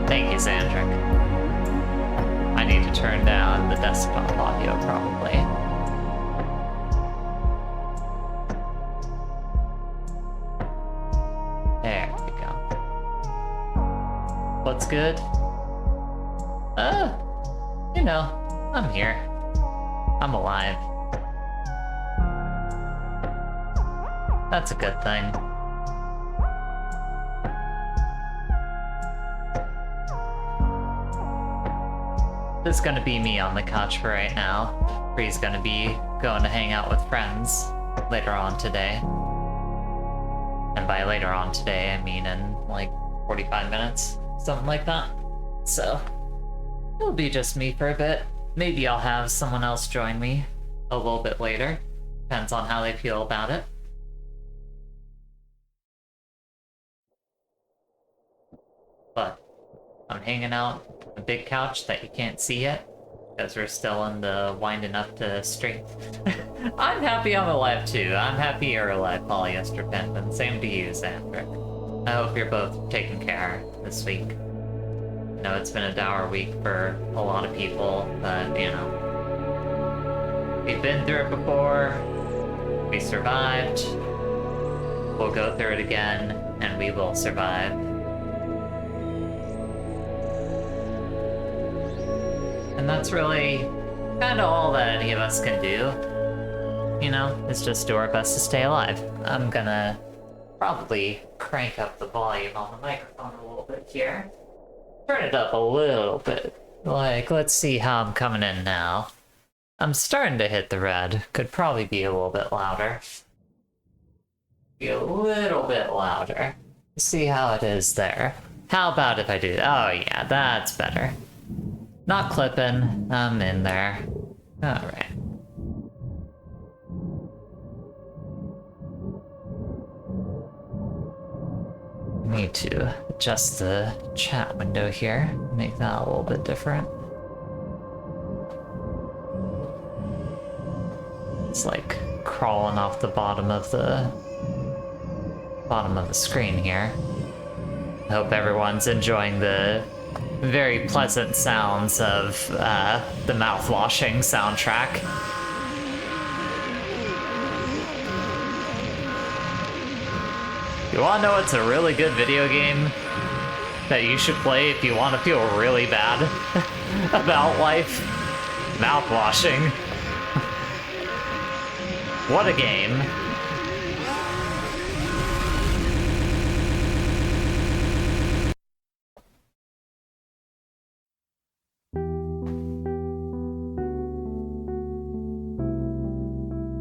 Thank you, Xandric. I need to turn down the desktop audio, probably. There we go. What's good? You know, I'm here. I'm alive. That's a good thing. This is gonna be me on the couch for right now. Bree's gonna be going to hang out with friends later on today. And by later on today, I mean in like 45 minutes, something like that. So, it'll be just me for a bit. Maybe I'll have someone else join me a little bit later. Depends on how they feel about it. But I'm hanging out on a big couch that you can't see yet, because we're still in the winding up to stream. I'm happy I'm alive too. I'm happy you're alive, Polyester Pimp, and same to you, Xandric. I hope you're both taking care this week. I know it's been a dour week for a lot of people, but you know, we've been through it before, we survived, we'll go through it again, and we will survive. And that's really kind of all that any of us can do. You know, is just do our best to stay alive. I'm gonna probably crank up the volume on the microphone a little bit here. Turn it up a little bit. Like, let's see how I'm coming in now. I'm starting to hit the red. Could probably be a little bit louder. Be a little bit louder. See how it is there. How about if I do that? Oh yeah, that's better. Not clipping. I'm in there. Alright. Need to adjust the chat window here. Make that a little bit different. It's like crawling off the bottom of the screen here. I hope everyone's enjoying the very pleasant sounds of the mouth-washing soundtrack. You wanna know what's a really good video game that you should play if you want to feel really bad about life? Mouth-washing. What a game.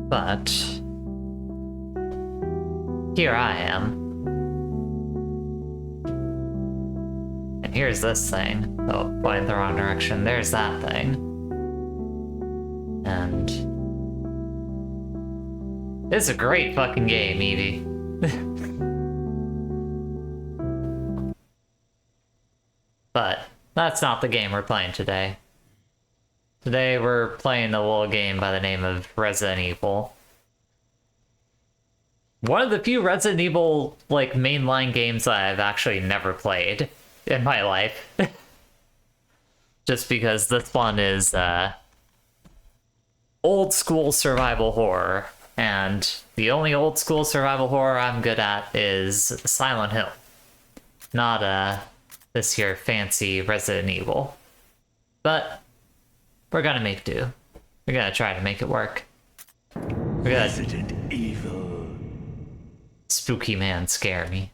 But here I am. And here's this thing. Oh, going the wrong direction. There's that thing. And it's a great fucking game, Evie. But that's not the game we're playing today. Today we're playing a little game by the name of Resident Evil. One of the few Resident Evil, like, mainline games I've actually never played in my life. Just because this one is, old school survival horror. And the only old school survival horror I'm good at is Silent Hill. Not, this here fancy Resident Evil. But we're gonna make do. We're gonna try to make it work. We're gonna Resident Evil. Spooky man scare me.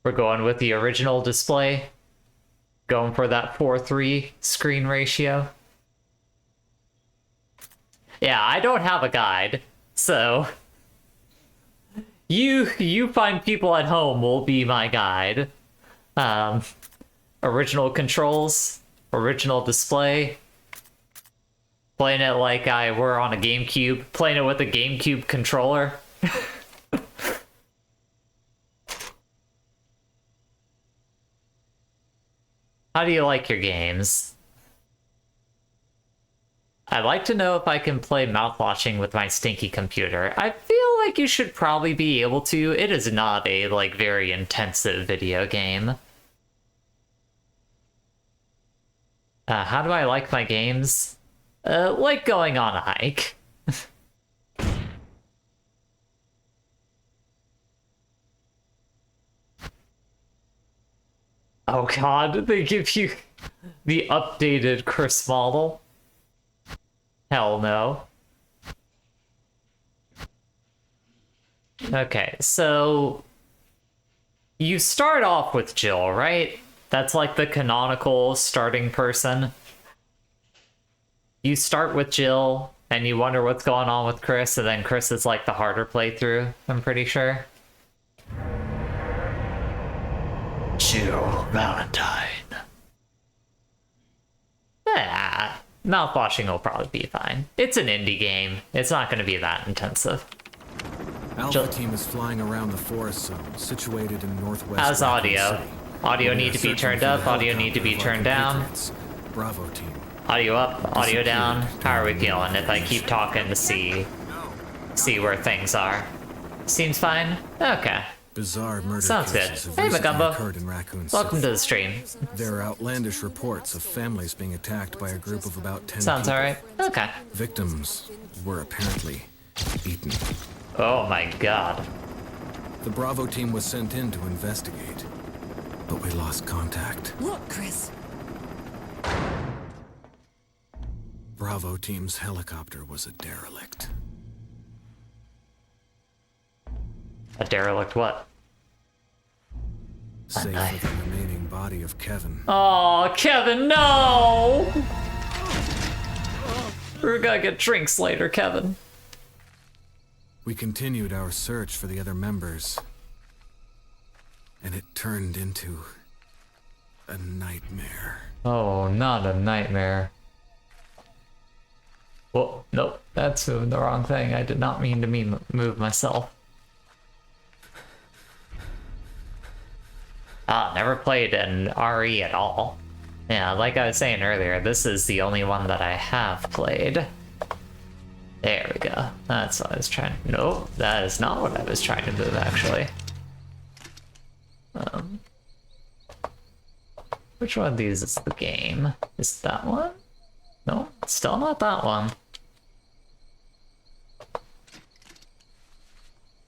We're going with the original display. Going for that 4:3 screen ratio. Yeah, I don't have a guide, so you find people at home will be my guide. Original controls. Original display. Playing it like I were on a GameCube. Playing it with a GameCube controller. How do you like your games? I'd like to know if I can play mouthwashing with my stinky computer. I feel like you should probably be able to. It is not a, like, very intensive video game. How do I like my games? Like going on a hike. Oh god, they give you the updated Chris model? Hell no. Okay, so you start off with Jill, right? That's like the canonical starting person. You start with Jill, and you wonder what's going on with Chris, and then Chris is like the harder playthrough, I'm pretty sure. Jill Valentine. Yeah, mouthwashing will probably be fine. It's an indie game. It's not going to be that intensive. Alpha team is flying around the forest zone, situated in northwest. How's audio? City. Audio We need are to be searching turned for the up, audio need to be helicopter turned of our down. Patriots. Bravo team. Audio up, audio down. How are we feeling if I keep talking to see where things are? Seems fine? Okay. Bizarre murder Sounds good. cases have Hey, recently Magumbo. occurred in Raccoon Welcome City. to the stream. There are outlandish reports of families being attacked by a group of about 10 Sounds people. alright. Okay. Victims were apparently eaten. Oh my god. The Bravo team was sent in to investigate, but we lost contact. Look, Chris. Bravo team's helicopter was a derelict. A derelict what? Save knife. for the remaining body of Kevin. Oh, Kevin, no! We're gonna get drinks later, Kevin. We continued our search for the other members, and it turned into a nightmare. Oh, not a nightmare. Whoa, nope, that's moving the wrong thing. I did not mean to move myself. Never played an RE at all. Yeah, like I was saying earlier, this is the only one that I have played. There we go. That's what I was trying. Nope, that is not what I was trying to move, actually. Which one of these is the game? Is that one? No, still not that one.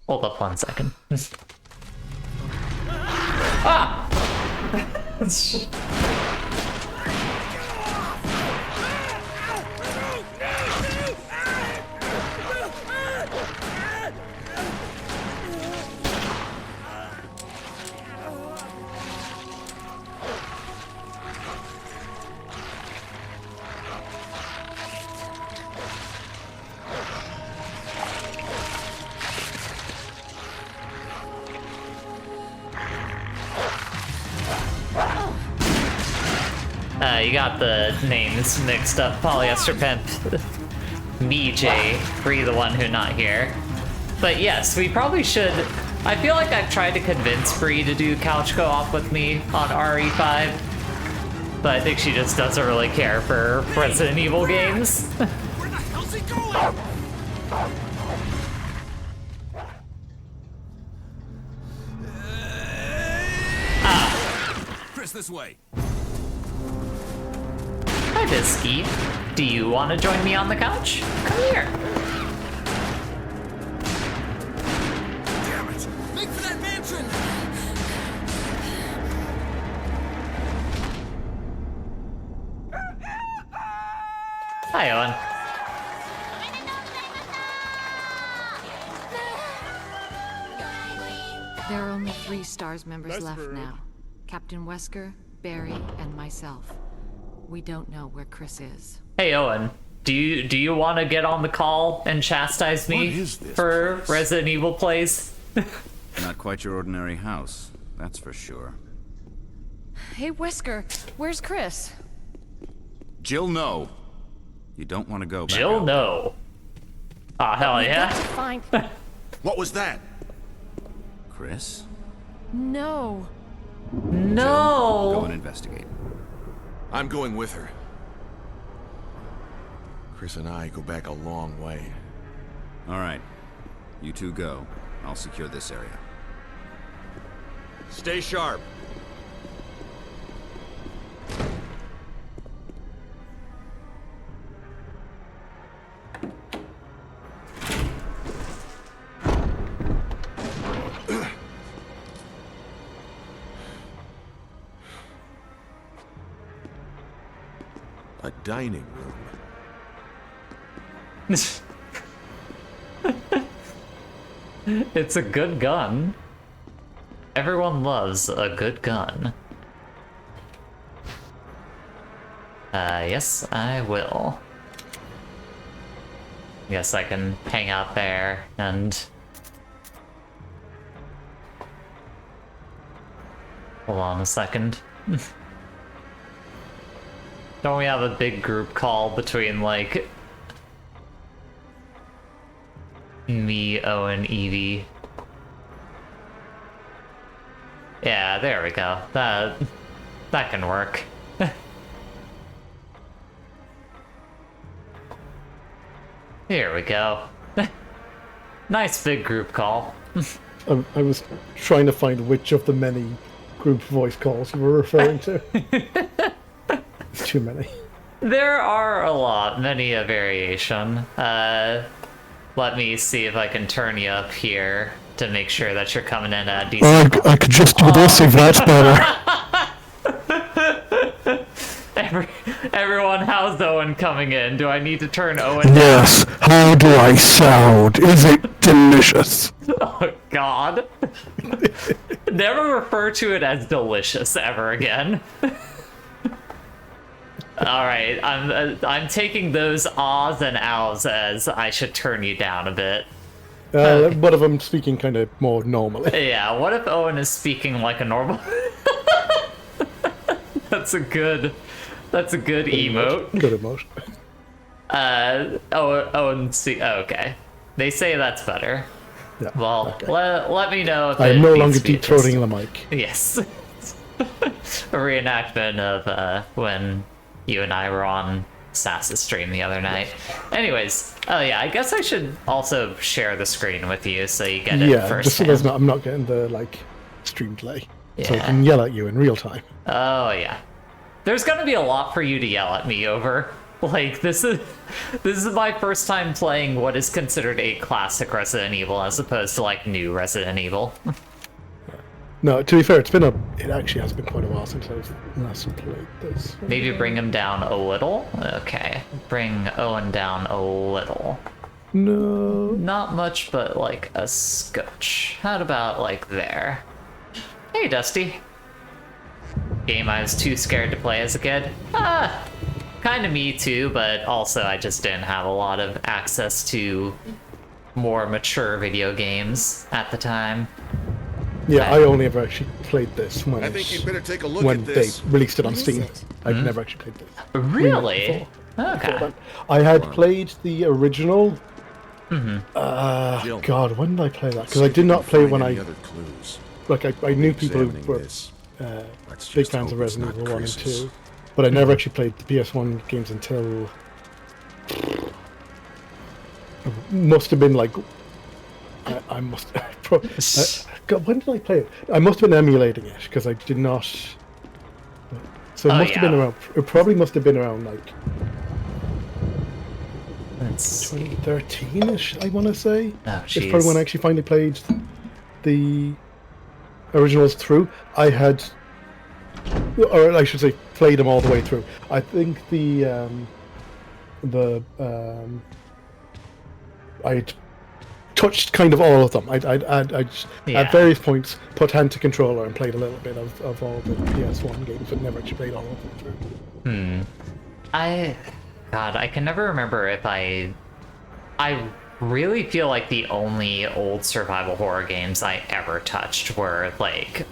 Hold up 1 second. Ah! You got the names mixed up. Polyester Pimp, me, Jay, Bree, the one who not here. But yes, we probably should. I feel like I've tried to convince Bree to do couch co-op with me on RE5, but I think she just doesn't really care for Resident Evil games. Where the hell's he going? Chris, this way. Hi, Bisky. Do you want to join me on the couch? Come here. Damn it! Make for that mansion! Hi, Owen. There are only 3 STARS members left now. Captain Wesker, Barry, and myself. We don't know where Chris is. Hey, Owen. Do you want to get on the call and chastise me What is this for place? Resident Evil plays? Not quite your ordinary house, that's for sure. Hey, Wesker, where's Chris? Jill, no. You don't want to go back Jill, out. no. Ah, hell We got yeah. to find... What was that? Chris, No. go No. and investigate. I'm going with her. Chris and I go back a long way. All right. You two go. I'll secure this area. Stay sharp. A dining room. It's a good gun. Everyone loves a good gun. Yes, I will. Guess I can hang out there and... Hold on a second. Don't we have a big group call between, like... me, Owen, Evie? Yeah, there we go. That can work. Here we go. Nice big group call. I was trying to find which of the many group voice calls you were referring to. It's too many. There are a lot, many a variation. Let me see if I can turn you up here to make sure that you're coming in at decent. I could just do this if that's better. Everyone, how's Owen coming in? Do I need to turn Owen down? Yes, how do I sound? Is it delicious? Oh, God. Never refer to it as delicious ever again. Alright, I'm taking those ahs and ows as I should turn you down a bit. One of them speaking kind of more normally. Yeah, what if Owen is speaking like a normal... That's a good emote. Good emote. Owen, okay. They say that's better. Yeah, Well, okay. let me know if I it am no needs longer to be deep throating the mic. Yes. A reenactment of when you and I were on Sass's stream the other night. Anyways, oh yeah, I guess I should also share the screen with you so you get it Yeah, first. just so there's not, I'm not getting the stream delay, so I Yeah. can yell at you in real time. Oh yeah. There's gonna be a lot for you to yell at me over. Like this is my first time playing what is considered a classic Resident Evil as opposed to like new Resident Evil. No, to be fair, it actually has been quite a while since I've last played this. Maybe bring him down a little. Okay, bring Owen down a little. No. Not much, but like a scotch. How about like there? Hey, Dusty. Game I was too scared to play as a kid. Kind of me too, but also I just didn't have a lot of access to more mature video games at the time. Yeah, I only ever actually played this when I think you better take a look when at they this. released it on What is Steam. it? I've never actually played this. Really? Before Okay. that. I had played the original. Jill, God, when did I play that? Because see I if did you not can play find when any I other clues. I knew people who Examining were this. Let's big just fans of hope it's Resident not Evil 1 and Chris's. 2, but I never actually played the PS1 games until must have been like I must. God, when did I play it? I must have been emulating it because I did not. So it Oh, must have been yeah. around. It probably must have been around like Let's see. 2013ish. I want to say. Oh, It's probably when I jeez. actually finally played the originals through. I had, or I should say, played them all the way through. I think I'd touched kind of all of them. I'd just, Yeah. at various points put hand to controller and played a little bit of all the PS1 games, but never actually played all of them through. God, I can never remember if I really feel like the only old survival horror games I ever touched were like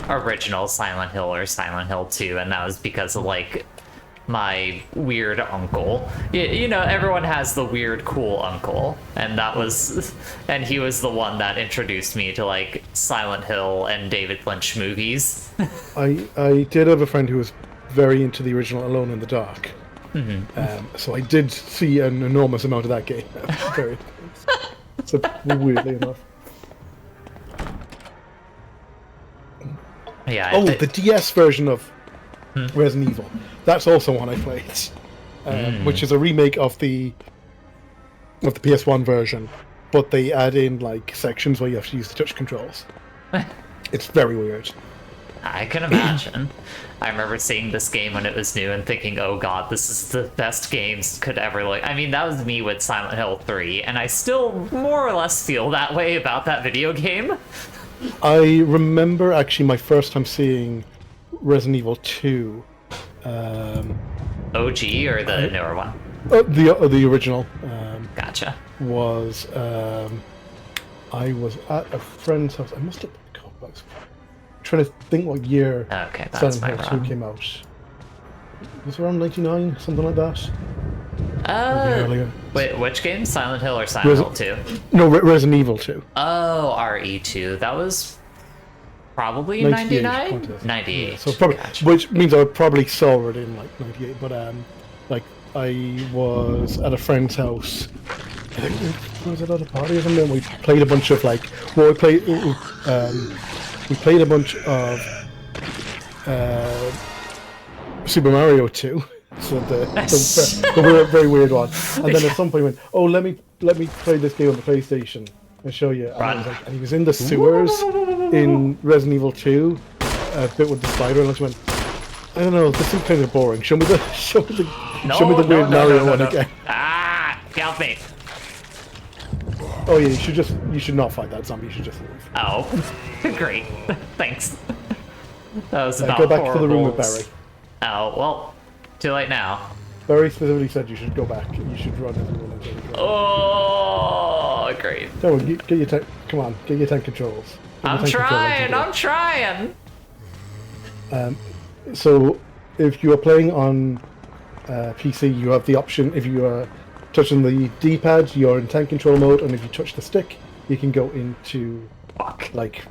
original Silent Hill or Silent Hill 2, and that was because of like my weird uncle. You know, everyone has the weird cool uncle, and he was the one that introduced me to like Silent Hill and David Lynch movies. I did have a friend who was very into the original Alone in the Dark. So I did see an enormous amount of that game. So weirdly enough. Yeah. Oh, the DS version of Resident Evil. That's also one I played, which is a remake of the PS1 version, but they add in like sections where you have to use the touch controls. It's very weird. I can imagine. I remember seeing this game when it was new and thinking, oh god, this is the best games could ever look. I mean, that was me with Silent Hill 3, and I still more or less feel that way about that video game. I remember actually my first time seeing Resident Evil 2. OG or the newer one? The original. Gotcha. Was I was at a friend's house. I must have been trying to think what year Okay, that's Silent my Hill 2 wrong. came out. Was it around 99, something like that? Maybe earlier. Wait, which game? Silent Hill or Silent Hill 2? No, Resident Evil 2. Oh, RE2. That was probably 98, 99? contest. 98. Yeah, so probably, Gotcha. which means I probably saw it in like 98. But like I was at a friend's house. I think was it at a party or something. We played a bunch of like. Well, we played a bunch of Super Mario 2. So the very weird one. And then at some point he went, "Oh, let me play this game on the PlayStation and show you." And, I was like, and he was in the sewers in Resident Evil 2, a bit with the spider, and I just went, "I don't know, this is kind of boring. Show me the weird Mario one again." Ah, get off me. Oh yeah, you should not fight that zombie. You should just leave. Oh, great. Thanks. That was about Go back to the room with horrible. Barry. Oh, well, too late now. Barry specifically said you should go back. You should run everyone until you run. Oh, great. No, get your tank. Come on, get your tank controls. Get your I'm tank control trying, into I'm trying. it. So, if you are playing on PC, you have the option. If you are touching the D-pad, you're in tank control mode, and if you touch the stick, you can go into Fuck. like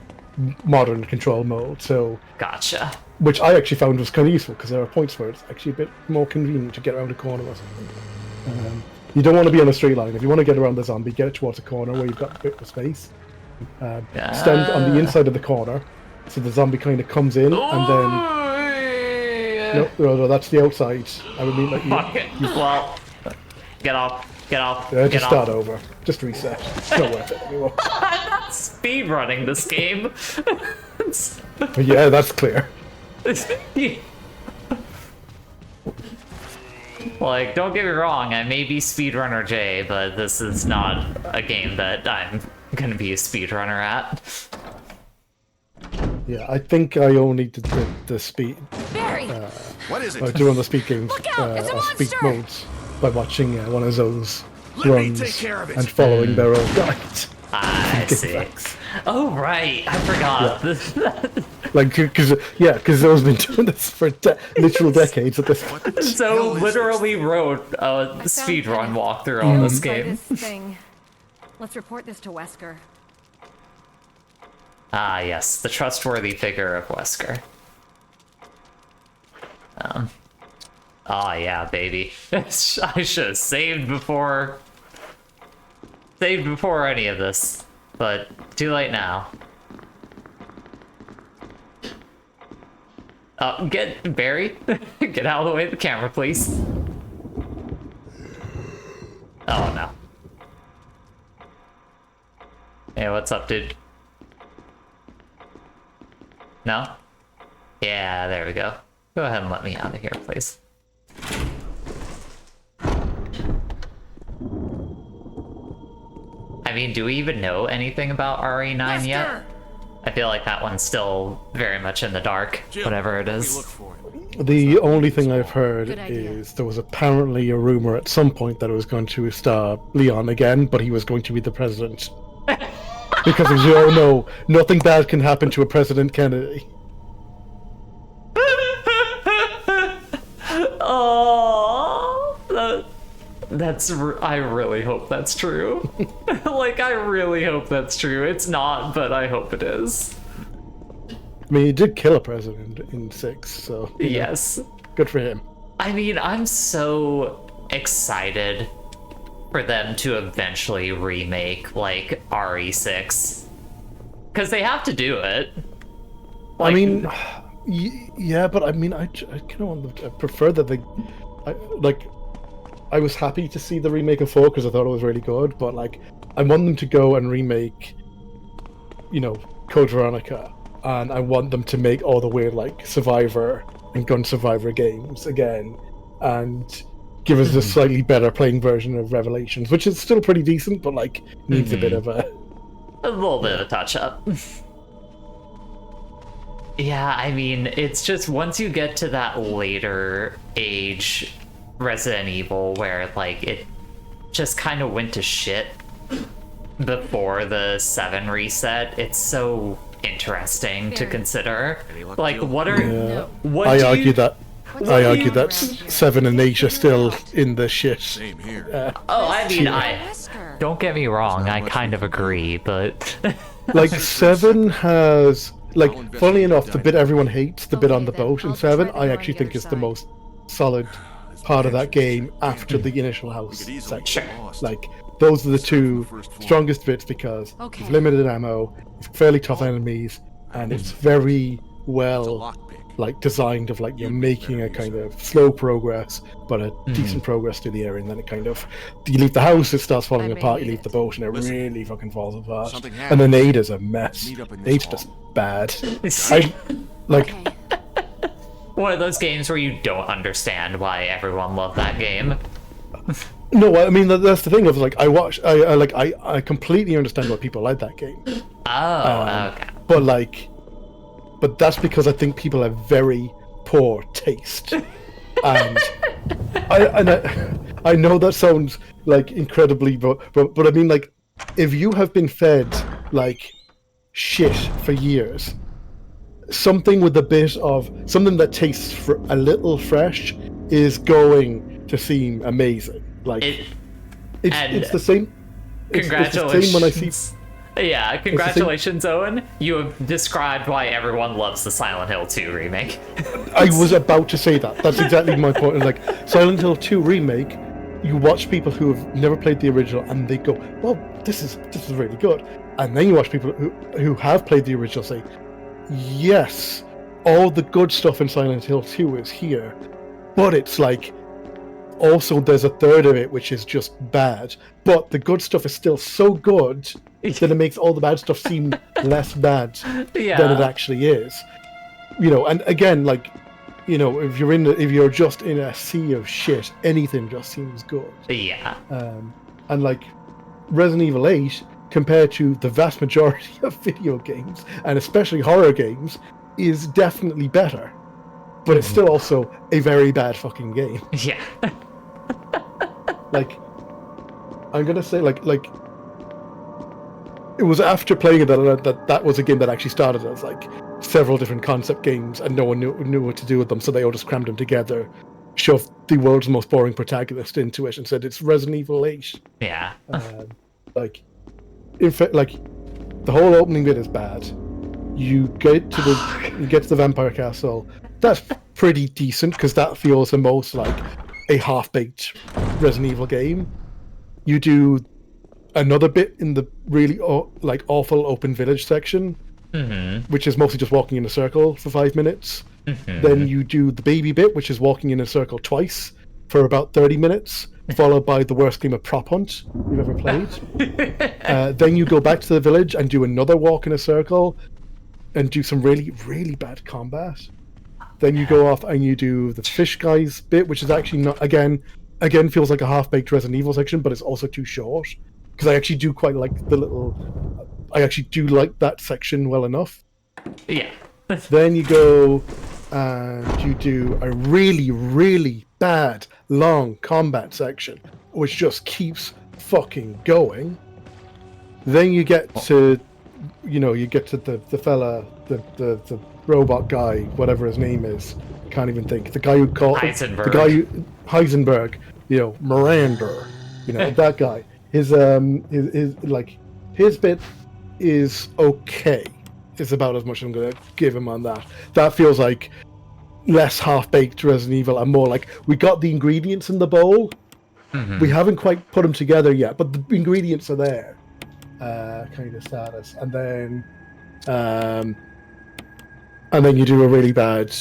modern control mode. So, Gotcha. which I actually found was kind of useful because there are points where it's actually a bit more convenient to get around a corner or something. You don't want to be on a straight line. If you want to get around the zombie, get it towards a corner where you've got a bit of space. Stand on the inside of the corner, so the zombie kind of comes in, and then no, that's the outside. I would mean that Fuck it. Well, get off. Get just off. start over, just reset. It's not worth it anymore. I'm not speed running this game. But yeah, that's clear. Like, don't get me wrong, I may be speedrunner Jay, but this is not a game that I'm gonna be a speedrunner at. Yeah, I think I only did the speed. Barry! What is it? I do on the speed games, out, it's a or speed monster! modes, by watching one of those Let me runs take care of it. and following their own guide. I see. Facts. Oh, right, I forgot. Like, because those been doing this for literal decades at this point. So, is literally wrote a speedrun walkthrough on this Try game. this thing. Let's report this to Wesker. Ah, yes, the trustworthy figure of Wesker. Yeah, baby. I should have saved before any of this, but too late now. Get Barry, get out of the way of the camera, please. Oh no. Hey, what's up, dude? No? Yeah, there we go. Go ahead and let me out of here, please. I mean, do we even know anything about RE9 yet? I feel like that one's still very much in the dark, whatever it is. The only thing I've heard Good idea. is there was apparently a rumor at some point that it was going to star Leon again, but he was going to be the president. Because as you all know, nothing bad can happen to a President Kennedy. Oh, I really hope that's true. Like, I really hope that's true. It's not, but I hope it is. I mean, he did kill a president in 6, so you know, Yes. good for him. I mean, I'm so excited for them to eventually remake like RE6, because they have to do it. I mean, yeah, but I mean, I kind of I prefer that they, I was happy to see the remake of 4 because I thought it was really good, but like, I want them to go and remake, you know, Code Veronica, and I want them to make all the weird like Survivor and Gun Survivor games again, and give us a slightly better playing version of Revelations, which is still pretty decent, but like needs a bit of a little bit of a touch up. Yeah, I mean, it's just once you get to that later age Resident Evil where like it just kind of went to shit before the 7 reset, it's so interesting to consider. Like, what are I argue that 7 and 8 are still in the shit. Same here. I mean, Wesker. don't get me wrong, I kind of agree, but Like 7 has like, funnily enough, the bit everyone hates, the bit on the boat in 7, I actually think is the most solid part of that game after the initial house section. Like, those are the two strongest bits because it's limited ammo, it's fairly tough enemies, and it's very well like designed of like you're making a kind of slow progress but a decent progress to the area, and then it kind of you leave the house, it starts falling apart, you leave the boat and it really fucking falls apart. And then 8 is a mess. 8's just bad. One of those games where you don't understand why everyone loved that game. No, I mean that's the thing of like I completely understand why people like that game. Oh, okay. But that's because I think people have very poor taste, and I know that sounds like incredibly, but I mean like if you have been fed like shit for years, something with a bit of something that tastes a little fresh is going to seem amazing. Like it's the same. Congratulations. It's the same when I see. Yeah, congratulations, Owen. You have described why everyone loves the Silent Hill 2 remake. I was about to say that. That's exactly my point. It's like Silent Hill 2 remake. You watch people who have never played the original, and they go, "Well, this is really good." And then you watch people who have played the original say, "Yes, all the good stuff in Silent Hill 2 is here," but it's like also there's a third of it which is just bad. But the good stuff is still so good that it makes all the bad stuff seem less bad than it actually is. You know, and again, like, you know, if you're just in a sea of shit, anything just seems good. Yeah. And like Resident Evil 8, compared to the vast majority of video games, and especially horror games, is definitely better. But it's still also a very bad fucking game. Yeah. Like, I'm gonna say like it was after playing it that was a game that actually started as like several different concept games, and no one knew what to do with them, so they all just crammed them together, shoved the world's most boring protagonist into it, and said it's Resident Evil 8. Yeah. Like, in fact, like the whole opening bit is bad. You get to the vampire castle. That's pretty decent because that feels the most like a half-baked Resident Evil game. You do another bit in the really like awful open village section, which is mostly just walking in a circle for 5 minutes. Then you do the baby bit, which is walking in a circle twice for about 30 minutes, followed by the worst game of Prop Hunt you've ever played. Then you go back to the village and do another walk in a circle and do some really, really bad combat. Then you go off and you do the fish guys bit, which is actually not, again feels like a half-baked Resident Evil section, but it's also too short. Because I actually do quite like I actually do like that section well enough. Yeah. Then you go and you do a really, really bad long combat section, which just keeps fucking going. Then you get to, the fella, the robot guy, whatever his name is, can't even think. The guy who called Heisenberg, Miranda, that guy. His bit is okay. It's about as much as I'm gonna give him on that. That feels like less half-baked Resident Evil and more like we got the ingredients in the bowl. We haven't quite put them together yet, but the ingredients are there. Kind of status, and then you do a really bad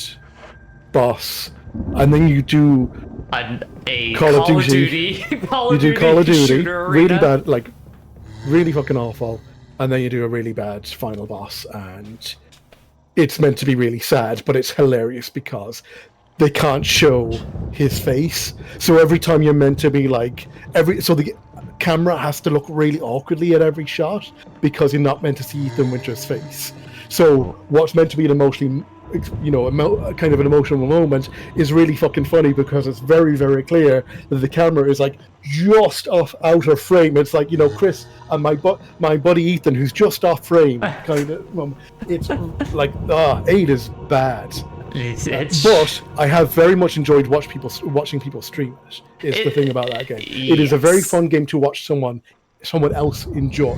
boss, and then you do A Call of Duty. Call you of do Duty Call of Duty, shooter really arena. bad, like really fucking awful, and then you do a really bad final boss, and it's meant to be really sad, but it's hilarious because they can't show his face. So every time you're meant to be like so the camera has to look really awkwardly at every shot because you're not meant to see Ethan Winters' face. So what's meant to be an emotionally, kind of an emotional moment is really fucking funny because it's very, very clear that the camera is like just off out of frame. It's like, Chris and my buddy Ethan, who's just off frame, kind of. It's like 8 is bad. But I have very much enjoyed watching people stream it. Is the thing about that game. It is a very fun game to watch someone else enjoy.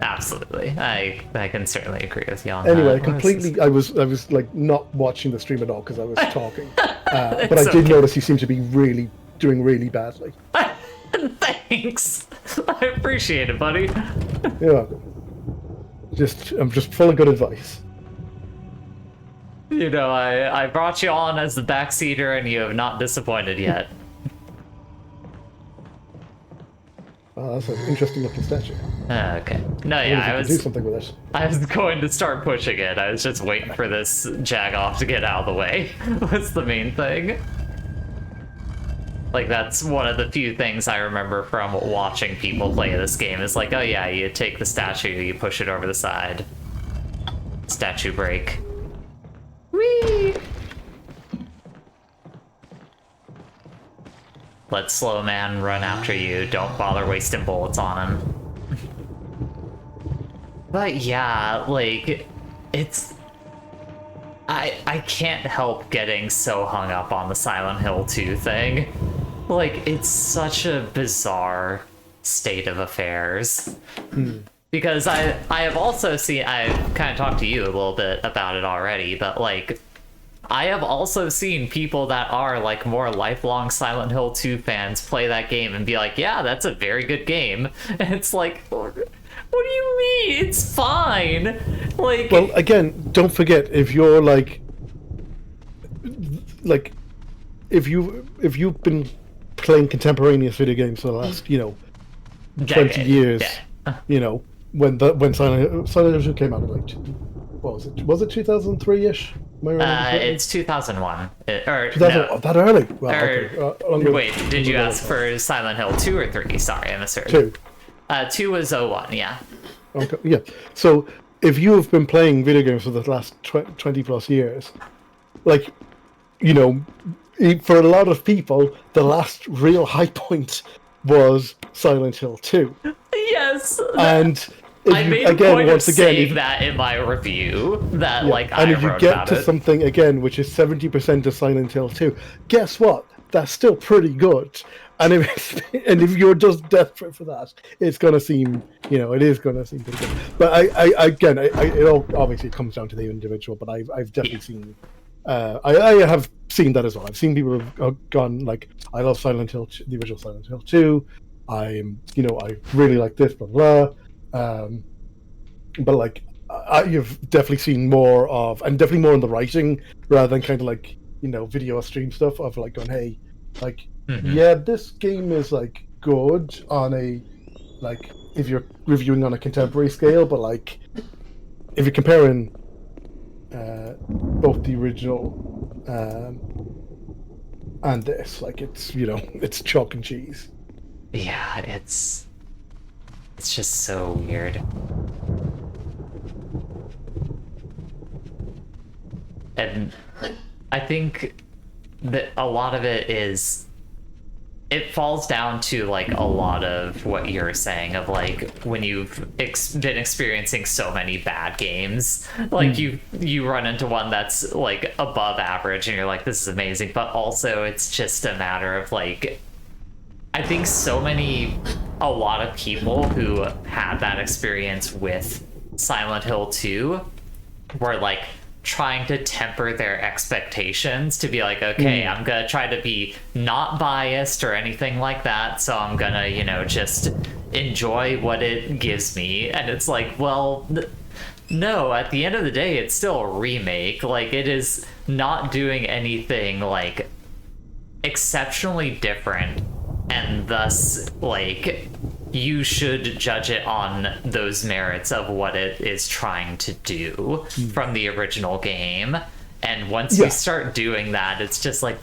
Absolutely, I can certainly agree with you on anyway, that. completely. I was like not watching the stream at all because I was talking, but I did notice you seem to be doing really badly. Thanks, I appreciate it, buddy. You're welcome. I'm just full of good advice. I brought you on as the backseater, and you have not disappointed yet. Oh, that's an interesting looking statue. Okay. No, I yeah, wonder if you could do something with it. I was going to start pushing it. I was just waiting for this jag-off to get out of the way. That's the main thing. Like, that's one of the few things I remember from watching people play this game. Is like, oh yeah, you take the statue, you push it over the side. Statue break. Whee! Let slow man run after you. Don't bother wasting bullets on him. But yeah, like, it's... I can't help getting so hung up on the Silent Hill 2 thing. Like, it's such a bizarre state of affairs. Because I have also seen... I've kind of talked to you a little bit about it already, but, like... I have also seen people that are, like, more lifelong Silent Hill 2 fans play that game and be like, yeah, that's a very good game. And it's like, what do you mean? It's fine. Like... Well, again, don't forget, if you're, like, if you've been playing contemporaneous video games for the last, 20 years, when Silent Hill 2 came out, like, what was it? Was it 2003-ish? It's 2001. Or 2000, no. that early? Well, okay. Wait, did you ask for Silent Hill 2 or 3? Sorry, I misheard. 2. 2 was 01, yeah. Okay, yeah. So, if you have been playing video games for the last 20 plus years, like, for a lot of people, the last real high point was Silent Hill 2. Yes. And I made a point of saying that in my review, that, like, I wrote about it. And if you get to something, again, which is 70% of Silent Hill 2, guess what? That's still pretty good. And if you're just desperate for that, it's going to seem, it is going to seem pretty good. But it all obviously comes down to the individual, but I've definitely seen... I have seen that as well. I've seen people have gone, like, I love Silent Hill, the original Silent Hill 2. I really like this, blah, blah, blah. But like you've definitely seen more of, and definitely more in the writing rather than kind of like video or stream stuff of like going, hey, like yeah, this game is like good on a, like, if you're reviewing on a contemporary scale, but like if you're comparing both the original and this, like, it's it's chalk and cheese. Yeah, it's just so weird. And I think that a lot of it falls down to, like, a lot of what you're saying of, like, when you've been experiencing so many bad games, like, you run into one that's, like, above average and you're like, this is amazing, but also it's just a matter of, like, I think a lot of people who had that experience with Silent Hill 2 were like, trying to temper their expectations to be like, okay, I'm gonna try to be not biased or anything like that, so I'm gonna, you know, just enjoy what it gives me. And it's like, well, no, at the end of the day, it's still a remake. Like, it is not doing anything, like, exceptionally different, and thus, like, you should judge it on those merits of what it is trying to do from the original game. And once we start doing that, it's just like,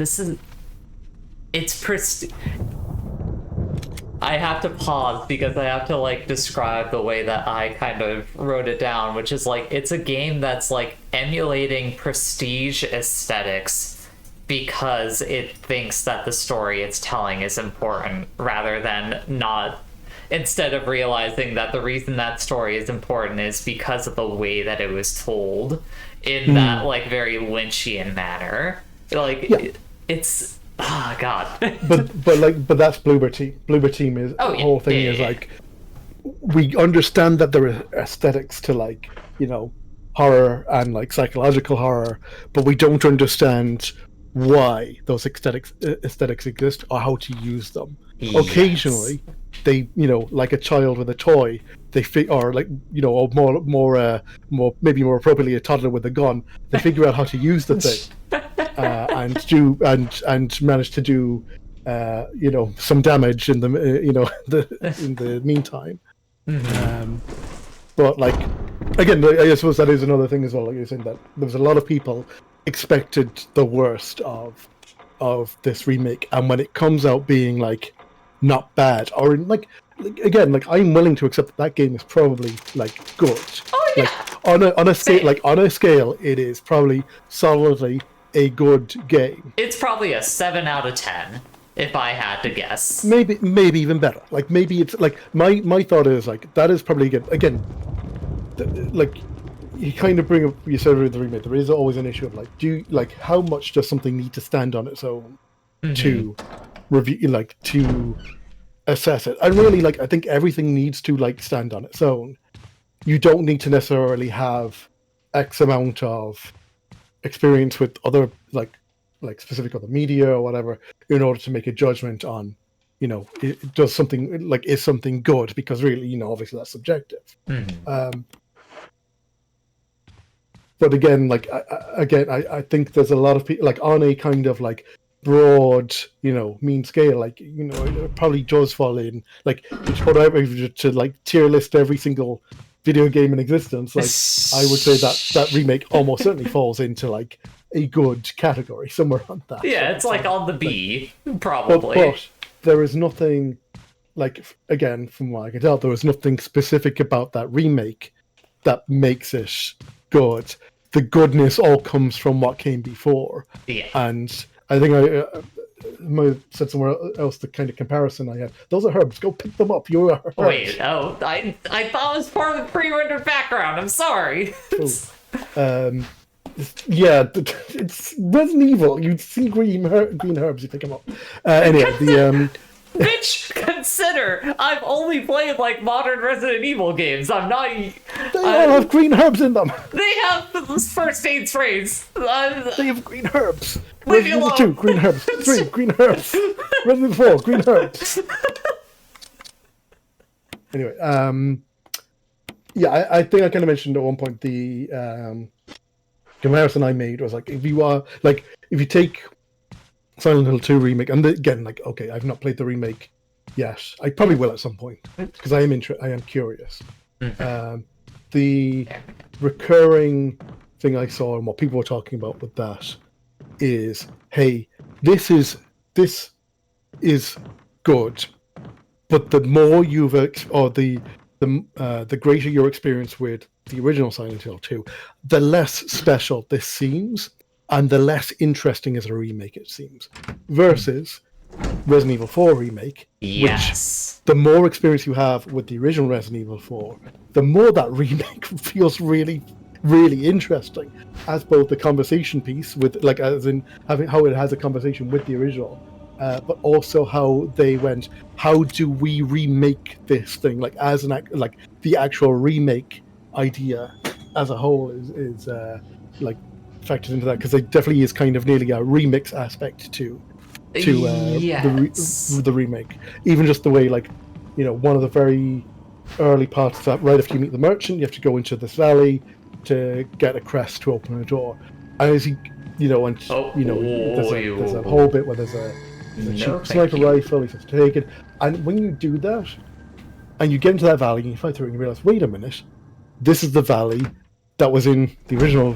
I have to pause because I have to, like, describe the way that I kind of wrote it down, which is like, it's a game that's like emulating prestige aesthetics because it thinks that the story it's telling is important, rather than not, instead of realizing that the reason that story is important is because of the way that it was told in that, like, very Lynchian manner. Like, it's, oh god. but that's Bloober Team. Bloober Team is the whole thing is like, we understand that there are aesthetics to, like, you know, horror and like psychological horror, but we don't understand why those aesthetics exist or how to use them. Occasionally, they, you know, like a child with a toy, or like, you know, or more maybe more appropriately a toddler with a gun, they figure out how to use the thing. And manage to do, you know, some damage in the, you know, in the meantime. But like, again, I suppose that is another thing as well. Like you're saying, that there's a lot of people expected the worst of this remake, and when it comes out being like not bad, or like again, like, I'm willing to accept that game is probably like good. Oh yeah. Like on a scale, like on a scale, it is probably solidly a good game. It's probably a 7 out of 10 if I had to guess. Maybe even better. Like, maybe it's like, my thought is like, that is probably good. Again, like, you kind of bring up, you said with the remake, there is always an issue of like, how much does something need to stand on its own to review, like, to assess it? And really, like, I think everything needs to, like, stand on its own. You don't need to necessarily have X amount of experience with other, like specific other media or whatever, in order to make a judgment on, you know, it does something, like, is something good, because really, you know, obviously that's subjective. But again, like, I think there's a lot of people, like, on a kind of like broad, you know, mean scale, like, you know, it probably does fall in, like, if you put out to like tier list every single video game in existence, like, I would say that remake almost certainly falls into like a good category, somewhere on that. Yeah, it's like on the B, probably. But there is nothing, like, again, from what I can tell, there was nothing specific about that remake that makes it good. The goodness all comes from what came before. Yeah. And I think I might have said somewhere else the kind of comparison I had. Those are herbs. Go pick them up. You are herbs. Wait, I thought it was part of the pre-rendered background. I'm sorry. Yeah, it's Resident Evil. You see green herbs, you pick them up. Anyway, the Bitch, consider I've only played like modern Resident Evil games. I'm not. They all have green herbs in them. They have first aid sprays. They have green herbs. Leave me Resident Evil alone. 2, green herbs. 3, green herbs. Resident Evil 4, green herbs. Anyway, yeah, I think I kind of mentioned at one point the comparison I made was like, if you take Silent Hill 2 remake, and again, like, okay, I've not played the remake yet. I probably will at some point, because I am curious. The recurring thing I saw and what people were talking about with that is, hey, this is good, but the more you've the greater your experience with the original Silent Hill 2, the less special this seems, and the less interesting as a remake it seems. Versus Resident Evil 4 remake, yes, which the more experience you have with the original Resident Evil 4, the more that remake feels really, really interesting, as both the conversation piece with, like, as in having how it has a conversation with the original, but also how they went, how do we remake this thing, like, as an like the actual remake idea as a whole is like factored into that because there definitely is kind of nearly a remix aspect to Yes. the remake. Even just the way, like, you know, one of the very early parts of that, right after you meet the merchant, you have to go into this valley to get a crest to open a door. And as you know, and there's a whole bit where there's a No, sniper thank you. rifle. You have to take it, and when you do that, and you get into that valley and you fight through it, and you realize, wait a minute, this is the valley that was in the original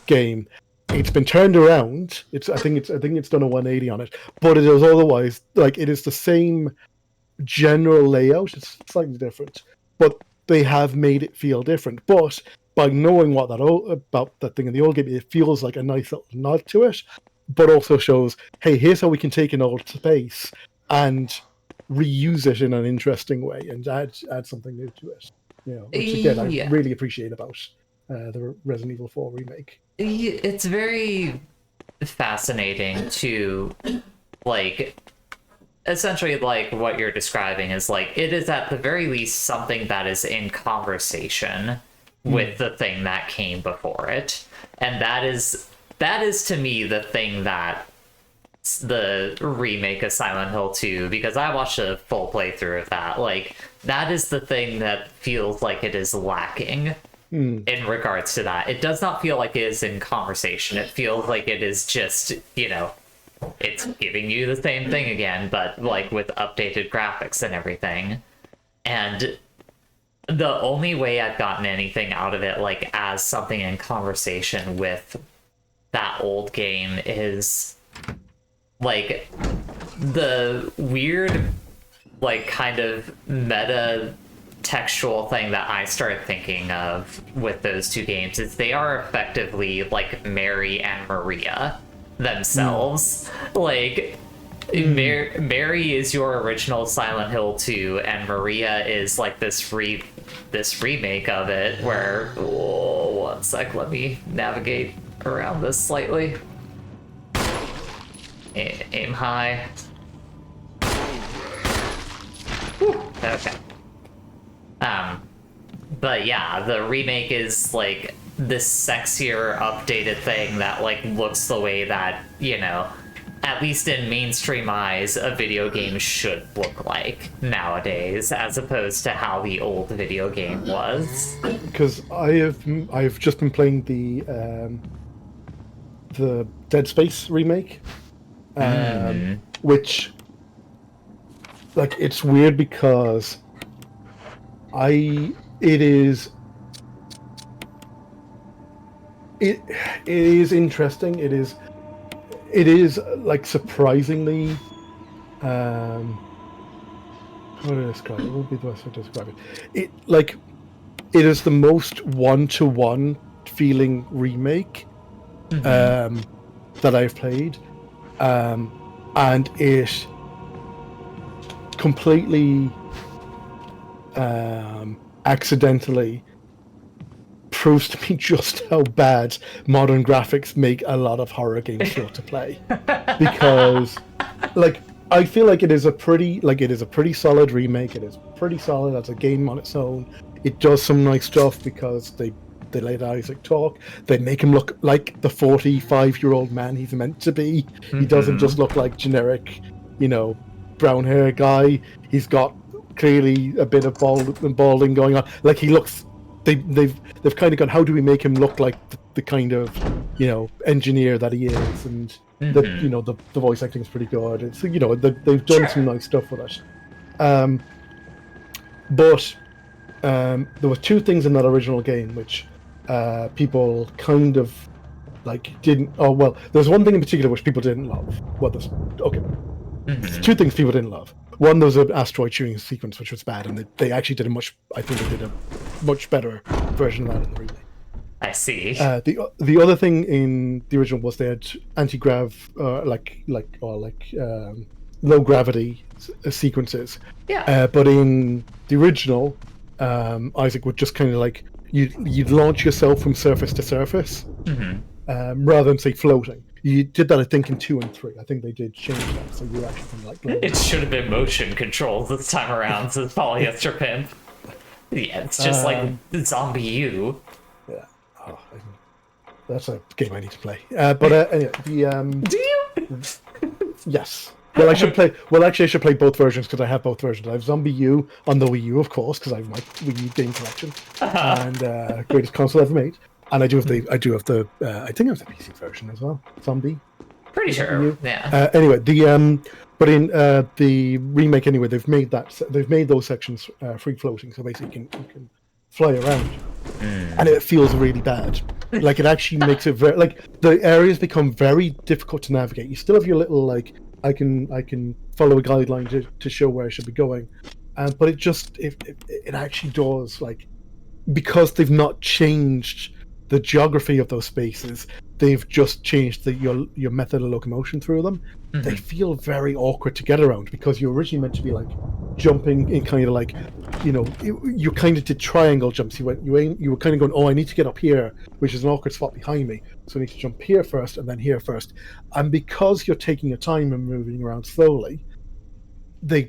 game. It's been turned around. I think it's done a 180 on it, but it is otherwise like it is the same general layout. It's slightly different, but they have made it feel different. But by knowing what about that thing in the old game, it feels like a nice little nod to it, but also shows, hey, here's how we can take an old space and reuse it in an interesting way and add something new to it. You know, which again I really appreciate about the Resident Evil 4 remake. It's very fascinating to, like, essentially, like, what you're describing is, like, it is at the very least something that is in conversation with the thing that came before it. And that is to me the thing that the remake of Silent Hill 2, because I watched a full playthrough of that, like, that is the thing that feels like it is lacking in regards to that. It does not feel like it is in conversation. It feels like it is just, you know, it's giving you the same thing again, but like with updated graphics and everything. And the only way I've gotten anything out of it, like as something in conversation with that old game, is like the weird, like kind of meta textual thing that I started thinking of with those two games is they are effectively like Mary and Maria themselves. Like Mary is your original Silent Hill 2, and Maria is like this remake of it where, one sec, let me navigate around this slightly. Aim high. Whew, okay. But yeah, the remake is like this sexier, updated thing that like looks the way that, you know, at least in mainstream eyes, a video game should look like nowadays, as opposed to how the old video game was. Because I've just been playing the Dead Space remake, which, like, it's weird because it is interesting. It is like surprisingly, how do I describe it? What would be the best way to describe it? It is the most one-to-one feeling remake that I've played, and it completely accidentally proves to me just how bad modern graphics make a lot of horror games feel to play. Because, like, I feel like it is a pretty solid remake. It is pretty solid as a game on its own. It does some nice stuff because they let Isaac talk. They make him look like the 45-year-old man he's meant to be. He doesn't just look like generic, you know, brown hair guy. He's got clearly a bit of balding going on. Like, he looks. They've kind of gone, how do we make him look like the kind of, you know, engineer that he is, and you know, the voice acting is pretty good. It's, you know, they've done some nice stuff with it. But there were two things in that original game which people kind of like didn't. Oh well, there's one thing in particular which people didn't love. Well, there's two things people didn't love. One, there was an asteroid shooting sequence which was bad, and they actually did I think they did a much better version of that in the remake. I see. The other thing in the original was they had anti-grav, low gravity sequences. Yeah. But in the original, Isaac would just kind of like you'd launch yourself from surface to surface, rather than say floating. You did that, I think, in 2 and 3. I think they did change that, so you actually kind of like. It should have been motion controls this time around, says Polyester Pimp. Yeah, it's just like Zombie U. Yeah. Oh, That's a game I need to play. But anyway, Do you? yes. Well, I should play. Well, actually, I should play both versions because I have both versions. I have Zombie U on the Wii U, of course, because I have my Wii U game collection and greatest console ever made. And I do have the. I think I have the PC version as well. Zombie. Pretty sure. Yeah. Anyway, but in the remake, anyway, they've made those sections free floating, so basically you can fly around, and it feels really bad. Like it actually makes it very like the areas become very difficult to navigate. You still have your little like I can follow a guideline to show where I should be going, but it actually does like because they've not changed the geography of those spaces. They've just changed your method of locomotion through them. Mm-hmm. They feel very awkward to get around because you're originally meant to be like jumping in kind of like, you kind of did triangle jumps. You were kind of going, oh, I need to get up here, which is an awkward spot behind me. So I need to jump here first and then here first. And because you're taking your time and moving around slowly, the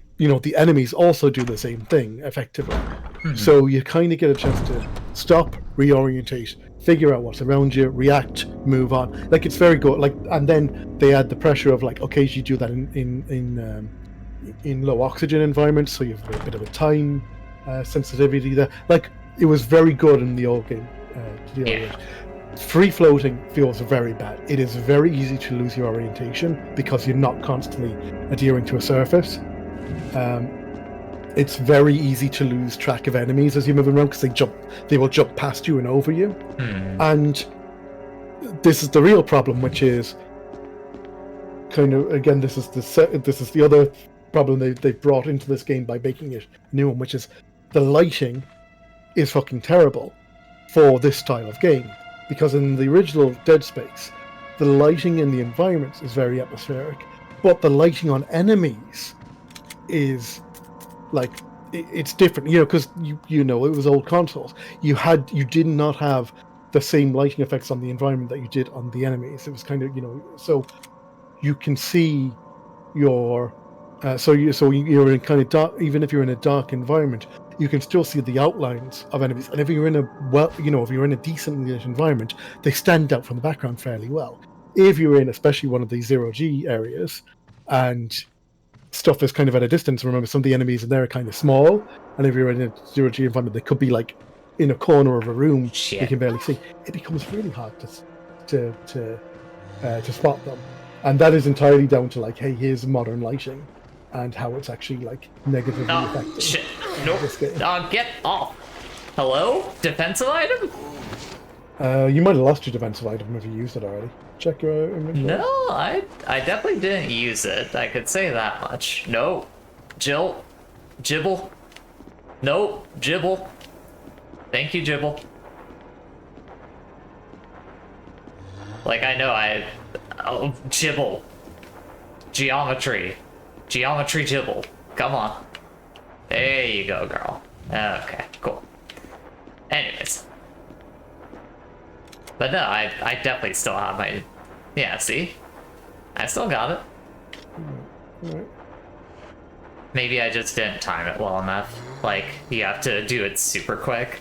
enemies also do the same thing effectively. Mm-hmm. So you kind of get a chance to stop, reorientate, figure out what's around you, react, move on. Like it's very good. Like, and then they add the pressure of like, okay, you do that in low oxygen environments, so you have a bit of a time sensitivity there. Like it was very good in the old game to deal with. Free floating feels very bad. It is very easy to lose your orientation because you're not constantly adhering to a surface. It's very easy to lose track of enemies as you move around because they will jump past you and over you. And this is the real problem, which is kind of again this is the other problem they brought into this game by making it new one, which is the lighting is fucking terrible for this style of game, because in the original Dead Space the lighting in the environments is very atmospheric, but the lighting on enemies is like it's different, because it was old consoles. You did not have the same lighting effects on the environment that you did on the enemies. It was kind of so you can see your so you're in kind of dark. Even if you're in a dark environment, you can still see the outlines of enemies. And if you're in a decent lit environment, they stand out from the background fairly well. If you're in especially one of these 0G areas and stuff is kind of at a distance, remember some of the enemies in there are kind of small, and if you're in a 0G environment, they could be like in a corner of a room. Shit. You can barely see. It becomes really hard to spot them, and that is entirely down to like, hey, here's modern lighting and how it's actually like negatively affecting. Shit. Nope. Get off. Hello? Defensive item? You might have lost your defensive item if you used it already. Check your inventory. No, I definitely didn't use it. I could say that much. No. Jill. Jibble. No. Jibble. Thank you, Jibble. Like, I know oh, Jibble. Geometry. Geometry Jibble. Come on. There you go, girl. Okay, cool. Anyways. But no, I definitely still have my... Yeah, see? I still got it. Alright. Maybe I just didn't time it well enough. Like, you have to do it super quick.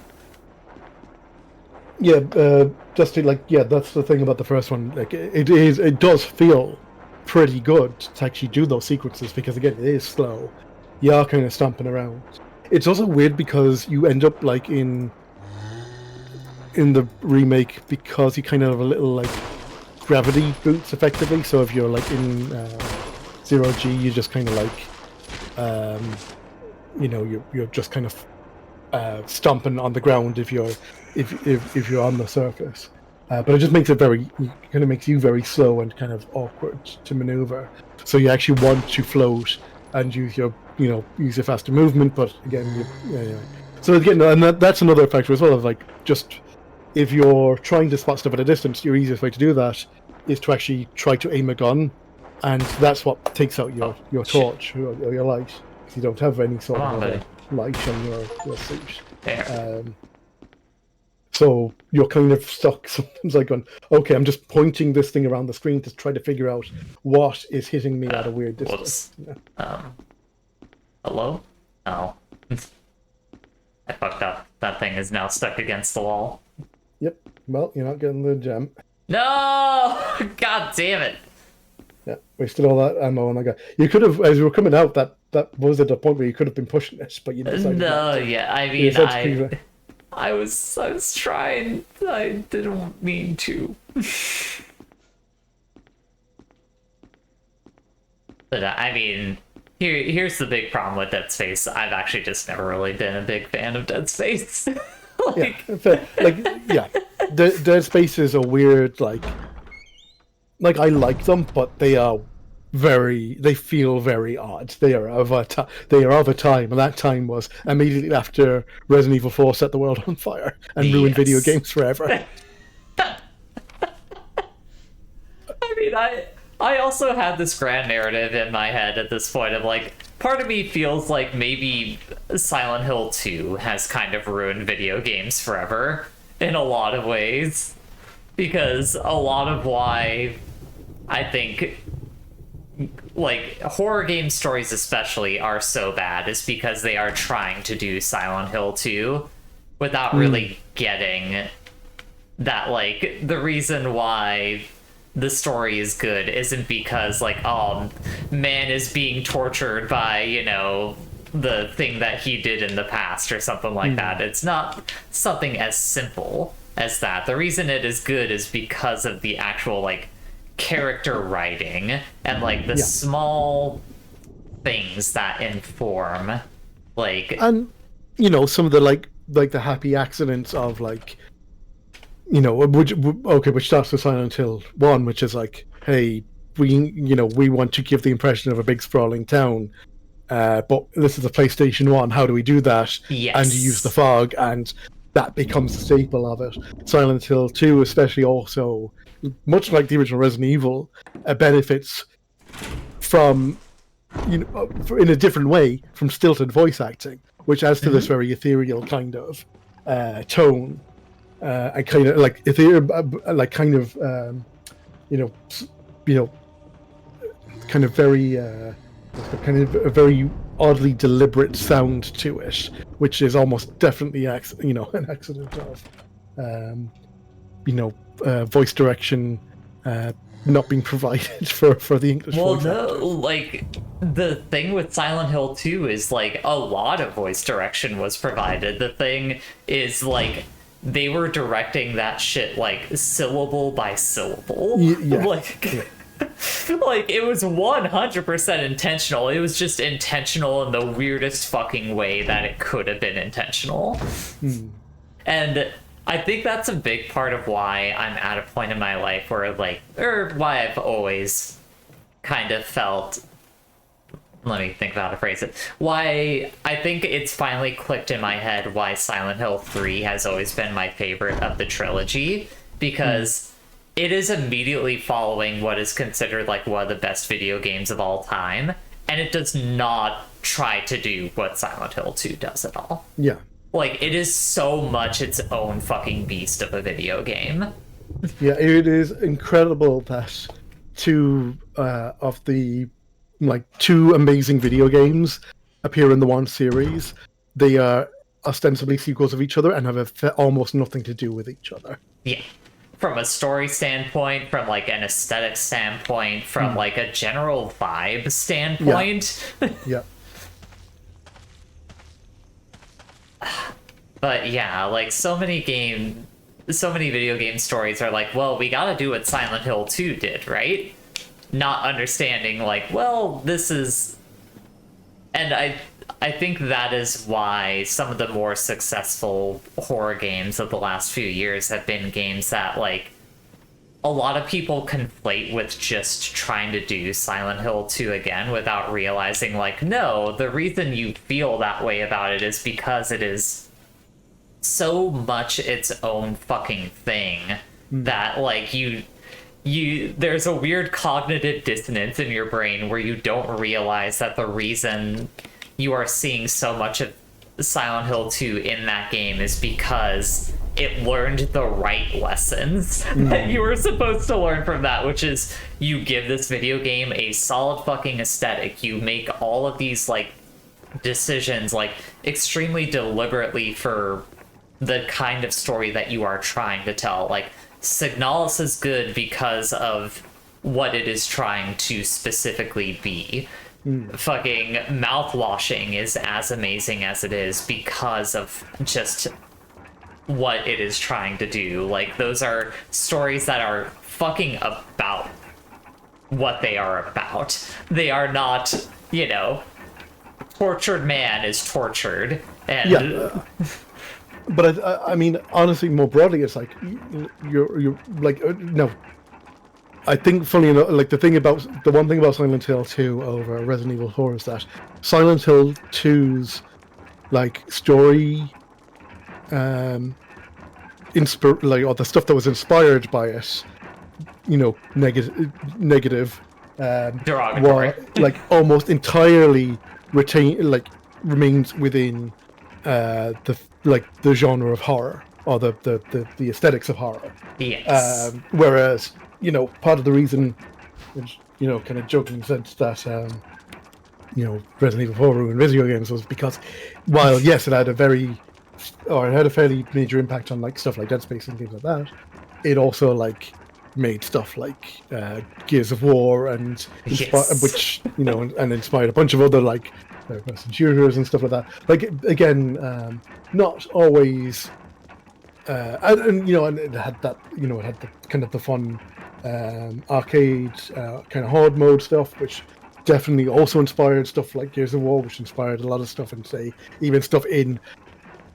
Yeah, that's the thing about the first one. Like, it does feel pretty good to actually do those sequences, because again, it is slow. You are kind of stomping around. It's also weird because you end up like in the remake, because you kind of have a little like gravity boots effectively. So if you're like in 0G, you just kind of like you're just kind of stomping on the ground if you're on the surface. But it just makes it makes you very slow and kind of awkward to maneuver. So you actually want to float and use your faster movement, but again, So again, and that's another factor as well of like, just if you're trying to spot stuff at a distance, your easiest way to do that is to actually try to aim a gun, and that's what takes out your torch or your light, because you don't have any sort of light on your suit. So you're kind of stuck sometimes like going, okay, I'm just pointing this thing around the screen to try to figure out what is hitting me at a weird distance. Hello? Oh. I fucked up. That thing is now stuck against the wall. Yep. Well, you're not getting the gem. No! God damn it. Yeah, wasted all that ammo on that guy. You could have, as you were coming out, that was at a point where you could have been pushing this, but you decided not No, to. yeah, I You mean, decided to keep it. I was trying. I didn't mean to. But I mean, here's the big problem with Dead Space. I've actually just never really been a big fan of Dead Space. Yeah, fair. Yeah, Dead Space is a weird, like I like them, but they feel very odd. They are of a time, and that time was immediately after Resident Evil 4 set the world on fire and ruined video Yes. games forever. I mean, I also have this grand narrative in my head at this point of like, part of me feels like maybe Silent Hill 2 has kind of ruined video games forever in a lot of ways, because a lot of why I think like horror game stories especially are so bad is because they are trying to do Silent Hill 2 without really getting that, like, the reason why the story is good isn't because like, oh, man is being tortured by, you know, the thing that he did in the past or something like that. It's not something as simple as that. The reason it is good is because of the actual like character writing and like the small things that inform, like, And you know, some of the like the happy accidents of like, you know, which starts with Silent Hill 1, which is like, hey, we want to give the impression of a big sprawling town, but this is a PlayStation 1, how do we do that? Yes. And you use the fog, and that becomes the staple of it. Silent Hill 2 especially also, much like the original Resident Evil, benefits from, you know, in a different way, from stilted voice acting, which adds to this very ethereal kind of tone. I kind of like like kind of kind of very kind of a very oddly deliberate sound to it, which is almost definitely an accident of voice direction not being provided for the English well, voice no, actors. like, the thing with Silent Hill 2 is like a lot of voice direction was provided. The thing is like they were directing that shit like syllable by syllable. Yeah. Like, like it was 100% intentional. It was just intentional in the weirdest fucking way that it could have been intentional. And I think that's a big part of why I'm at a point in my life where like, or why I've always kind of felt, let me think about how to phrase it, why I think it's finally clicked in my head why Silent Hill 3 has always been my favorite of the trilogy, because it is immediately following what is considered like one of the best video games of all time, and it does not try to do what Silent Hill 2 does at all. Yeah. Like, it is so much its own fucking beast of a video game. Yeah, it is incredible that two of the two amazing video games appear in the one series. They are ostensibly sequels of each other and have almost nothing to do with each other. Yeah. From a story standpoint, from like an aesthetic standpoint, from like a general vibe standpoint. Yeah. But yeah, like so many video game stories are like, well, we gotta do what Silent Hill 2 did, right? Not understanding like, well, this is, and I think that is why some of the more successful horror games of the last few years have been games that like a lot of people conflate with just trying to do Silent Hill 2 again without realizing like, no, the reason you feel that way about it is because it is so much its own fucking thing that like you there's a weird cognitive dissonance in your brain where you don't realize that the reason you are seeing so much of Silent Hill 2 in that game is because it learned the right lessons that you were supposed to learn from that, which is you give this video game a solid fucking aesthetic, you make all of these like decisions like extremely deliberately for the kind of story that you are trying to tell. Like Signalis is good because of what it is trying to specifically be. Fucking Mouthwashing is as amazing as it is because of just what it is trying to do. Like, those are stories that are fucking about what they are about. They are not, you know, tortured man is tortured, and Yeah. But I mean, honestly, more broadly, it's like you're like no. I think, funny enough, like the one thing about Silent Hill 2 over Resident Evil 4 is that Silent Hill 2's like story, or the stuff that was inspired by it, you know, negative, derogatory. like almost entirely remains within the genre of horror, or the aesthetics of horror. Yes. Whereas, you know, part of the reason, you know, kind of joking sense that, you know, Resident Evil 4 ruined video games was because, while yes, it had a fairly major impact on like stuff like Dead Space and things like that, it also like made stuff like Gears of War and which, you know, and inspired a bunch of other like third-person shooters and stuff like that. Like, again, not always, and you know, and it had that, you know, it had the kind of the fun arcade kind of horde mode stuff, which definitely also inspired stuff like Gears of War, which inspired a lot of stuff, and say even stuff in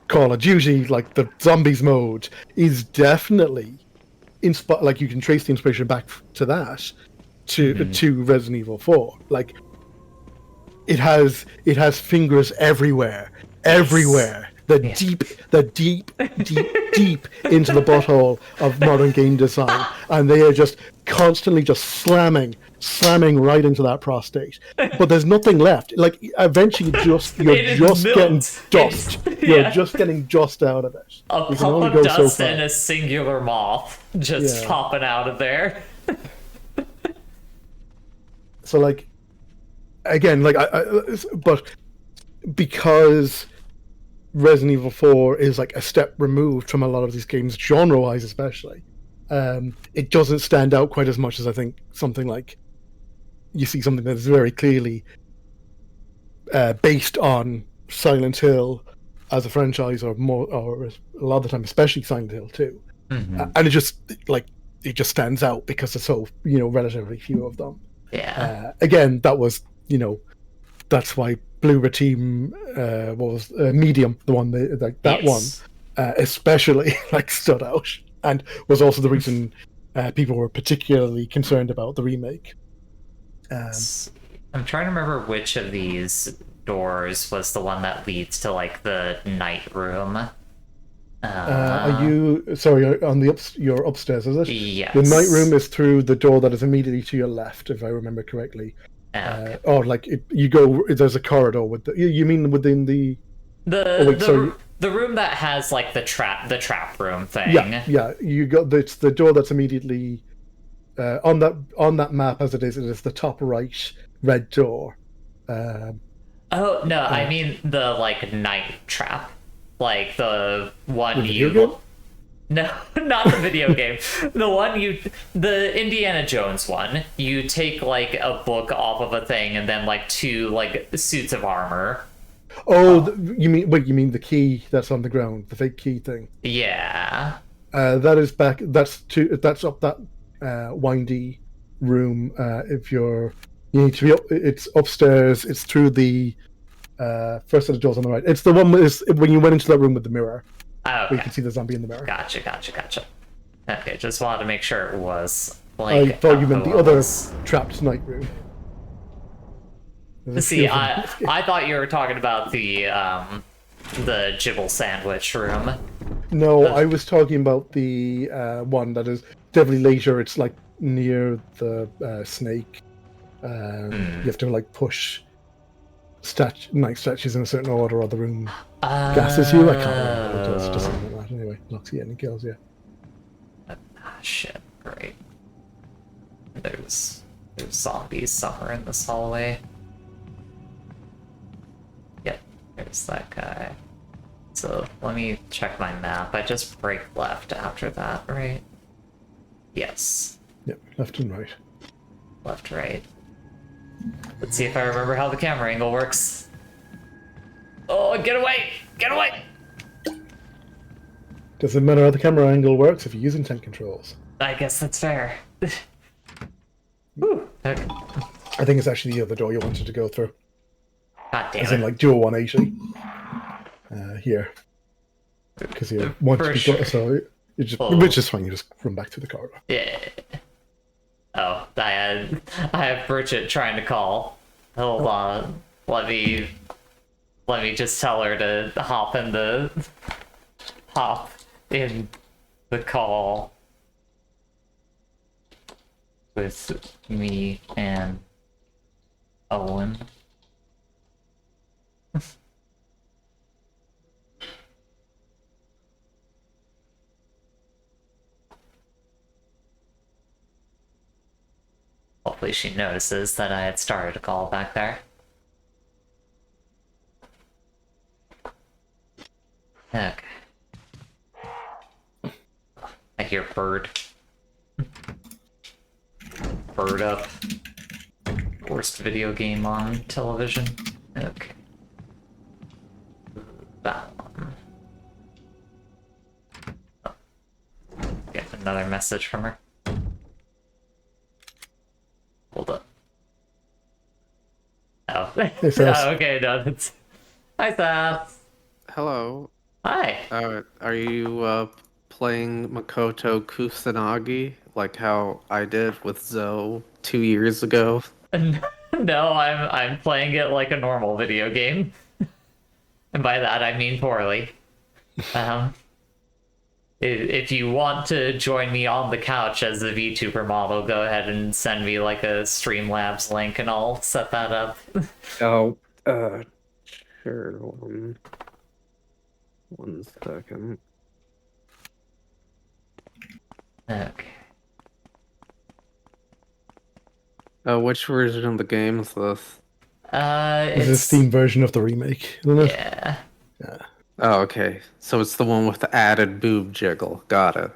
Call of Duty, like the zombies mode, is definitely like you can trace the inspiration back to that, to Resident Evil 4. Like, it has fingers everywhere. Deep into the butthole of modern game design, and they are just constantly just slamming right into that prostate. But there's nothing left. Like, eventually, you're just getting dust. You're just getting dust out of it. A You can puff only of go so dust far. and a singular moth just popping out of there. So, like, again, like, but because Resident Evil 4 is like a step removed from a lot of these games, genre-wise especially, it doesn't stand out quite as much as I think something like, you see something that is very clearly based on Silent Hill as a franchise, or a lot of the time, especially Silent Hill 2. And it just stands out because there's so, you know, relatively few of them. Yeah. Again, that was, you know, that's why Bloober Team was Medium, the one that one especially like stood out, and was also the reason people were particularly concerned about the remake. I'm trying to remember which of these doors was the one that leads to like the night room. Are you sorry on the you're upstairs, is it? Yes. The night room is through the door that is immediately to your left, if I remember correctly. Okay. Or like you go, there's a corridor with you mean within the the room that has like the trap room thing. Yeah. You got it's the door that's immediately on that map as it is the top right red door. Oh no, I mean the like night trap, like the one game? No, not the video game. The Indiana Jones one. You take like a book off of a thing, and then like two like suits of armor. Oh, you mean the key that's on the ground, the fake key thing? Yeah. That is back. That's up that windy room. You need to be up. It's upstairs. It's through the first set of doors on the right. It's the one when you went into that room with the mirror. Oh, okay. Where you can see the zombie in the mirror. Gotcha. Okay, just wanted to make sure it was like. I thought you meant the other trapped night room. See, I thought you were talking about the Gibble sandwich room. No, I was talking about the one that is definitely later. It's like near the snake. You have to like push night statues in a certain order, or the room gasses you. I can't remember what it does. Just something like that. Anyway, knocks you in and kills you. Shit, great. There's zombies somewhere in this hallway. Yep, there's that guy. So let me check my map. I just break left after that, right? Yes. Yep, left and right. Left, right. Let's see if I remember how the camera angle works. Oh, get away! Get away! Doesn't matter how the camera angle works if you're using tank controls. I guess that's fair. Whew. Okay. I think it's actually the other door you wanted to go through. God damn As in, it. like, dual 180. Here. Because you want to For be sure. so you just, Oh. which is fine, you just run back to the corridor. Yeah. Oh, I have Bridget trying to call. Hold on. Let me just tell her to hop in the call with me and Owen. Hopefully she notices that I had started a call back there. Okay. I hear bird. Bird up. Worst video game on television. Okay. That one. Oh. Get another message from her. Hold up. Oh. Hey, Seth. Oh, okay, no, that's... Hi, Seth. Hello. Hi. Are you playing Makoto Kusanagi like how I did with Zoe 2 years ago? No, I'm playing it like a normal video game. And by that I mean poorly. If you want to join me on the couch as a VTuber model, go ahead and send me like a Streamlabs link and I'll set that up. Oh, sure. One second. Okay. Which version of the game is this? It's a It's... Steam version of the remake, isn't it? Yeah. Oh, okay. So it's the one with the added boob jiggle. Got it.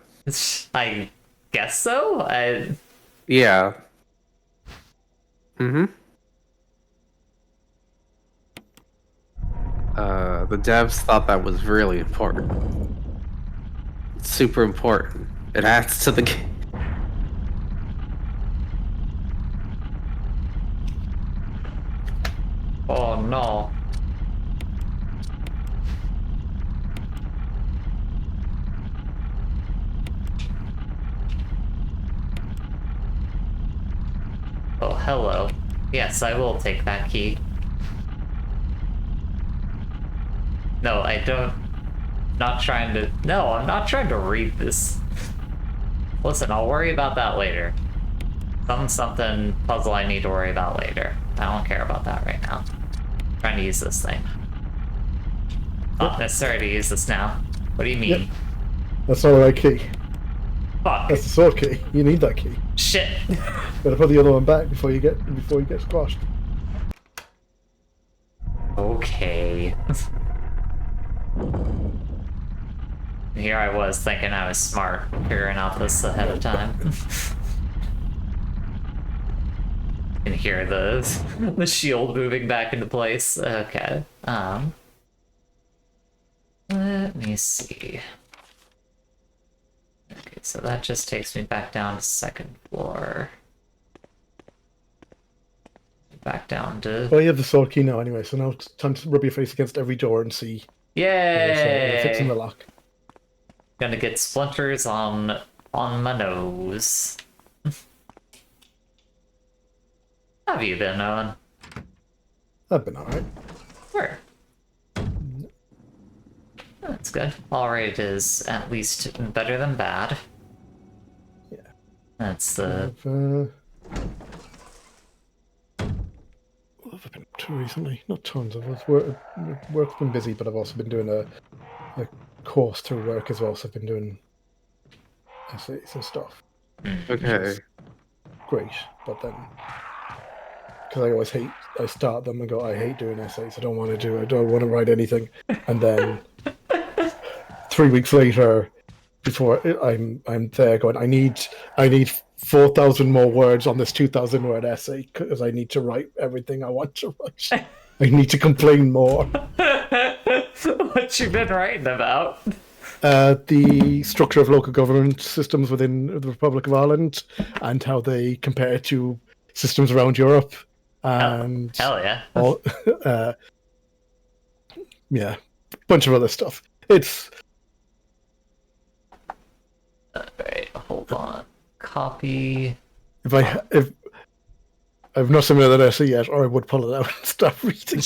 I guess so? Yeah. Mm-hmm. The devs thought that was really important. It's super important. It adds to the game. Oh no. Oh, hello. Yes, I will take that key. No, I don't... Not trying to... No, I'm not trying to read this. Listen, I'll worry about that later. Something puzzle I need to worry about later. I don't care about that right now. I'm trying to use this thing. Not necessary to use this now. What do you mean? Yep. That's not the right key. Fuck. That's the sword key. You need that key. Shit. Gotta put the other one back before you get squashed. Okay. Here I was thinking I was smart, figuring out this ahead of time. Can hear the shield moving back into place. Okay. Let me see. Okay, so that just takes me back down to second floor. Back down to... Well, you have the sword key now anyway, so now it's time to rub your face against every door and see fixing the Yay! lock. Gonna get splinters on my nose. How have you been, Owen? That'd been alright. Where? That's good. Alright is at least better than bad. Yeah. That's the... What have I been up to recently? Not tons. Work's been busy, but I've also been doing a course through work as well, so I've been doing essays and stuff. Okay. Great, but then... Because I start them and go, I hate doing essays, I don't want to do it, I don't want to write anything. And then 3 weeks later, before I'm there going, I need 4,000 more words on this 2,000 word essay because I need to write everything I want to write. I need to complain more. What you been writing about? The structure of local government systems within the Republic of Ireland and how they compare to systems around Europe. And Hell yeah. all, yeah, bunch of other stuff. It's Alright, hold on. Copy. if I've not submitted that essay yet, or I would pull it out and start reading.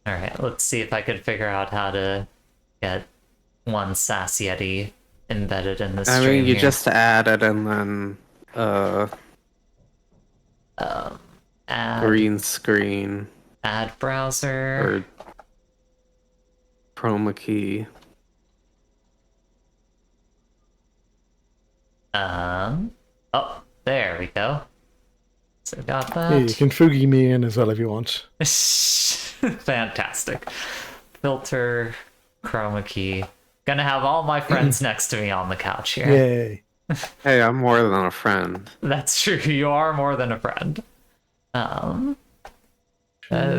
Alright, let's see if I could figure out how to get one SAS Yeti embedded in this I stream mean, you here. just add it and then add, green screen add browser. or chroma key. Oh, there we go. So got that. Yeah, you can Fugi me in as well if you want. Fantastic. Filter, chroma key. Gonna have all my friends next to me on the couch here. Yay. Hey, I'm more than a friend. That's true. You are more than a friend.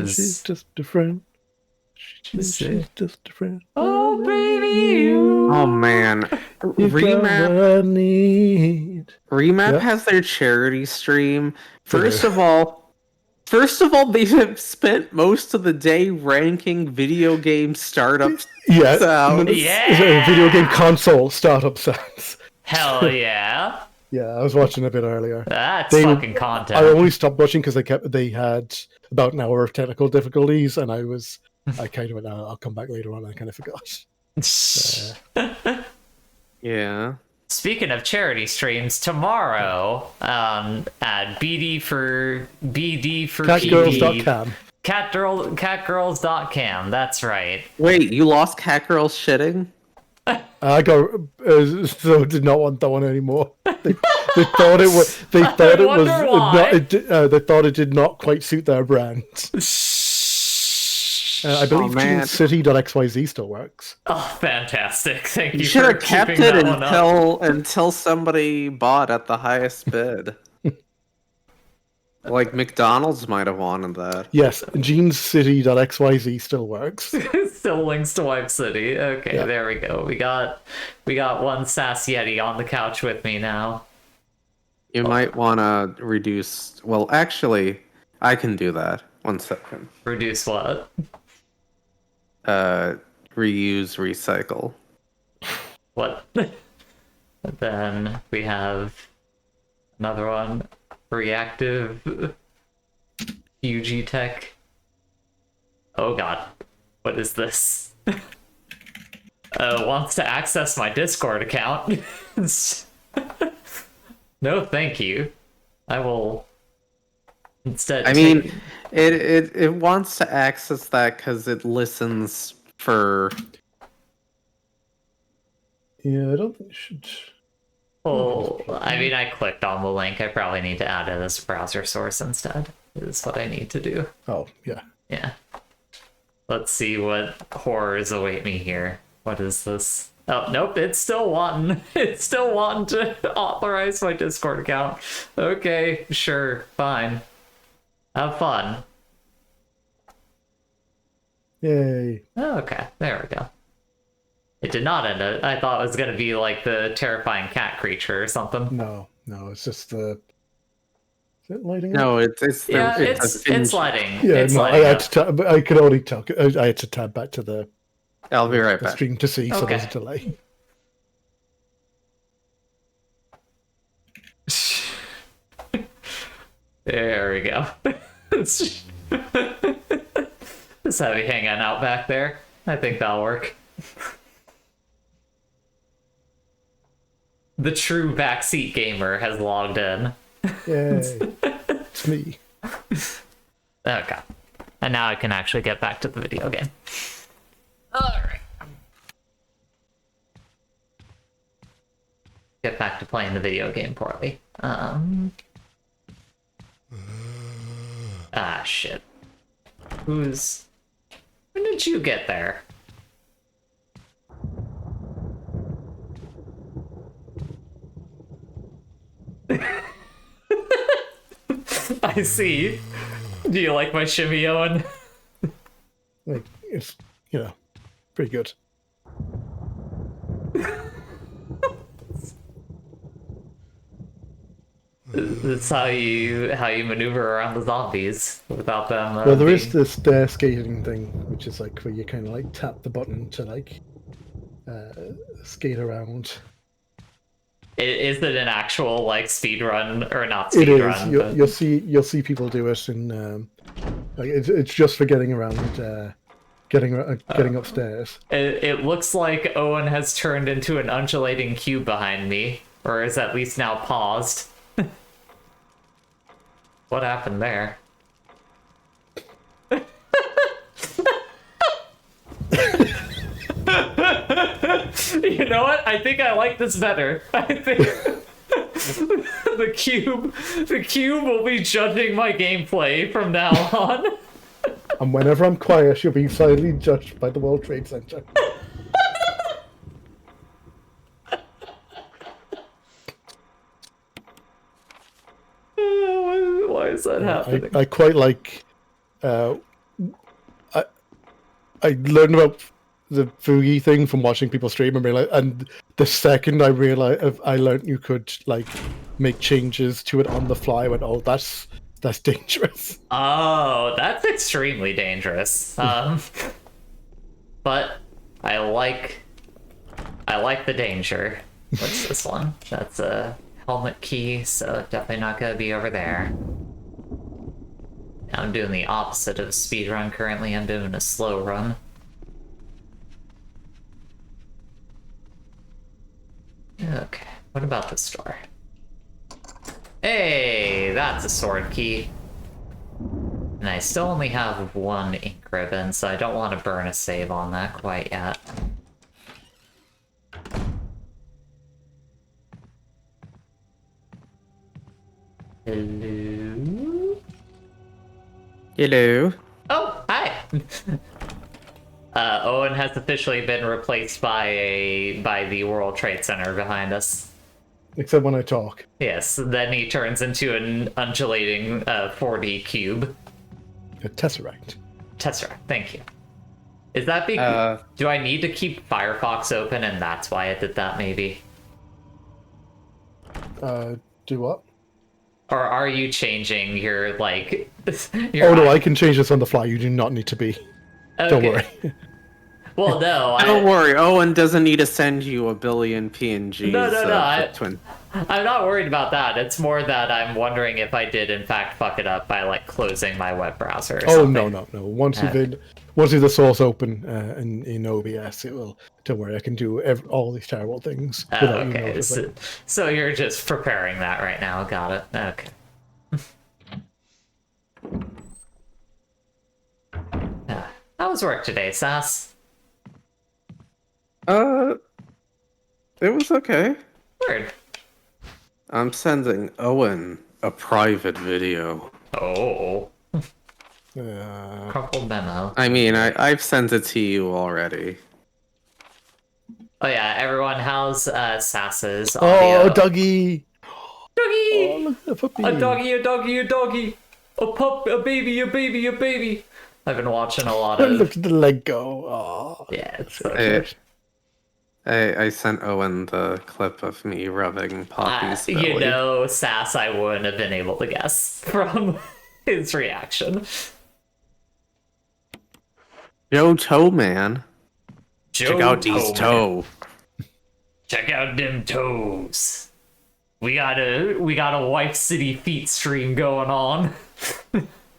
She's just a friend. She's just a friend. Oh baby, you. Oh man, You got Remap what I need. Yeah. has their charity stream. First of all, they have spent most of the day ranking video game startups. Yeah, sounds. Yeah. Video game console startup sounds. Hell yeah. Yeah, I was watching a bit earlier. That's They- fucking I content. only stopped watching because they had about an hour of technical difficulties, and I kind of went, "Oh, I'll come back later on." And I kind of forgot. Yeah. Speaking of charity streams, tomorrow, at BD for PD. Catgirls.com. Catgirls.cam, that's right. Wait, you lost Cat Girls shitting? I got so did not want that one anymore. They thought it was. They thought it was. wonder why. They thought it did not quite suit their brand. I believe man. GeneCity.xyz still works. Oh, fantastic. Thank you You should for have kept keeping it that one up. until somebody bought at the highest bid. Like McDonald's might have wanted that. Yes, GeneCity.xyz still works. Still links to Wipe City. Okay, Yeah. there we go. We got one SAS Yeti on the couch with me now. You might want to reduce. Well, actually, I can do that. 1 second. Reduce what? Reuse, recycle. What? Then we have another one. Reactive UG Tech. Oh god. What is this? Wants to access my Discord account. No, thank you. I will instead. I mean, it wants to access that because it listens for. Yeah, I don't think it should. Well, I mean, I clicked on the link. I probably need to add it as a browser source instead. Is what I need to do. Oh, yeah. Yeah. Let's see what horrors await me here. What is this? Oh, nope, it's still wanting. It's still wanting to authorize my Discord account. Okay, sure, fine. Have fun. Yay. Oh, okay, there we go. It did not end it. I thought it was going to be like the terrifying cat creature or something. No, it's just the. Is it lighting up? No, it's the, Yeah, it's it's lighting. Yeah, It's no, I lighting had up. to tab, but I could only tell. I had to tab back to the I'll be right the back. stream to see, so there's a Okay. delay. There we go. Just have me hanging out back there. I think that'll work. The true backseat gamer has logged in. Yay. It's me. Okay. And now I can actually get back to the video game. Alright. Get back to playing the video game poorly. Ah, shit. When did you get there? I see. Do you like my shimmy, Owen? Like, it's, pretty good. That's how you maneuver around the zombies without them. Well, there is being- this stair skating thing, which is like where you kind of like tap the button to like skate around. Is it an actual like speed run or not It speed is. run? You'll, but- you'll see people do it, and like it's just for getting around, getting upstairs. It looks like Owen has turned into an undulating cube behind me, or is at least now paused. What happened there? You know what? I think I like this better. I think the cube will be judging my gameplay from now on. And whenever I'm quiet, you'll be silently judged by the World Trade Center. Why is that happening? I quite like. I learned about the Fugi thing from watching people stream and realize, and the second I realized, I learned you could like make changes to it on the fly. I went, oh, that's dangerous. Oh, that's extremely dangerous. But I like the danger. What's this one? That's a helmet key, so definitely not gonna be over there. I'm doing the opposite of speed run currently. I'm doing a slow run. Okay, what about the store? Hey, that's a sword key. And I still only have one ink ribbon, so I don't want to burn a save on that quite yet. Hello? Hello. Oh, hi! Owen has officially been replaced by the World Trade Center behind us. Except when I talk. Yes, then he turns into an undulating 4D cube. A Tesseract. Tesseract, thank you. Is that do I need to keep Firefox open and that's why I did that maybe? Do what? Or are you changing your, like... Oh no, I can change this on the fly. You do not need to be. Don't Okay. worry. Well, no, Don't worry, Owen doesn't need to send you a billion PNGs. No, I'm not worried about that. It's more that I'm wondering if I did in fact fuck it up by like closing my web browser or Oh something. no. Once you've the source open in OBS, it will. Don't worry, I can do all these terrible things without you Okay, noticing. so you're just preparing that right now. Got it. Okay. How was work today, Sass? It was okay. Word. I'm sending Owen a private video. Oh. Crumpled memo. I mean, I've sent it to you already. Oh yeah, everyone, how's Sass's Oh, audio? doggy! Doggy! Oh, look at the puppy. A doggy, a doggy, a doggy! A pup, a baby, a baby, a baby! I've been watching a lot of... Look at the leg go. Oh. Yeah, it's so I sent Owen the clip of me rubbing Poppy's belly. you know, Sass, I wouldn't have been able to guess from his reaction. Yo, toe man. Check out these toe. Check out them toes. We got a Wife City feet stream going on.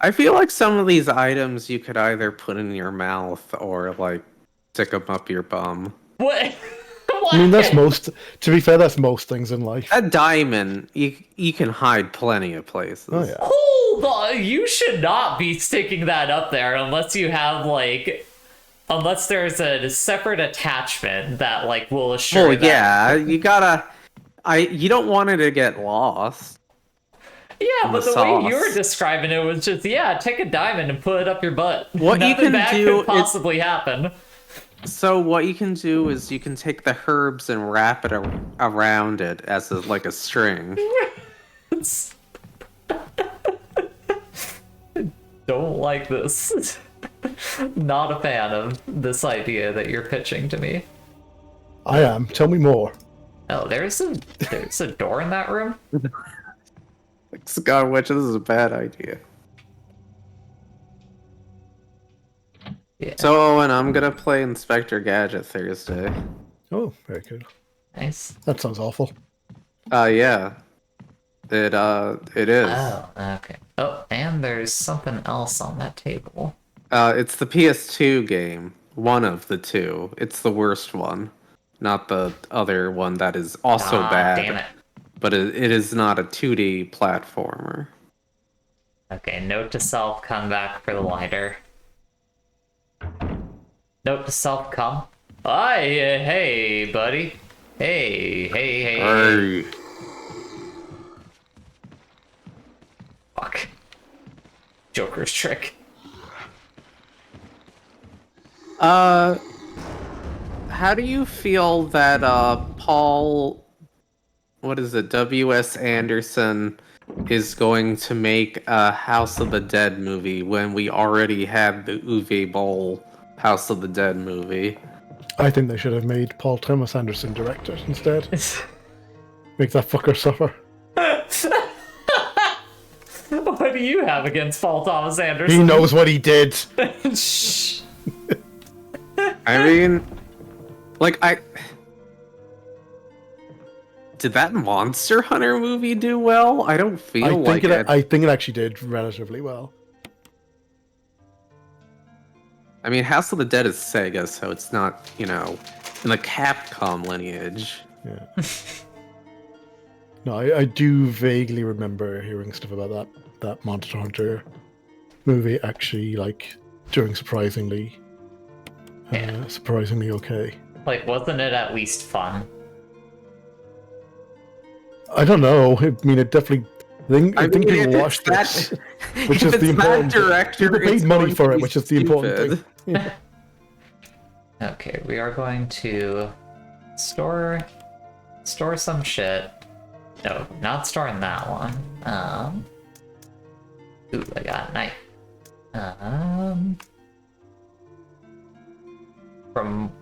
I feel like some of these items you could either put in your mouth or like stick them up your bum. What? What? I mean, that's most. To be fair, that's most things in life. A diamond, you can hide plenty of places. Oh yeah. Hold on, you should not be sticking that up there unless you have like, unless there's a separate attachment that like will assure. Oh that... yeah, you gotta. You don't want it to get lost. Yeah, but the the way you sauce. were describing it was just, take a diamond and put it up your butt. What you Nothing can bad do could possibly happen. So what you can do is you can take the herbs and wrap it around it as like a string. Don't like this. Not a fan of this idea that you're pitching to me. I am. Tell me more. Oh, there's a door in that room? God, which this is a bad idea. Yeah. So, Owen, I'm gonna play Inspector Gadget Thursday. Oh, very good. Nice. That sounds awful. Yeah. It is. Oh, okay. Oh, and there's something else on that table. It's the PS2 game. One of the two. It's the worst one. Not the other one that is also bad. Damn it. But it is not a 2D platformer. Okay, note to self, come back for the lighter. Note to self, come. Hi, hey, buddy. Hey. Fuck. Joker's trick. How do you feel that Paul, what is it, W.S. Anderson is going to make a House of the Dead movie when we already had the Uwe Boll House of the Dead movie? I think they should have made Paul Thomas Anderson direct it instead. Make that fucker suffer. What do you have against Paul Thomas Anderson? He knows what he did. Shh. I mean, like, did that Monster Hunter movie do well? I don't feel like it. I think it actually did relatively well. I mean, House of the Dead is Sega, so it's not, in the Capcom lineage. Yeah. No, I do vaguely remember hearing stuff about that Monster Hunter movie actually, like, doing surprisingly okay. Like, wasn't it at least fun? I don't know. I mean, it definitely. I think people watched this, which is the important thing. People paid money for it, which is the important thing. Yeah. Okay, we are going to store some shit. No, not storing that one. Ooh, I got a knife. From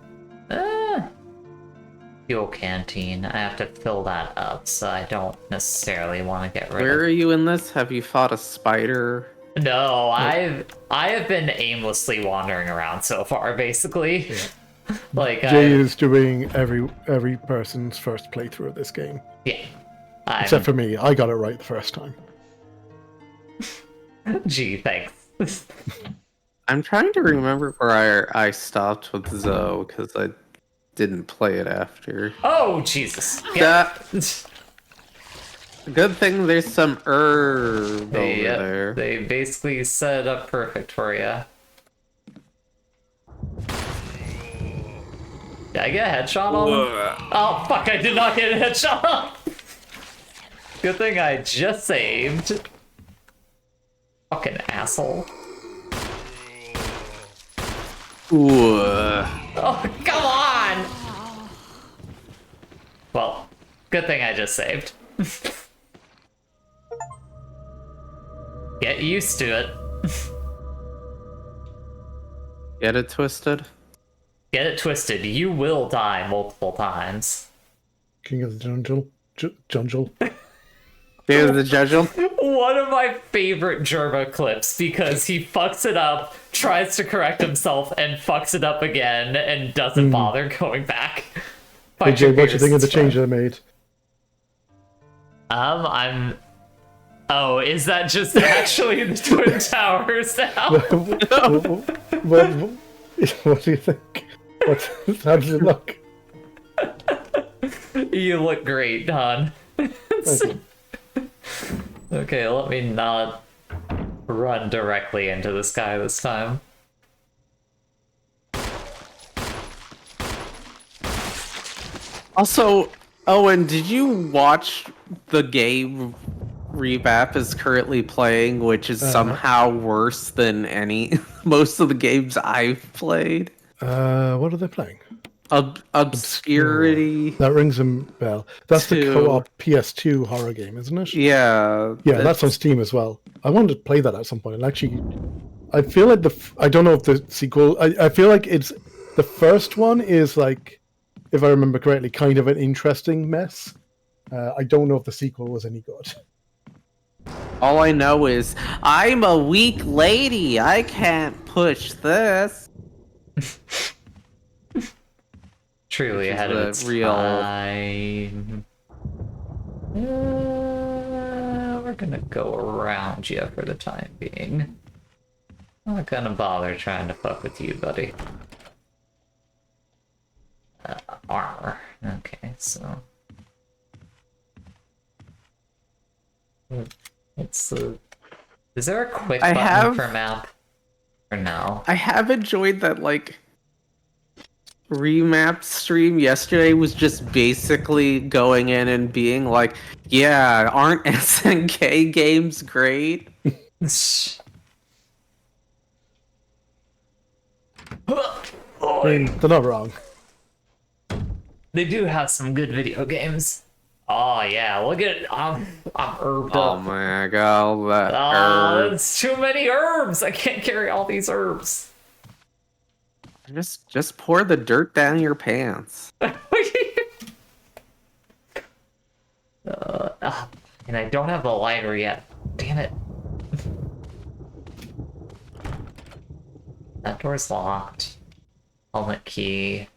fuel canteen. I have to fill that up, so I don't necessarily want to get rid of. Where are you in this? Have you fought a spider? No, I have been aimlessly wandering around so far, basically. Yeah. Like Jay is doing every person's first playthrough of this game. Yeah. Except for me, I got it right the first time. Gee, thanks. I'm trying to remember where I stopped with Zoe, because I didn't play it after. Oh, Jesus. Yeah. Good thing there's some herb over there. They basically set it up perfect for you. Did I get a headshot on him? Oh, fuck, I did not get a headshot. Good thing I just saved. Fucking asshole. Ooh. Oh, come on! Well, good thing I just saved. Get used to it. Get it twisted? Get it twisted. You will die multiple times. King of the Jungle. Jungle. King of the Jungle? One of my favorite Jerma clips, because he fucks it up, tries to correct himself, and fucks it up again, and doesn't bother going back. Hey Jay, what do you think of the change they made? Oh, is that just actually the Twin Towers now? What do you think? How does it look? You look great, hon. Okay, let me not run directly into this guy this time. Also, Owen, did you watch the game Rebap is currently playing, which is somehow worse than most of the games I've played? What are they playing? Obscurity. That rings a bell. That's the 2. co-op PS2 horror game, isn't it? Yeah. Yeah, that's on Steam as well. I wanted to play that at some point. And actually, I feel like I don't know if the sequel. I feel like it's the first one is like, if I remember correctly, kind of an interesting mess. I don't know if the sequel was any good. All I know is I'm a weak lady. I can't push this. Truly Which is ahead of the its real- time. We're gonna go around you for the time being. I'm not gonna bother trying to fuck with you, buddy. Armor. Okay, so... It's Is there a quick button for map? Or no? I have enjoyed that, like, remap stream yesterday was just basically going in and being like, yeah, aren't SNK games great? I mean, they're not wrong. They do have some good video games. Oh yeah, look at I'm herbed Oh up. my god, that Oh, herb. it's too many herbs. I can't carry all these herbs. Just pour the dirt down your pants. And I don't have the lighter yet. Damn it. That door's locked. Helmet key.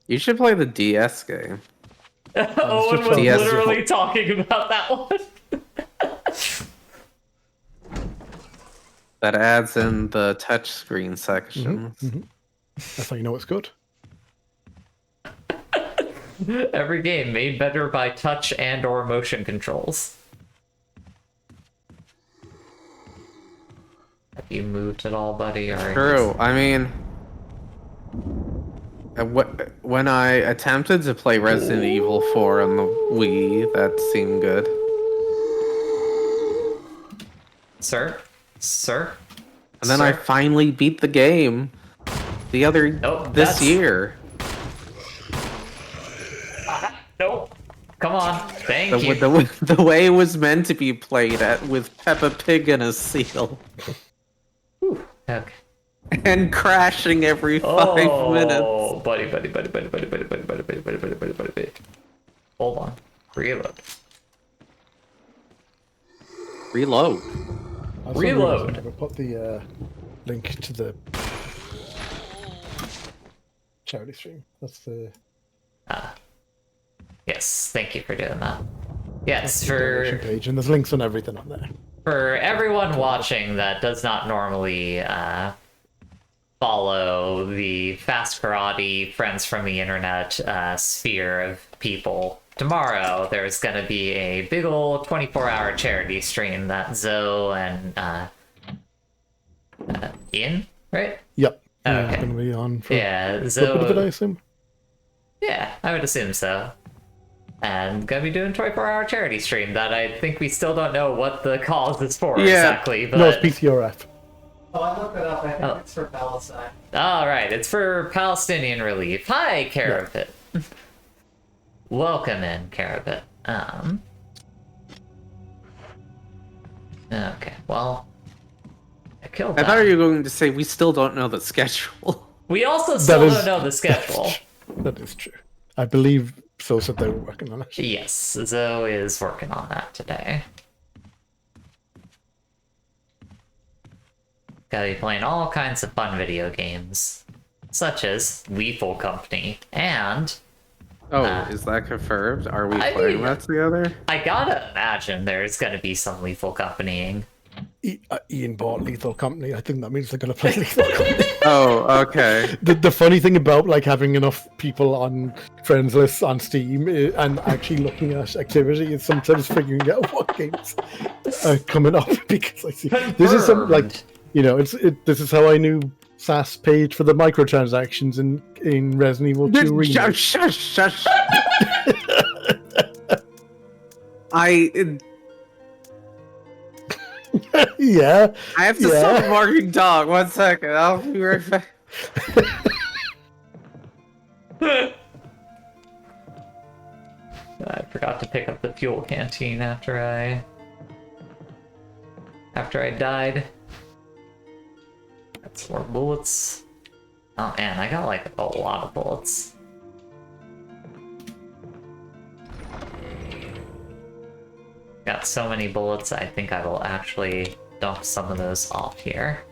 You should play the DS game. Owen was DS. literally talking about that one. That adds in the touchscreen section. That's how you know it's good. Every game made better by touch and or motion controls. Have you moved at all, buddy? Or True. I mean, when I attempted to play Resident Evil 4 on the Wii, that seemed good. Sir? Sir? And then I Sir? finally beat the game this that's- year. Nope. Come on. Thank The, you. the way it was meant to be played at with Peppa Pig and a seal. Okay. And crashing every 5 minutes. Oh, buddy. Hold on. Reload. Reload. I also Reload. realised I never put the link to the charity stream. That's the Yes, thank you for doing that. Yes, donation for page, and there's links on everything on there. everyone watching that does not normally follow the Fast Karate Friends from the Internet sphere of people, tomorrow there's going to be a big ol' 24-hour charity stream that Zoe and Ian, right? Yep. Oh, Yeah, okay. it's going to be on for Yeah, a little bit, I Zoe. assume. Yeah, I would assume so. And gonna be doing 24-hour charity stream that I think we still don't know what the cause is for exactly. But No, it's PTRF. Oh, I looked it up. I think it's for Palestine. all right, it's for Palestinian relief. Hi, Carabit. Welcome in, Carabit. Okay, well, I killed I that. thought you were going to say we still don't know the schedule. We also still is- don't know the schedule. That is true. I believe so said they were working on it. Yes, Zoe is working on that today. Gotta be playing all kinds of fun video games, such as Lethal Company, and Oh, is that confirmed? Are we I playing mean- that together? I gotta imagine there's gonna be some Lethal Companying. Ian bought Lethal Company. I think that means they're going to play Lethal Company. Oh, okay. The funny thing about like having enough people on friends lists on Steam and actually looking at activity is sometimes figuring out what games are coming up because I see this is some like this is how I knew SAS paid for the microtransactions in Resident Evil 2 Remake. Shush. Yeah, I have to stop barking dog. 1 second. I'll be right back. I forgot to pick up the fuel canteen after I died. Got some more bullets. Oh man, I got like a lot of bullets. Got so many bullets, I think I will actually dump some of those off here.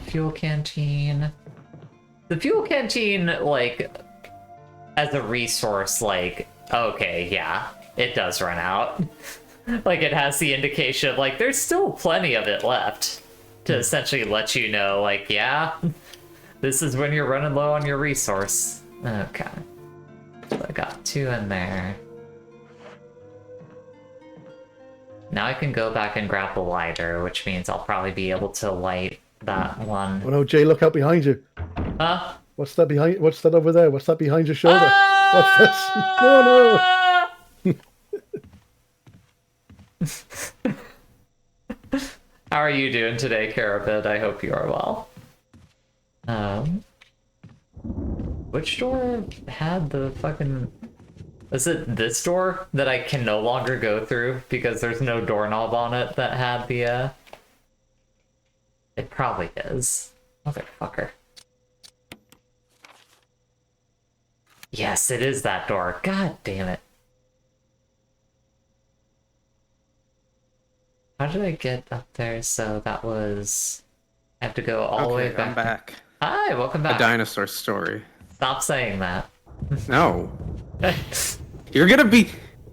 Fuel canteen. The fuel canteen, like, as a resource, like, okay, yeah, it does run out. Like, it has the indication of, like, there's still plenty of it left to essentially let you know, like, yeah, this is when you're running low on your resource. Okay. So I got 2 in there. Now I can go back and grab the lighter, which means I'll probably be able to light that one. Oh no, Jay, look out behind you. Huh? What's that behind? What's that over there? What's that behind your shoulder? Ah! What's this? No, no. How are you doing today, Carabid? I hope you are well. Which door had the fucking... Is it this door that I can no longer go through because there's no doorknob on it that had the, It probably is. Motherfucker. Yes, it is that door. God damn it. How did I get up there? So that was... I have to go all the way back. I'm back. Hi, welcome A back. dinosaur story. Stop saying that. No. You're gonna be...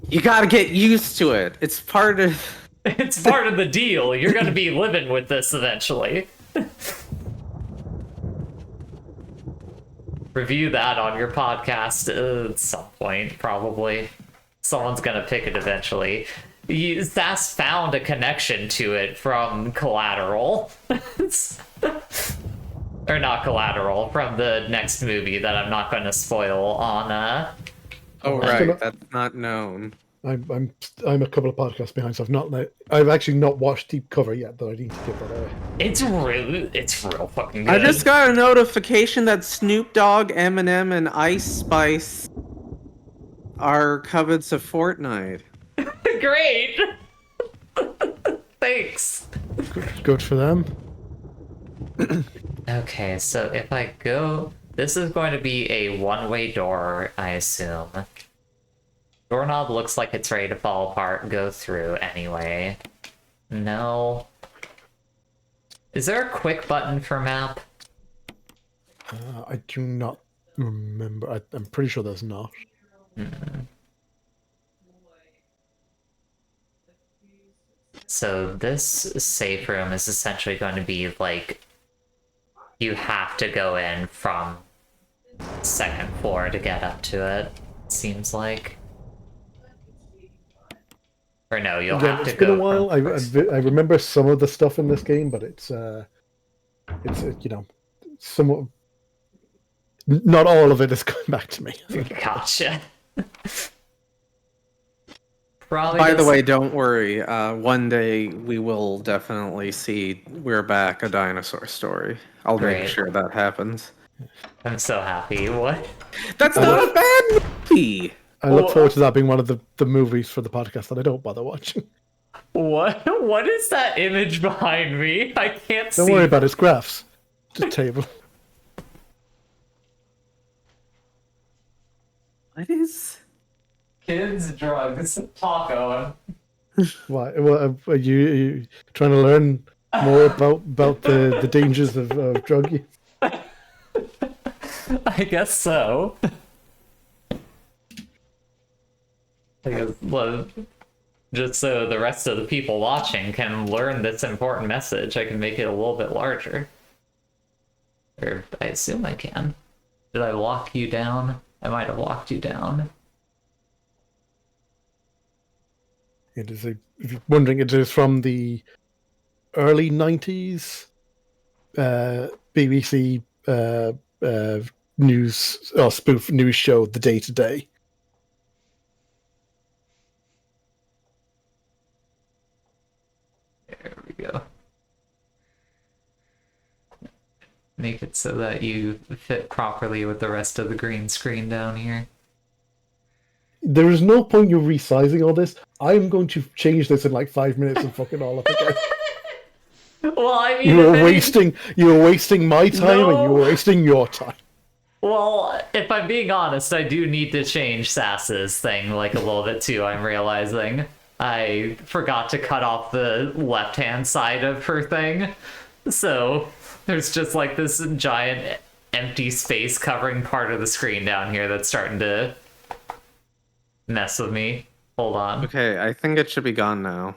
You gotta get used to it. It's part of... It's part of the deal. You're gonna be living with this eventually. Review that on your podcast at some point, probably. Someone's gonna pick it eventually. Sass found a connection to it from Collateral. Or not Collateral, from the next movie that I'm not gonna spoil on, Oh, right. That's not known. I'm a couple of podcasts behind, so I've actually not watched Deep Cover yet, though I need to get that out. It's real fucking good. I just got a notification that Snoop Dogg, Eminem, and Ice Spice are covets of Fortnite. Great! Thanks. Good for them. Okay, so if I go... This is going to be a one-way door, I assume. Doorknob looks like it's ready to fall apart. Go through anyway. No. Is there a quick button for map? I do not remember. I'm pretty sure there's not. So this safe room is essentially going to be like... You have to go in from second floor to get up to it, seems like. Or no, you'll have to go. It's been a while. I remember some of the stuff in this game, but it's you know, somewhat. Not all of it is coming back to me. Gotcha. Probably. By the way, don't worry. One day we will definitely see We're Back, a dinosaur story. I'll make sure that happens. I'm so happy. What? That's not a bad movie! I look forward to that being one of the movies for the podcast that I don't bother watching. What? What is that image behind me? I can't see. Don't worry about its graphs. Just table. What is... Kids, drugs, taco. Why? Well, are you trying to learn more about the dangers of drug use? I guess so. I guess, well, just so the rest of the people watching can learn this important message, I can make it a little bit larger. Or I assume I can. Did I walk you down? I might have walked you down. It is if you're wondering, it is from the early 90s BBC news or spoof news show, The Day to Day. There we go. make it so that you fit properly with the rest of the green screen down here. There is no point you resizing all this. I'm going to change this in like 5 minutes and fuck it all up again. Well, I mean, You were wasting my time and you were wasting your time. Well, if I'm being honest, I do need to change Sass's thing like a little bit too, I'm realizing. I forgot to cut off the left-hand side of her thing. So there's just like this giant empty space covering part of the screen down here that's starting to mess with me. Hold on. Okay, I think it should be gone now.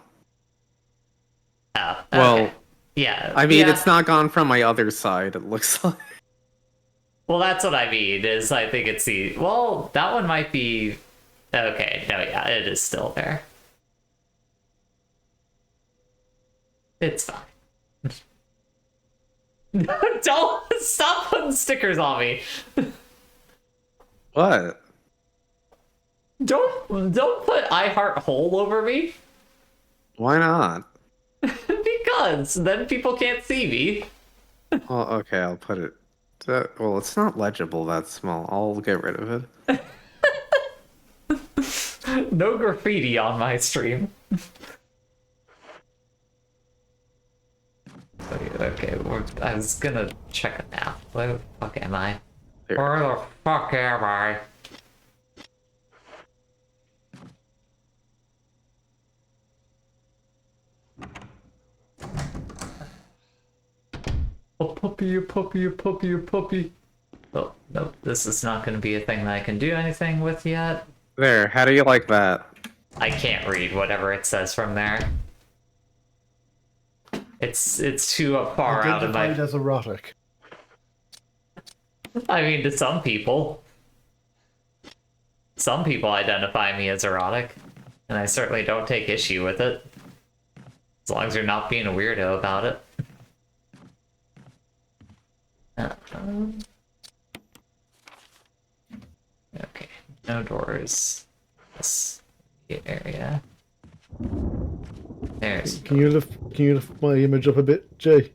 Oh, okay. Well, yeah. I mean, yeah. it's not gone from my other side, it looks like. Well, that's what I mean, is I think it's the... Well, that one might be... Okay, no, yeah, it is still there. It's fine. Don't stop putting stickers on me. What? Don't put I heart whole over me. Why not? Because then people can't see me. Well, okay, I'll put it... well, it's not legible that small. I'll get rid of it. No graffiti on my stream. Okay, I was gonna check a map. Where the fuck am I? Where the fuck am I? A puppy, a puppy, a puppy, a puppy. Oh, nope, this is not gonna be a thing that I can do anything with yet. There, how do you like that? I can't read whatever it says from there. It's too far out of my... Identified as erotic. I mean, to some people. Some people identify me as erotic, and I certainly don't take issue with it. As long as you're not being a weirdo about it. Okay, no doors. This area. There's... Can you lift my image up a bit, Jay?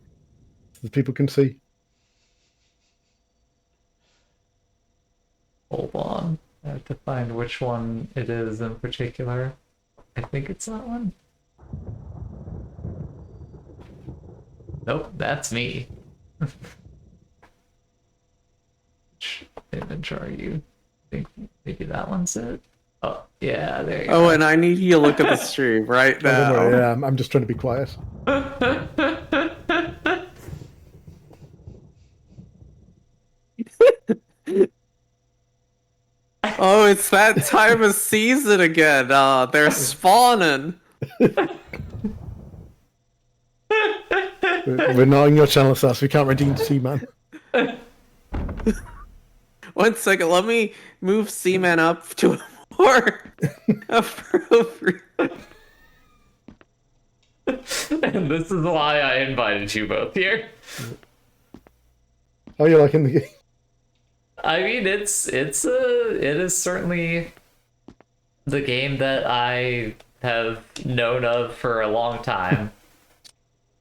So that people can see. Hold on. I have to find which one it is in particular. I think it's that one. Nope, that's me. Which image are you? I think maybe that one's it. Oh, yeah, there you go. Oh, and I need you to look at the stream right Oh, now. don't worry, yeah, I'm just trying to be quiet. Oh, it's that time of season again. They're spawning. We're not on your channel, Sass. We can't redeem Seaman. 1 second, let me move Seaman up to a more appropriate. And this is why I invited you both here. How are you liking the game? I mean, it is certainly the game that I have known of for a long time.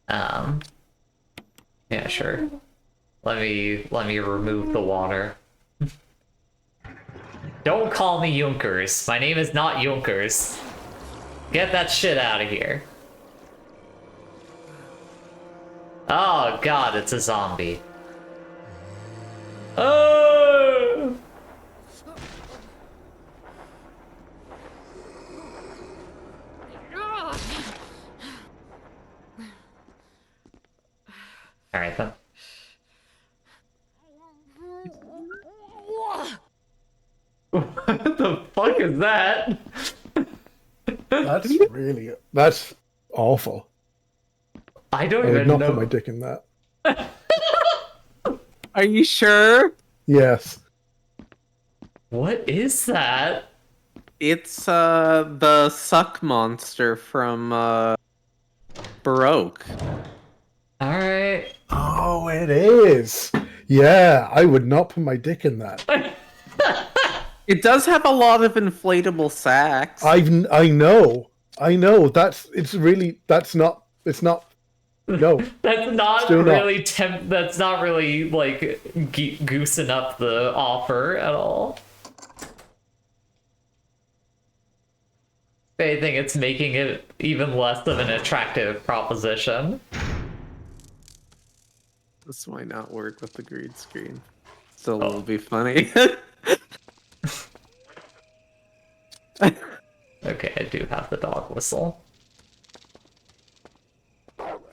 Yeah, sure. Let me remove the water. Don't call me Junkers. My name is not Junkers. Get that shit out of here. Oh god, it's a zombie. Oh! Alright then. What the fuck is that? That's awful. I don't I would even not know. put my dick in that. Are you sure? Yes. What is that? It's the suck monster from Baroque. Alright. Oh, it is. Yeah, I would not put my dick in that. It does have a lot of inflatable sacks. I know. It's not No. That's not Still not. really that's not really like goosing up the offer at all. I think it's making it even less of an attractive proposition. This might not work with the green screen. Still will be funny. Okay, I do have the dog whistle.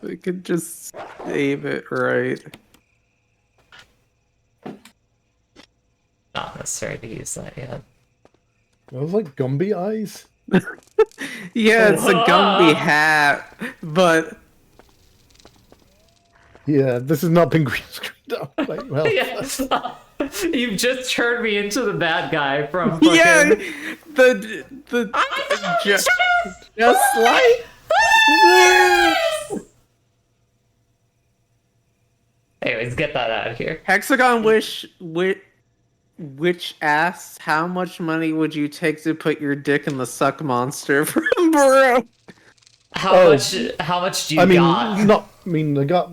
We could just aim it right. Not necessary to use that yet. Those like Gumby eyes. Yeah, it's a Gumby hat, but Yeah, this has not been green screened out. Like, well, Yes. You've just turned me into the bad guy from fucking... yeah, the just like Anyways, get that out of here. Hexagon which asks, how much money would you take to put your dick in the suck monster from Burrow? How much do you got?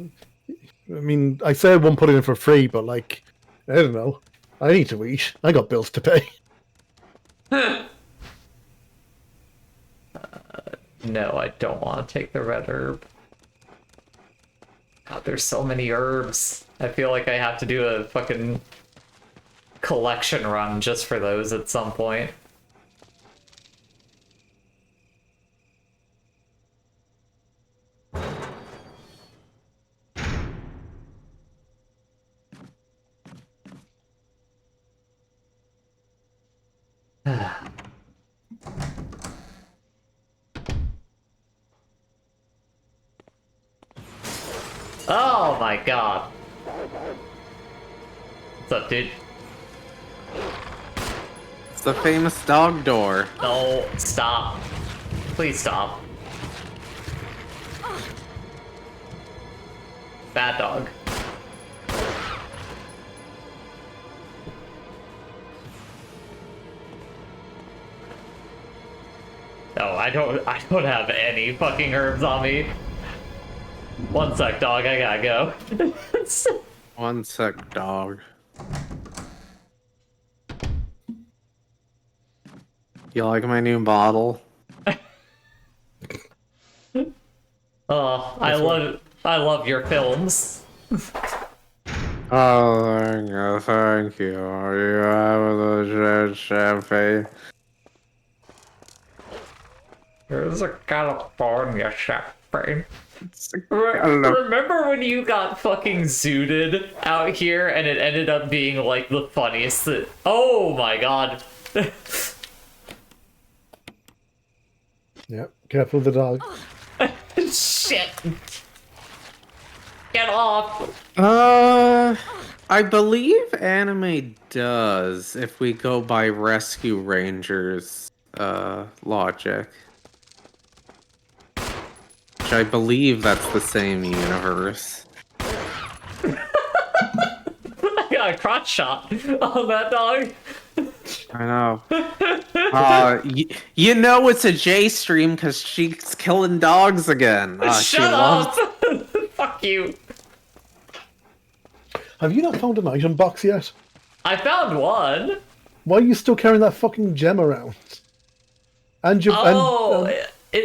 I said I won't put it in for free, but like, I don't know. I need to eat. I got bills to pay. No, I don't want to take the red herb. God, there's so many herbs. I feel like I have to do a fucking collection run just for those at some point. Oh my god. What's up, dude? It's the famous dog door. No, stop. Please stop. Bad dog. No, I don't have any fucking herbs on me. One sec, dog, I gotta go. One sec, dog. You like my new bottle? Oh, I love your films. Oh, thank you. You have the champagne. Here's a California champagne. Hello. Remember when you got fucking zooted out here and it ended up being like the funniest that... Oh my god. Yep, careful of the dog. Shit. Get off. I believe anime does if we go by Rescue Rangers logic. Which I believe that's the same universe. I got a crotch shot on that dog. I know. You know it's a J stream because she's killing dogs again. Shut up! Fuck you. Have you not found an item box yet? I found one. Why are you still carrying that fucking gem around? And you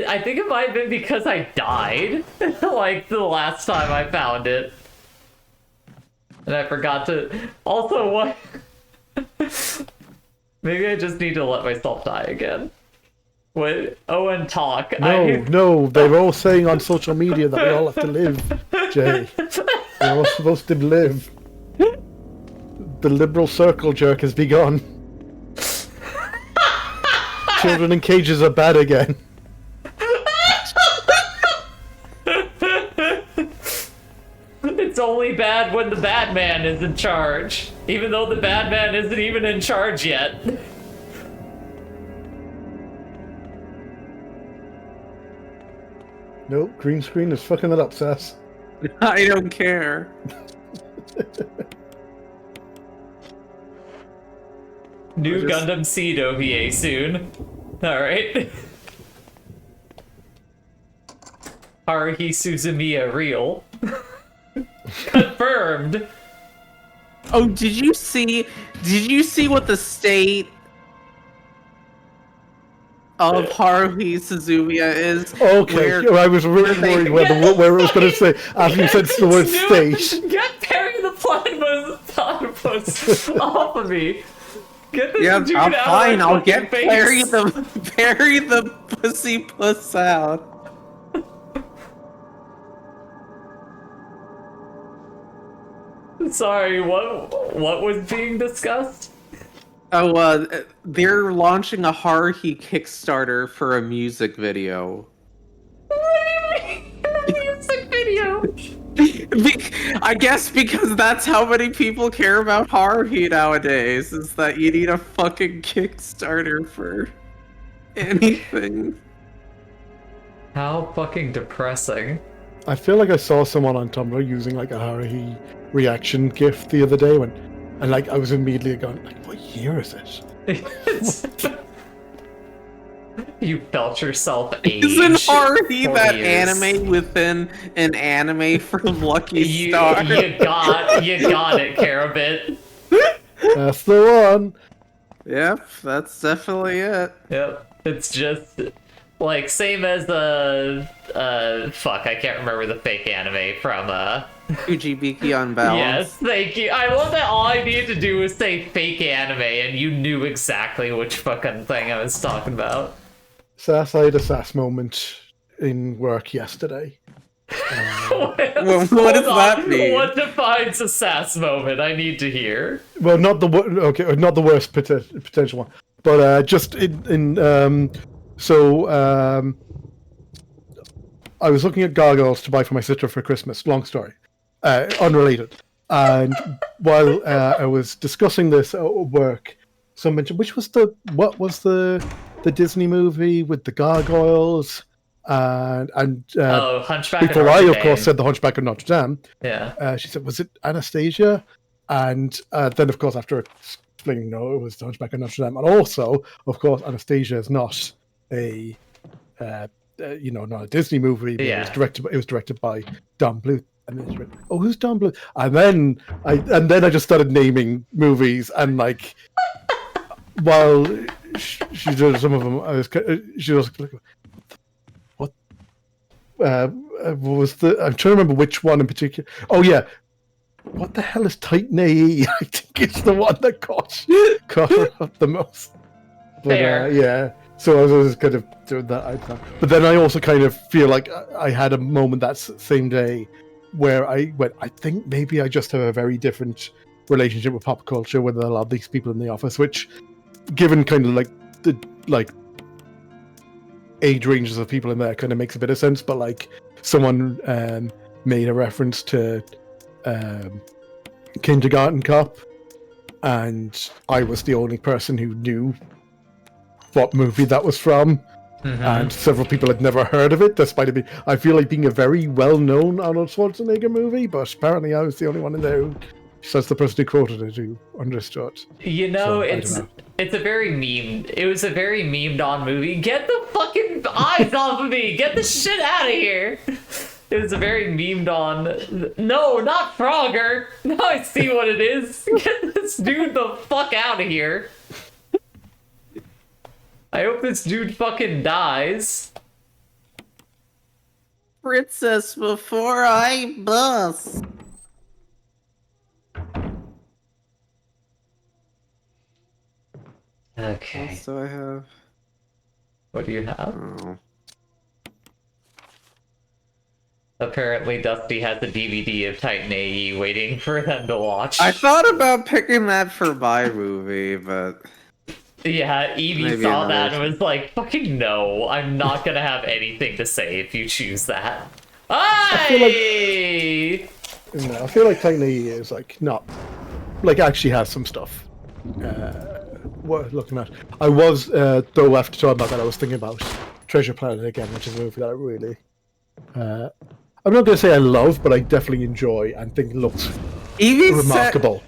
I think it might have been because I died, like the last time I found it. And I forgot to... Also, what... Maybe I just need to let myself die again. What? Owen, talk. No, they're all saying on social media that we all have to live, Jay. We're all supposed to live. The liberal circle jerk has begun. Children in cages are bad again. It's only bad when the bad man is in charge. Even though the bad man isn't even in charge yet. Nope, green screen is fucking it up, Sass. I don't care. New Gundam Seed OVA soon. Alright. Haruhi Suzumiya real. Confirmed. Oh, did you see what the state of Haruhi Suzumiya is? Okay, I was really worried where it was going to say after you said the word state. Get Perry the Platypus off of me. Get this Yeah, dude I'm out fine. of my I'll get fucking Perry face. the pussy puss out. Sorry, what was being discussed? Oh, they're launching a Haruhi Kickstarter for a music video. What do you mean? A music video? I guess because that's how many people care about Haruhi nowadays, is that you need a fucking Kickstarter for anything. How fucking depressing. I feel like I saw someone on Tumblr using like a Haruhi reaction GIF the other day and like I was immediately going like, what year is it? You felt yourself age. Isn't Haruhi 4 that years. anime within an anime from Lucky Star? You got it, Carabit. That's the one. Yep, that's definitely it. Yep. It's just like same as fuck, I can't remember the fake anime from Ujibiki Unbalanced. Yes, thank you. I love that all I needed to do was say fake anime and you knew exactly which fucking thing I was talking about. Sass, I had a Sass moment in work yesterday. What does that mean? What defines a sass moment? I need to hear. Well, not the worst potential one, but just I was looking at gargoyles to buy for my sister for Christmas. Long story, unrelated. And while I was discussing this at work, someone mentioned what was the Disney movie with the gargoyles Hunchback before of I, Notre of course, Dame. said the Hunchback of Notre Dame. Yeah. She said, was it Anastasia? And then, of course, after explaining, no, it was the Hunchback of Notre Dame. And also, of course, Anastasia is not a, not a Disney movie. But Yeah. It was directed by Don Bluth. And then she went, oh, who's Don Bluth? And then I just started naming movies, and like, while she did some of them, she was like, what was the? I'm trying to remember which one in particular. Oh yeah, what the hell is Titan AE? I think it's the one that caught her up the most. But Fair. yeah, so I was kind of doing that. But then I also kind of feel like I had a moment that same day where I went, I think maybe I just have a very different relationship with pop culture with a lot of these people in the office, which, given kind of like the age ranges of people in there, kind of makes a bit of sense. But like, someone made a reference to Kindergarten Cop, and I was the only person who knew what movie that was from. Mm-hmm. And several people had never heard of it, despite it I feel like being a very well-known Arnold Schwarzenegger movie, but apparently I was the only one in there who, besides the person who quoted it, who understood. You know, So, I it's don't know. it's a very memed. It was a very memed on movie. Get the fucking eyes off of me! Get the shit out of here! It was a very memed on. No, not Frogger. Now I see what it is. Get this dude the fuck out of here. I hope this dude fucking dies. Princess before I bust. Okay. So I have. What do you have? Oh. Apparently Dusty has a DVD of Titan AE waiting for them to watch. I thought about picking that for my movie, but Yeah, Evie Maybe saw another that and was like, fucking no, I'm not gonna have anything to say if you choose that. Aye! I feel like Titan AE is like not, like actually has some stuff worth looking at. I was though after talking about that, I was thinking about Treasure Planet again, which is a movie that I really, I'm not going to say I love, but I definitely enjoy and think looks Evie remarkable.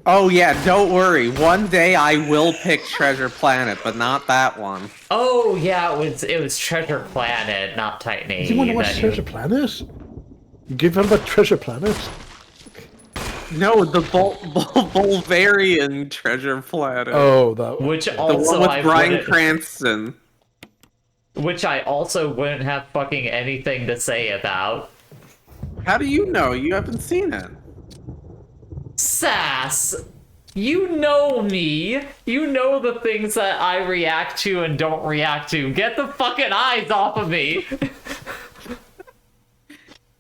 Oh yeah, don't worry. One day I will pick Treasure Planet, but not that one. Oh yeah, it was Treasure Planet, not Titany. Do you want to watch that you- Treasure Planet? You give up about Treasure Planet? No, the Bulgarian Treasure Planet. Oh, that one. Which the also one I with Bryan wouldn't- Cranston. Which I also wouldn't have fucking anything to say about. How do you know? You haven't seen it. Sass, you know me. You know the things that I react to and don't react to. Get the fucking eyes off of me.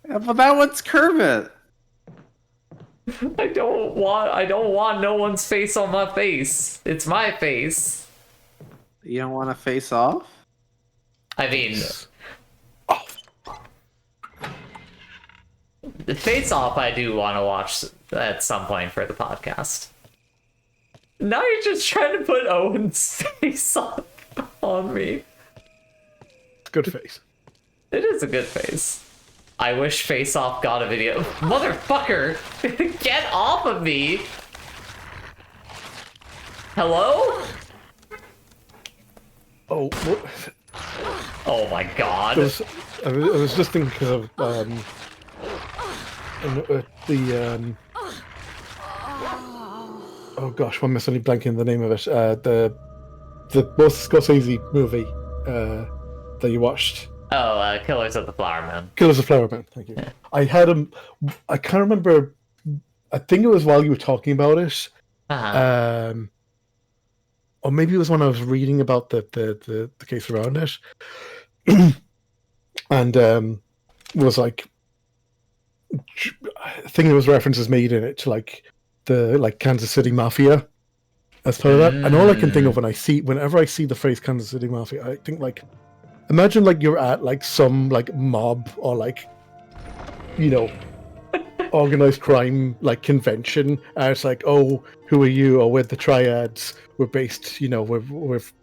Yeah, but that one's Kermit. I don't want no one's face on my face. It's my face. You don't want to face off? I mean, the Face Off I do want to watch at some point for the podcast. Now you're just trying to put Owen's face on me. Good face. It is a good face. I wish Face Off got a video. Motherfucker! Get off of me! Hello? Oh, what? Oh my god. I was just thinking of oh gosh, why am I suddenly blanking the name of it? The most Scorsese movie that you watched. Oh, Killers of the Flower Moon. Killers of the Flower Moon. Thank you. Yeah. I had him. I can't remember. I think it was while you were talking about it. Uh-huh. Or maybe it was when I was reading about the case around it, and was like, I think there was references made in it to like the Kansas City Mafia as part of that. And all I can think of whenever I see the phrase Kansas City Mafia, I think like, imagine like you're at like some like mob or like, you know, organized crime like convention, and it's like, oh, who are you? Oh, we're the Triads. We're based, you know, we're based.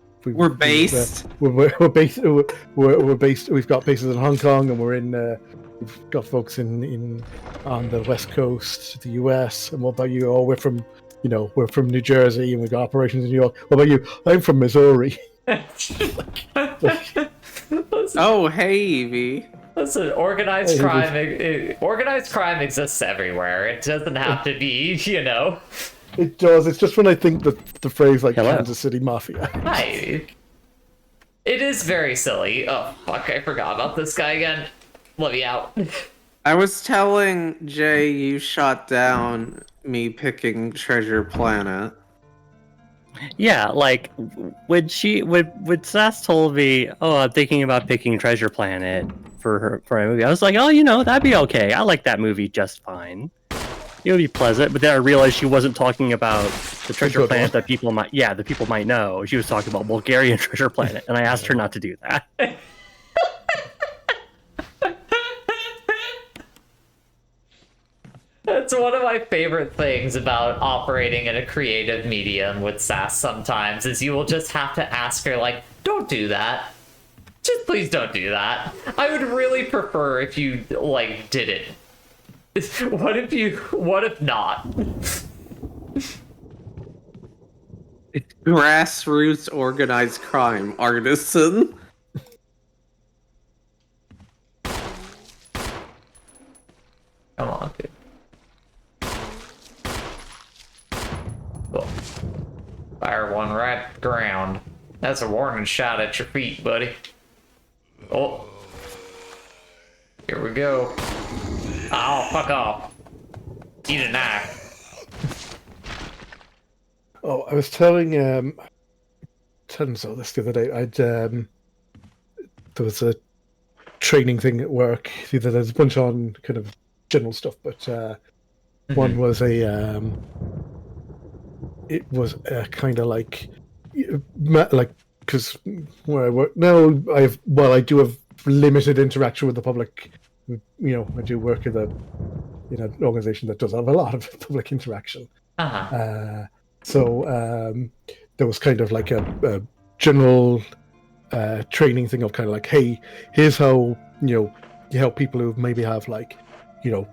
We're based. We've got bases in Hong Kong, and we're in. We've got folks in on the West Coast, the US. And what about you? Oh, we're from New Jersey, and we've got operations in New York. What about you? I'm from Missouri. Oh, hey, Evie. Listen, organized crime exists everywhere. It doesn't have to be, you know. It does. It's just when I think the phrase like Hello. Kansas City Mafia. Hi. It is very silly. Oh, fuck, I forgot about this guy again. Let me out. I was telling Jay you shot down me picking Treasure Planet. Yeah, like when Sass told me, "Oh, I'm thinking about picking Treasure Planet for a movie," I was like, "Oh, you know, that'd be okay. I like that movie just fine. It would be pleasant." But then I realized she wasn't talking about the Treasure Planet that people might know. She was talking about Bulgarian Treasure Planet, and I asked her not to do that. That's one of my favorite things about operating in a creative medium with Sass sometimes, is you will just have to ask her, like, don't do that. Just please don't do that. I would really prefer if you, like, did it. What if not? It's grassroots organized crime, artisan. Come on, dude. Cool. Fire one right at the ground. That's a warning shot at your feet, buddy. Oh. Here we go. Oh, fuck off. Eat a knife. Oh, I was telling so this the other day. There was a training thing at work. There's a bunch on kind of general stuff, but one was it was a kind of like because where I work now, I do have limited interaction with the public. You know, I do work in an organization that does have a lot of public interaction. So there was kind of like a general training thing of kind of like, hey, here's how, you know, you help people who maybe have like, you know,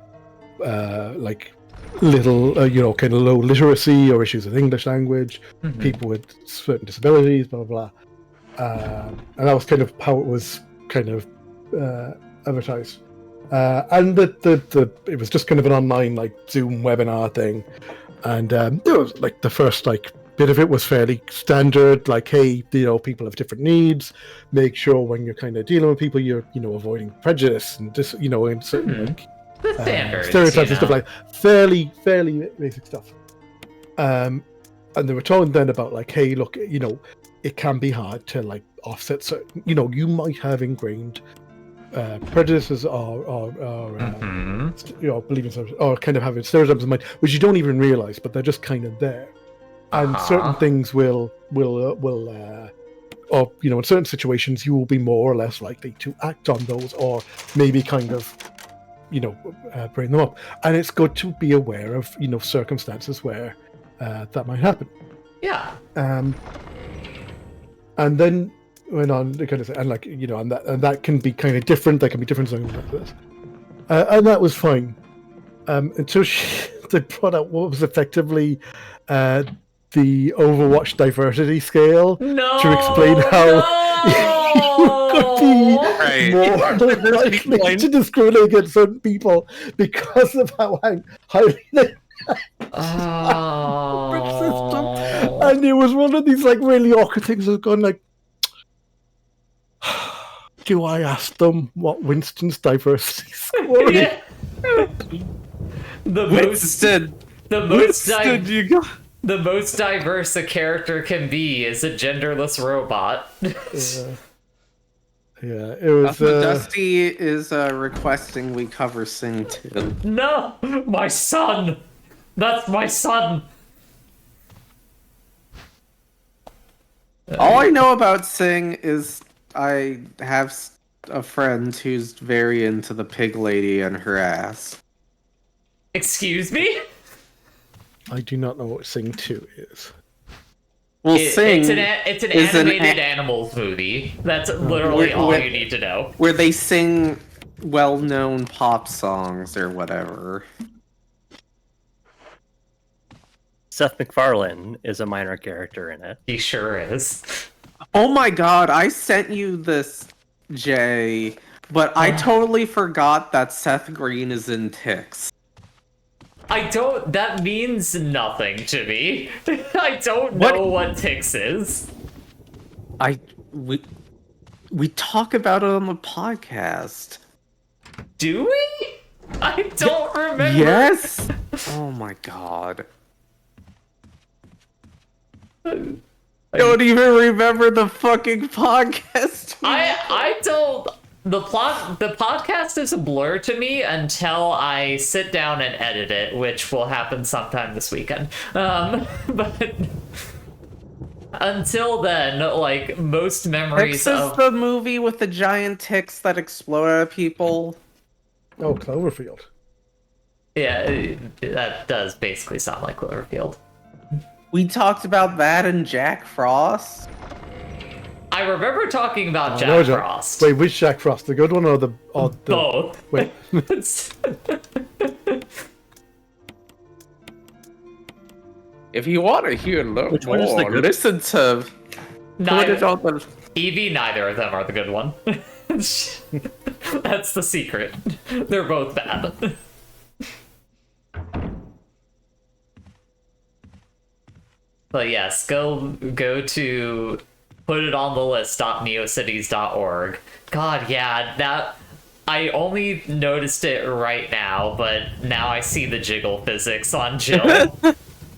like little, kind of low literacy or issues with English language, people with certain disabilities, blah blah blah, and that was kind of how it was kind of advertised. And it was just kind of an online like Zoom webinar thing, and there was like the first like bit of it was fairly standard, like, hey, people have different needs. Make sure when you're kind of dealing with people, you're avoiding prejudice and just and certain like The standards, stereotypes and stuff like fairly basic stuff. And they were talking then about like, hey, look, it can be hard to like offset certain, you might have ingrained prejudices or believing or kind of having stereotypes in mind, which you don't even realize, but they're just kind of there. And certain things will or in certain situations you will be more or less likely to act on those, or maybe kind of bring them up. And it's good to be aware of circumstances where that might happen. Yeah. And then went on to kind of say, and like and that can be kind of different. There can be different things like this, and that was fine until they brought out what was effectively the Overwatch diversity scale to explain how you could be more likely to discriminate against certain people because of how highly they system. And it was one of these like really awkward things. I was going like, do I ask them what Winston's diversity score is? Yeah. The most diverse a character can be is a genderless robot. Yeah, it was. Dusty is requesting we cover Sing 2. No, my son. That's my son. All I know about Sing is I have a friend who's very into the pig lady and her ass. Excuse me? I do not know what Sing 2 is. Well, Sing it's an animated animals movie. That's literally all you need to know. Where they sing well-known pop songs or whatever. Seth MacFarlane is a minor character in it. He sure is. Oh my god, I sent you this, Jay, but I totally forgot that Seth Green is in Tix. That means nothing to me. I don't know what Tix is. We talk about it on the podcast. Do we? I don't remember. Yes? Oh my god. I don't even remember the fucking podcast. I don't. The podcast is a blur to me until I sit down and edit it, which will happen sometime this weekend. But until then, like most memories Tix is the movie with the giant ticks that explode at people. Oh, Cloverfield. Yeah, that does basically sound like Cloverfield. We talked about that in Jack Frost. I remember talking about Jack Frost. Wait, which Jack Frost? The good one or the both? Wait. If you want to hear more, one is the good? Listen to. Evie, neither of them are the good one. That's the secret. They're both bad. But yes, go to put it on the list.neocities.org. God, yeah, that I only noticed it right now, but now I see the jiggle physics on Jill.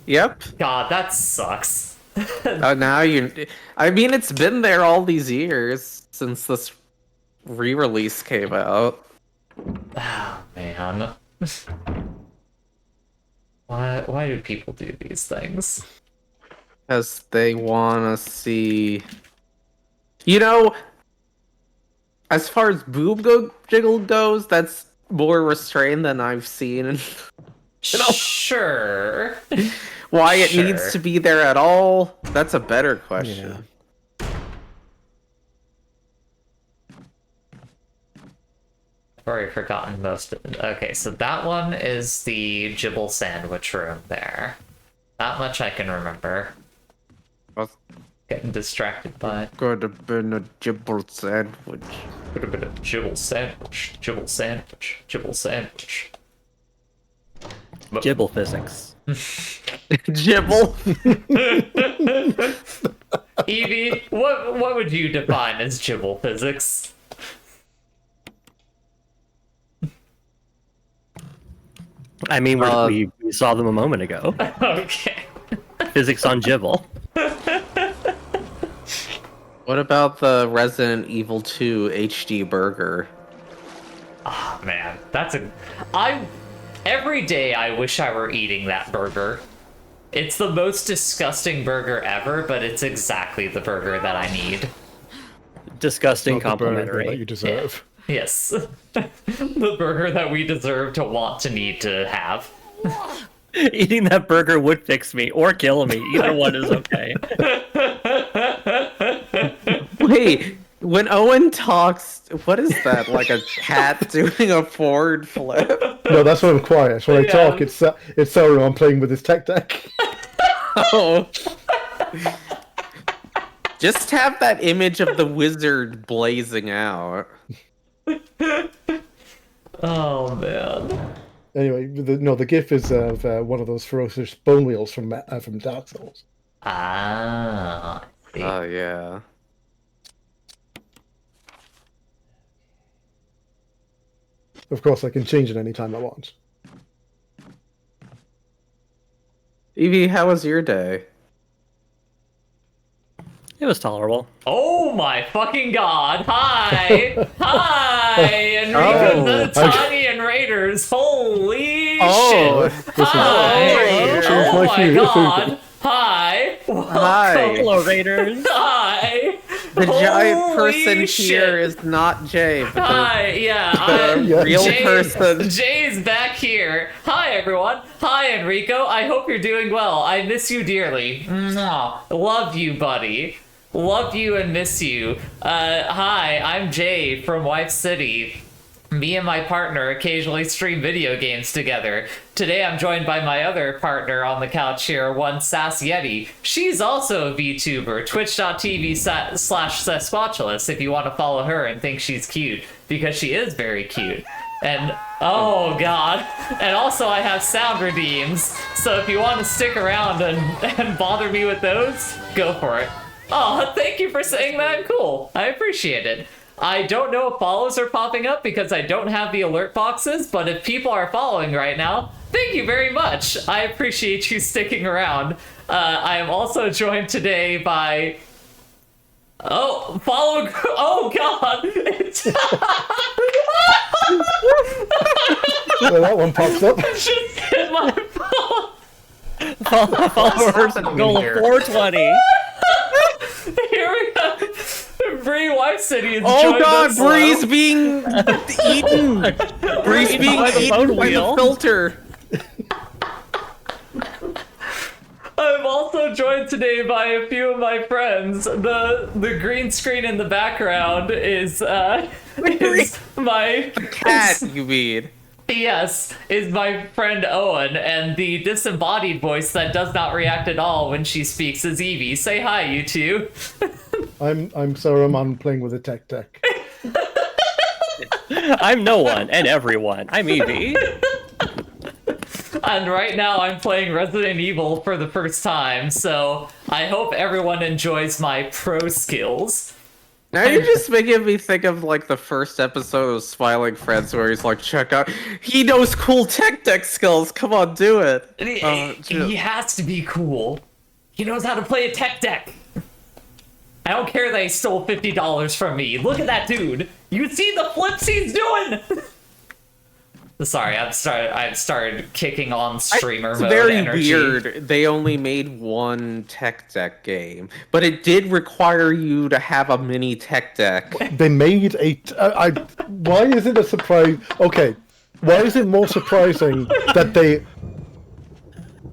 Yep. God, that sucks. Now I mean, it's been there all these years since this re-release came out. Oh, man. Why do people do these things? Because they want to see... as far as boob jiggle goes, that's more restrained than I've seen. Sure. Why it needs to be there at all, that's a better question. Yeah. already forgotten most of it. Okay, so that one is the Gibble sandwich room there. That much I can remember. What? Getting distracted by. Could have been a gibble sandwich. Could have been a Gibble sandwich. Gibble sandwich. Gibble sandwich. Gibble physics. Gibble. Evie, what would you define as Gibble physics? I mean, we saw them a moment ago. Okay. Physics on Gibble. What about the Resident Evil 2 HD burger? Oh man, every day I wish I were eating that burger. It's the most disgusting burger ever, but it's exactly the burger that I need. Disgusting Not the burger complimentary. that you deserve. Yes. The burger that we deserve to want to need to have. Eating that burger would fix me or kill me. Either one is okay. Wait, when Owen talks, what is that? Like a cat doing a forward flip? No, that's when I'm quiet. When I talk, it's Sauron playing with his tech deck. Oh. Just have that image of the wizard blazing out. Oh man. Anyway, the GIF is of one of those ferocious bone wheels from Dark Souls. Ah. I see. Oh yeah. Of course, I can change it anytime I want. Evie, how was your day? It was tolerable. Oh my fucking god! Hi! Hi! Enrico the Tiny and Raiders! Holy shit! Hi! Oh my god! Hi! Hi! Hello, Raiders! Hi! The giant Holy person shit. here is not Jay, but Hi! Yeah, I'm the real Jay, person. Jay's back here. Hi, everyone. Hi, Enrico. I hope you're doing well. I miss you dearly. Mwah. Love you, buddy. Love you and miss you. Hi, I'm Jay from Wife City. Me and my partner occasionally stream video games together. Today I'm joined by my other partner on the couch here, one Sass Yeti. She's also a VTuber, twitch.tv/Sasquatchulus if you want to follow her and think she's cute, because she is very cute. And, oh god. And also I have sound redeems, so if you want to stick around and bother me with those, go for it. Oh, thank you for saying that I'm cool. I appreciate it. I don't know if follows are popping up because I don't have the alert boxes, but if people are following right now, thank you very much. I appreciate you sticking around. I am also joined today by... Oh, follow... Oh, God! It's... Well, that one pops up. I just hit my phone. Followers goal of 420. Here we go. Bree Wife City is oh joined god, us Bree's live. being eaten! Bree's being by the eaten bone by the wheel. filter! I'm also joined today by a few of my friends. The green screen in the background is my Cat, you mean. Yes, is my friend Owen, and the disembodied voice that does not react at all when she speaks is Evie. Say hi, you two. I'm Sauron playing with a tech deck. I'm no one and everyone. I'm Evie. And right now I'm playing Resident Evil for the first time, so I hope everyone enjoys my pro skills. Now you're just making me think of like the first episode of Smiling Friends where he's like, check out, he knows cool tech deck skills, come on, do it. He has to be cool. He knows how to play a tech deck. I don't care that he stole $50 from me. Look at that dude. You see the flips he's doing? Sorry, I've started kicking on streamer It's mode very energy. weird. They only made one tech deck game, but it did require you to have a mini tech deck. They made a. Why is it a surprise? Okay, why is it more surprising that they?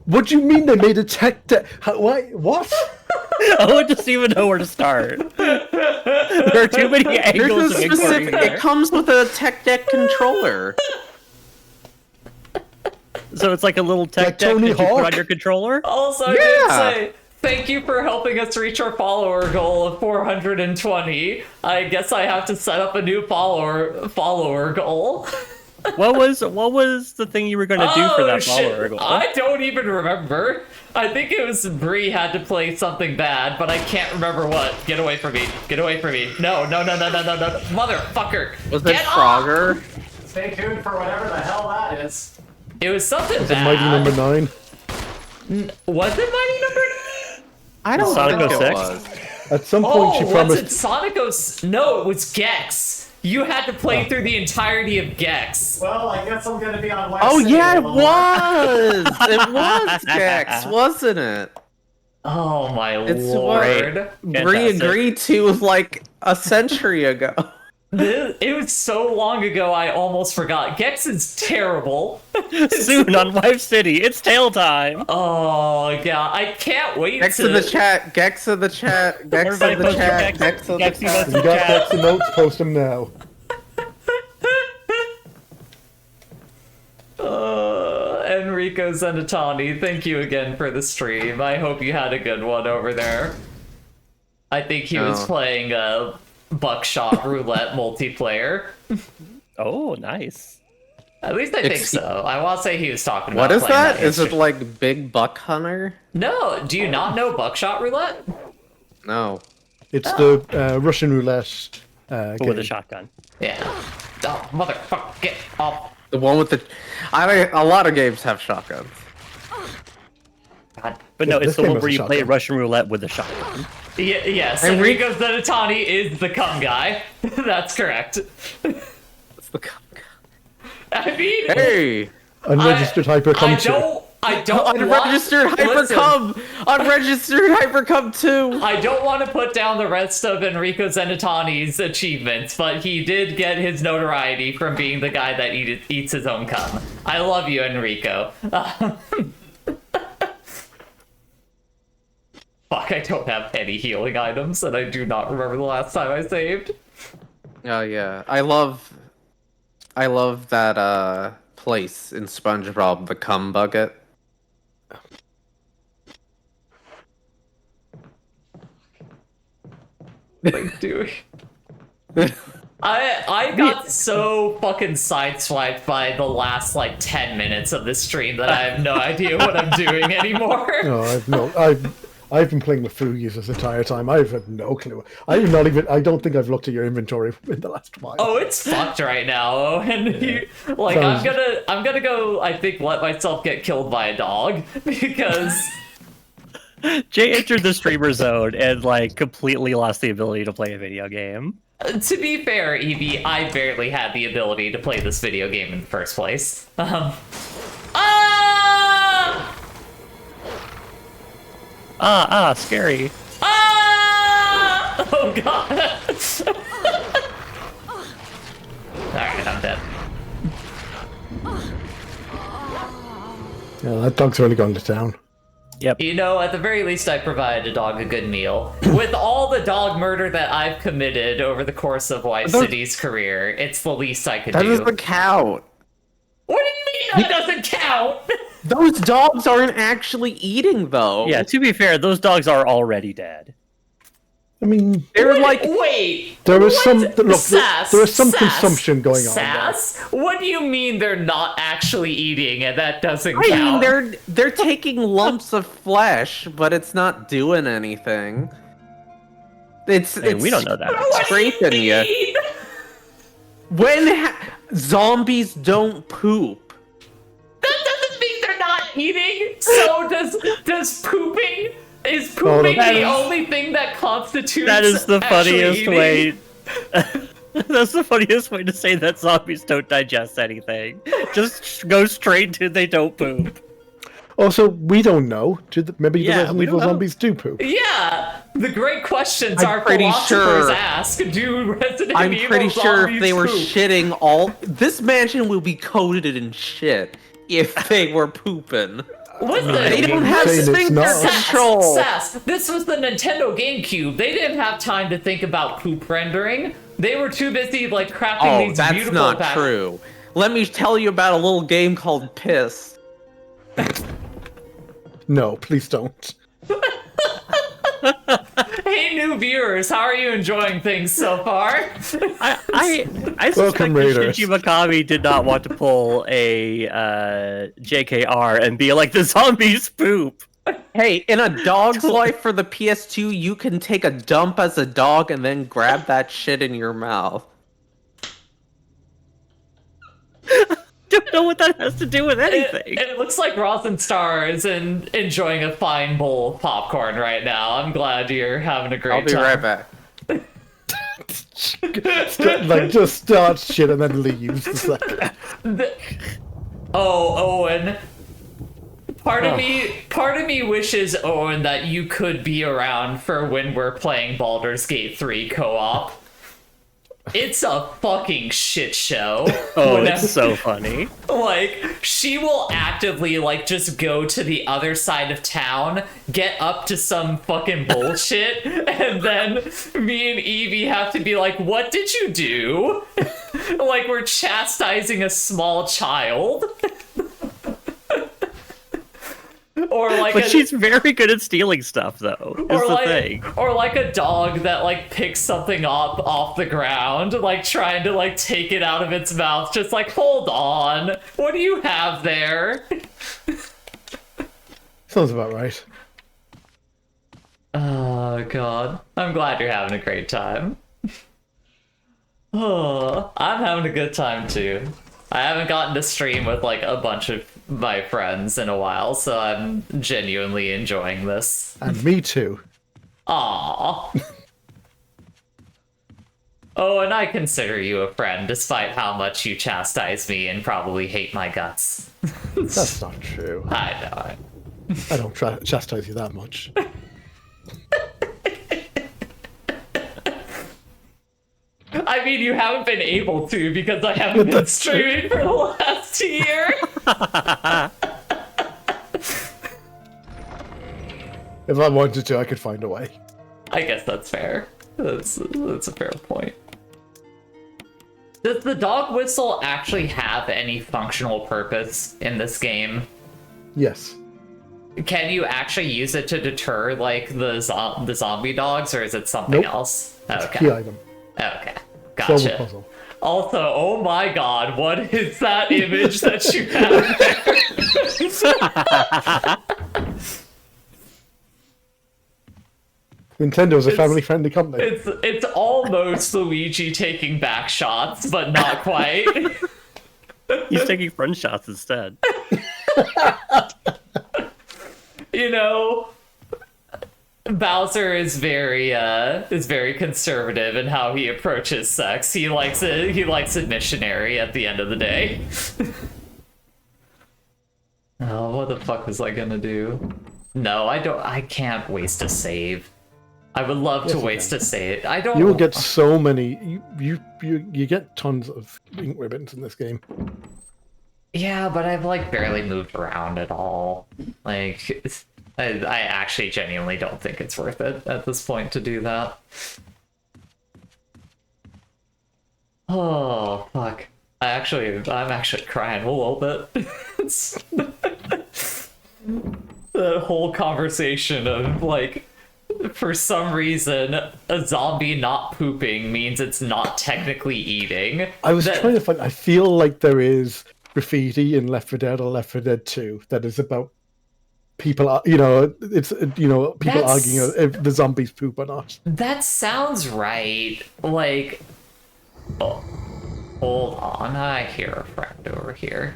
What do you mean they made a tech deck? Why? What? I wouldn't even know where to start. There are too many angles of inquiry It here. comes with a tech deck controller. So it's like a little tech Like deck Tony that you put Hawk? on your controller? Also, I did say thank you for helping us reach our follower goal of 420. I guess I have to set up a new follower goal. What was the thing you were going to do for that follower goal? I don't even remember. I think it was Bree had to play something bad, but I can't remember what. Get away from me. Get away from me. No. Motherfucker. Was it Get off! Frogger? Stay tuned for whatever the hell that is. It was something Is it bad. Mighty number 9? Was it Mighty number 9? I don't Sonic think it 06? was. At some point, she Was promised. it Sonic 06? No, it was Gex. You had to play through the entirety of Gex. Well, I guess I'm gonna be on West Oh City yeah, a it little more. was. It was Gex, wasn't it? Oh my It's lord. We Fantastic. agreed to like a century ago. It was so long ago I almost forgot. Gex is terrible. Soon on Wife City, it's tail time. Oh yeah, I can't wait Gex to in the chat. Gex in the chat. Gex Everybody in the post your chat. Gex- Gex in the Gex chat. emotes. You got Dex and notes, post them now. Enrico Zenitani, thank you again for the stream. I hope you had a good one over there. I think he was Oh. playing Buckshot Roulette multiplayer. Oh, nice. At least I think so. I want to say he was talking about What is playing that? Is it history. like Big Buck Hunter? No, do you not know Buckshot Roulette? No. It's the Russian roulette With game. a shotgun. Yeah. Oh, motherfucker, get off. The one with the. A lot of games have shotguns. God. But no, This it's the game one has where a you play shotgun. Russian roulette with a shotgun. Yes, Enrique- Enrico Zenitani is the cum guy. That's correct. It's the. I mean, Hey! Unregistered hyper I don't Unregistered Listen, Hypercum! Unregistered Hypercum 2! I don't want to put down the rest of Enrico Zenitani's achievements, but he did get his notoriety from being the guy that eats his own cum. I love you, Enrico. Fuck, I don't have any healing items, and I do not remember the last time I saved. Oh yeah. I love that place in SpongeBob, the cum bucket. Like, dude. I got so fucking sideswiped by the last like 10 minutes of this stream that I have no idea what I'm doing anymore. No, I've been playing with Fugies this entire time. I've had no clue. I don't think I've looked at your inventory in the last while. Oh, it's fucked right now. And you, like, Sounds- I'm gonna go, I think, let myself get killed by a dog because Jay entered the streamer zone and like completely lost the ability to play a video game. to be fair, Evie, I barely had the ability to play this video game in the first place. Scary. Oh god. Alright, I'm dead. Yeah, that dog's really gone to town. Yep. You know, at the very least, I provided a dog a good meal. With all the dog murder that I've committed over the course of Wife City's career, it's the least I could That do. doesn't count. What do you mean that doesn't count? Those dogs aren't actually eating though. Yeah, to be fair, those dogs are already dead. I mean, They're like Wait. there is some what? look. Sass, There is some Sass, consumption going on. there. Sass? What do you mean they're not actually eating and that doesn't I mean, count? they're taking lumps of flesh, but it's not doing anything. It's We don't know that. scraping you. mean? When zombies don't poop. That doesn't mean they're not eating. So does pooping? Is pooping that the is- only thing that constitutes That is the actually funniest eating? way. That's the funniest way to say that zombies don't digest anything. Just go straight to they don't poop. Also, we don't know. Maybe the Yeah, Resident we don't Evil know. zombies do poop. Yeah, the great questions I'm our pretty philosophers sure- ask. Do Resident I'm Evil pretty sure if zombies they were poop? shitting all this mansion will be coated in shit if they were pooping. Listen, They don't have saying it's sphincter not. control. Sass, this was the Nintendo GameCube. They didn't have time to think about poop rendering. They were too busy like crafting Oh, these that's beautiful not back- true. Let me tell you about a little game called Piss. No, please don't. Hey, new viewers, how are you enjoying things so far? I suspect Welcome, that Raiders. Shinji Mikami did not want to pull a JKR and be like the zombies poop. Hey, in A Dog's Life for the PS2, you can take a dump as a dog and then grab that shit in your mouth. Don't know what that has to do with anything. It looks like Rosin Star is enjoying a fine bowl of popcorn right now. I'm glad you're having a great I'll be time. right back. Like, just start shit and then leaves. It's like, Owen. Part of me wishes, Owen, that you could be around for when we're playing Baldur's Gate 3 co-op. It's a fucking shit show. Oh, it's so funny. Like, she will actively, like, just go to the other side of town, get up to some fucking bullshit, and then me and Evie have to be like, what did you do? Like, we're chastising a small child. Or like But she's very good at stealing stuff, though. Is the like, thing. or like a dog that like picks something up off the ground, like trying to like take it out of its mouth, just like, hold on, what do you have there? sounds about right. Oh god, I'm glad you're having a great time. Oh, I'm having a good time too. I haven't gotten to stream with like a bunch of my friends in a while, so I'm genuinely enjoying this. And me too. Aww. Oh, and I consider you a friend, despite how much you chastise me and probably hate my guts. That's not true. I know. I don't chastise you that much. I mean, you haven't been able to because I haven't been streaming for the last year. If I wanted to, I could find a way. I guess that's fair. That's a fair point. Does the dog whistle actually have any functional purpose in this game? Yes. Can you actually use it to deter like the zombie dogs, or is it something Nope. else? It's a Okay. key item. Okay. Solve the Gotcha. puzzle. Also, oh my god, what is that image that you have there? Nintendo's a family-friendly company. It's almost Luigi taking back shots, but not quite. He's taking front shots instead. You know, Bowser is very conservative in how he approaches sex. He likes it. He likes it missionary at the end of the day. Oh, what the fuck was I gonna do? No, I don't. I can't waste a save. I would love to Yes, you waste can. a save. I don't. You will get so many. You get tons of ink ribbons in this game. Yeah, but I've like barely moved around at all. Like, I actually genuinely don't think it's worth it at this point to do that. Oh fuck! I'm actually crying a little bit. It's the whole conversation of like, for some reason, a zombie not pooping means it's not technically eating. I was That- trying to find. I feel like there is graffiti in Left 4 Dead or Left 4 Dead 2 that is about people. It's people That's- arguing if the zombies poop or not. That sounds right. Like, oh, hold on. I hear a friend over here.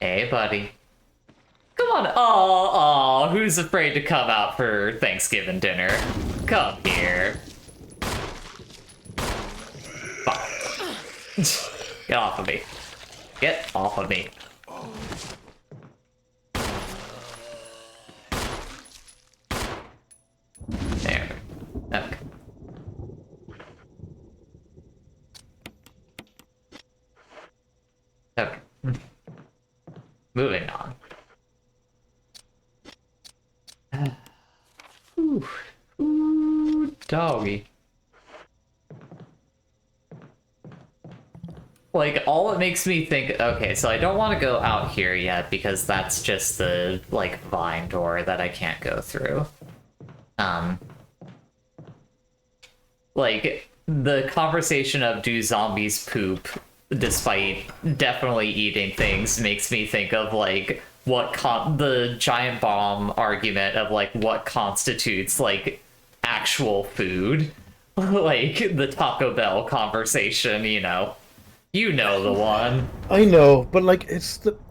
Hey, buddy. Come on. Oh, who's afraid to come out for Thanksgiving dinner? Come here. Fuck. Get off of me. Get off of me. There. Okay. moving on. Ooh, doggy. Like, all it makes me think, okay, so I don't want to go out here yet because that's just the, like, vine door that I can't go through. Like, the conversation of do zombies poop despite definitely eating things makes me think of, like, the giant bomb argument of, like, what constitutes, like, actual food. Like, the Taco Bell conversation, you know. You know the one. I know, but like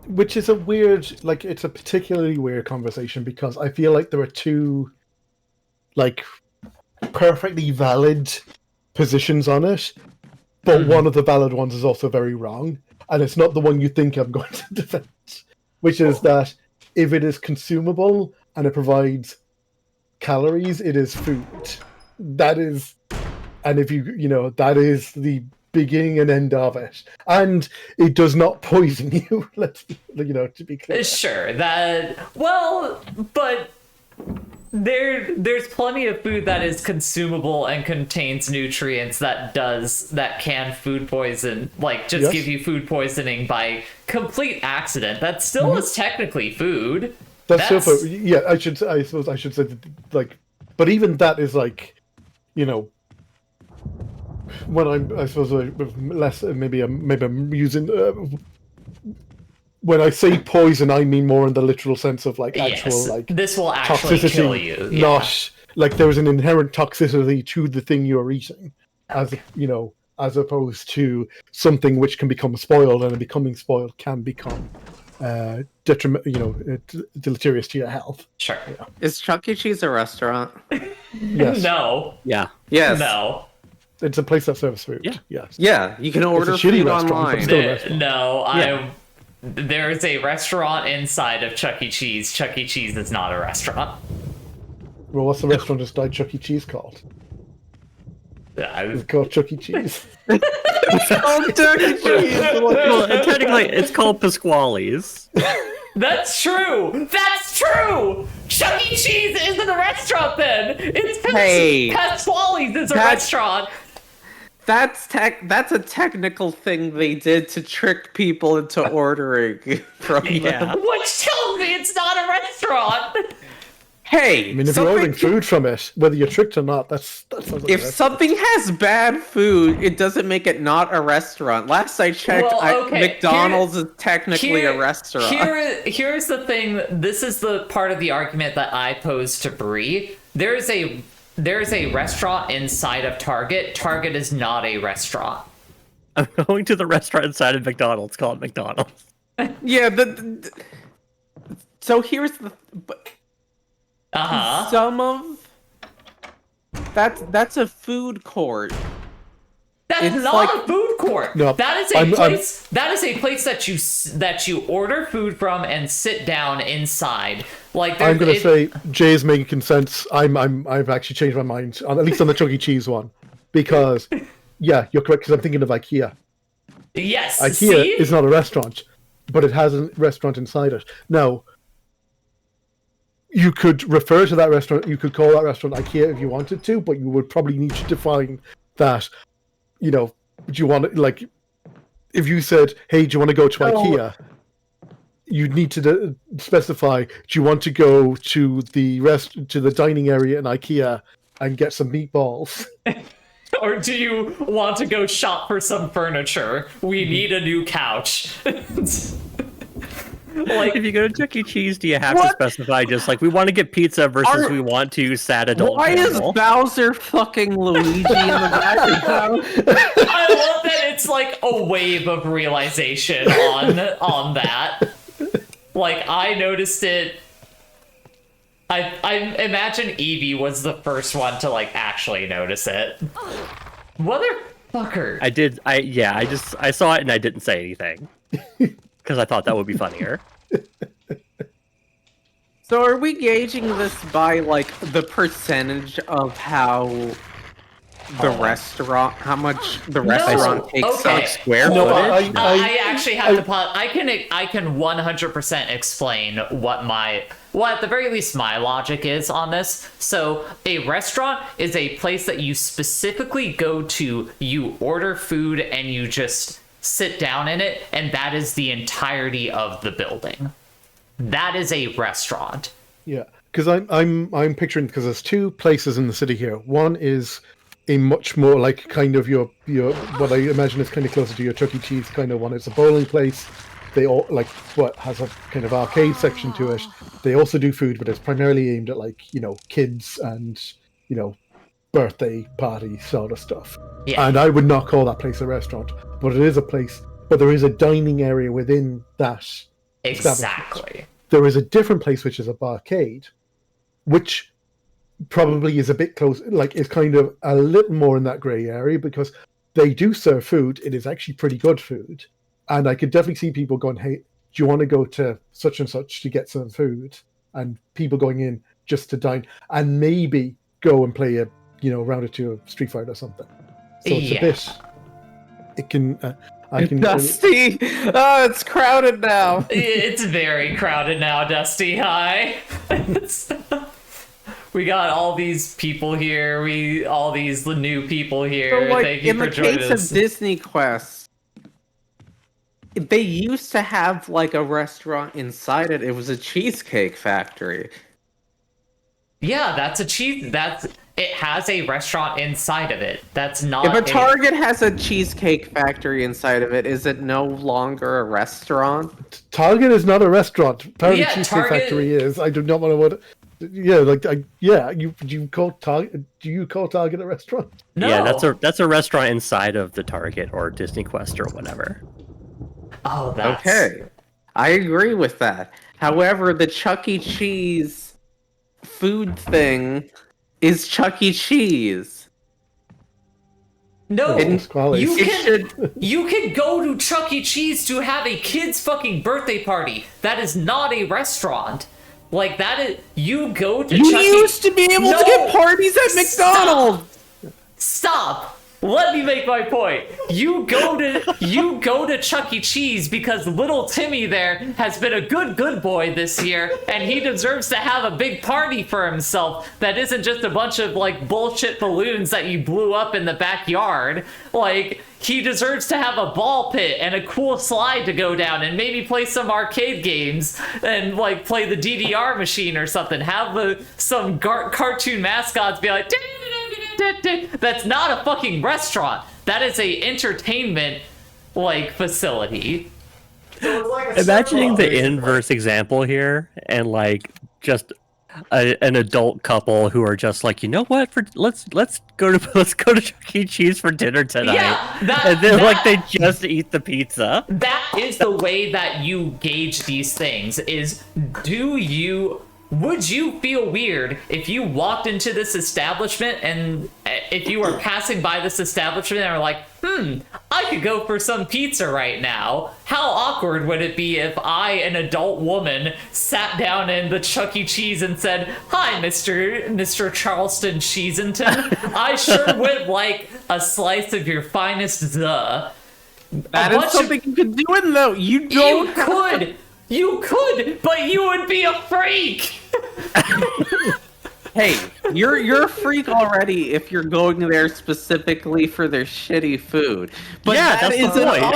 which is a weird, like it's a particularly weird conversation because I feel like there are two, like, perfectly valid positions on it, but one of the valid ones is also very wrong, and it's not the one you think I'm going to defend, which is that if it is consumable and it provides calories, it is food. That is, and if you know, that is the beginning and end of it, and it does not poison you. Let's, you know, to be clear. Sure, that, well, but there's plenty of food that is consumable and contains nutrients that can food poison, like just give you food poisoning by complete accident. That still is technically food. That's still food. Yeah, I suppose I should say that, like, but even that is like, you know, when I suppose less maybe I'm using when I say poison, I mean more in the literal sense of like actual like this will actually toxicity, kill you. Yeah. Not like there's an inherent toxicity to the thing you're eating, as you know, as opposed to something which can become spoiled, and becoming spoiled can become detriment, you know, deleterious to your health. Sure. Yeah. Is Chuck E. Cheese a restaurant? Yes. No. Yeah. Yes. No. It's a place that serves food. Yeah. Yes. Yeah, you can order It's a shitty food restaurant, but online. still a restaurant. No, Yeah. There's a restaurant inside of Chuck E. Cheese. Chuck E. Cheese is not a restaurant. Well, what's the restaurant inside Chuck E. Cheese called? It's called Chuck E. Cheese. Oh, Chuck E. Cheese! Well, technically, it's called Pasquale's. That's true! That's true! Chuck E. Cheese isn't a restaurant then! It's Pasquale's is a restaurant! That's a technical thing they did to trick people into ordering from them. Which tells me it's not a restaurant! Hey, I mean, if you're ordering food from it, whether you're tricked or not, that sounds like if something has bad food, it doesn't make it not a restaurant. Last I checked, McDonald's is technically a restaurant. Here's the thing. This is the part of the argument that I posed to Bree. There's a restaurant inside of Target. Target is not a restaurant. I'm going to the restaurant inside of McDonald's called McDonald's. Yeah, so here's the... Some of... That's a food court. That's not a food court. No, that is a place. That is a place that you order food from and sit down inside. Like I'm going to say Jay's making sense. I've actually changed my mind, at least on the Chuck E. Cheese one, because yeah, you're correct. Because I'm thinking of IKEA. Yes, IKEA is not a restaurant, but it has a restaurant inside it. Now, you could refer to that restaurant. You could call that restaurant IKEA if you wanted to, but you would probably need to define that. You know, do you want to, like, if you said, "Hey, do you want to go to IKEA?" You'd need to specify, do you want to go to the dining area in IKEA and get some meatballs? Or do you want to go shop for some furniture? We need a new couch. Like, if you go to Chuck E. Cheese, do you have to specify just like we want to get pizza versus we want to sad adult? Why is Bowser fucking Luigi in the background? I love that it's like a wave of realization on that. Like, I noticed it. I imagine Evie was the first one to like actually notice it. Motherfucker. I saw it and I didn't say anything because I thought that would be funnier. So are we gauging this by like the percentage of how the restaurant? How much the restaurant takes okay. up square No, footage? I actually have to pause. I can 100% explain what at the very least my logic is on this. So a restaurant is a place that you specifically go to, you order food, and you just sit down in it, and that is the entirety of the building. That is a restaurant. Yeah, because I'm picturing, because there's two places in the city here. One is a much more like kind of your what I imagine is kind of closer to your Chuck E. Cheese kind of one. It's a bowling place. They all like what has a kind of arcade section to it. They also do food, but it's primarily aimed at like, you know, kids and, you know, birthday party sort of stuff. Yeah. And I would not call that place a restaurant, but it is a place. But there is a dining area within that. Exactly. There is a different place which is a barcade, which probably is a bit close, like is kind of a little more in that grey area, because they do serve food. It is actually pretty good food. And I could definitely see people going, hey, do you want to go to such and such to get some food? And people going in just to dine and maybe go and play a, you know, round or two of Street Fighter or something. So it's a bit, it can, I can. Dusty! Oh, it's crowded now. It's very crowded now, Dusty. Hi. We got all these people here. All these new people here. So, like, Thank you in for the joining case us. of Disney Quest, they used to have like a restaurant inside it. It was a cheesecake factory. Yeah, that's a cheese. It has a restaurant inside of it. That's not. If a Target has a cheesecake factory inside of it, is it no longer a restaurant? Target is not a restaurant. Apparently, Yeah, Cheesecake Target- Factory is. I do not want to. What? Yeah, like you call Target? Do you call Target a restaurant? No. Yeah, that's a restaurant inside of the Target or Disney Quest or whatever. Oh, that's Okay, I agree with that. However, the Chuck E. Cheese food thing is Chuck E. Cheese. No, It's quality. you can go to Chuck E. Cheese to have a kid's fucking birthday party. That is not a restaurant. Like that is you go to. You Chuck E. used to be able No! to get parties at McDonald's. Stop. Let me make my point. You go to Chuck E. Cheese because little Timmy there has been a good boy this year, and he deserves to have a big party for himself that isn't just a bunch of like bullshit balloons that you blew up in the backyard. Like, he deserves to have a ball pit and a cool slide to go down and maybe play some arcade games and like play the DDR machine or something. Have some cartoon mascots be like, that's not a fucking restaurant. That is a entertainment like facility. So it's like a Imagining circle, the inverse example here, and like just an adult couple who are just like, you know what? Let's go to Chuck E. Cheese for dinner tonight. Yeah, and then like they just eat the pizza. That is the way that you gauge these things. Is would you feel weird if you walked into this establishment and if you were passing by this establishment and were like, I could go for some pizza right now? How awkward would it be if I, an adult woman, sat down in the Chuck E. Cheese and said, hi, Mr. Charleston Cheesington. I sure would like a slice of your finest That is something you could do in though. You don't. You could, but you would be a freak. Hey, you're a freak already if you're going there specifically for their shitty food. But Yeah, that that's is the an point.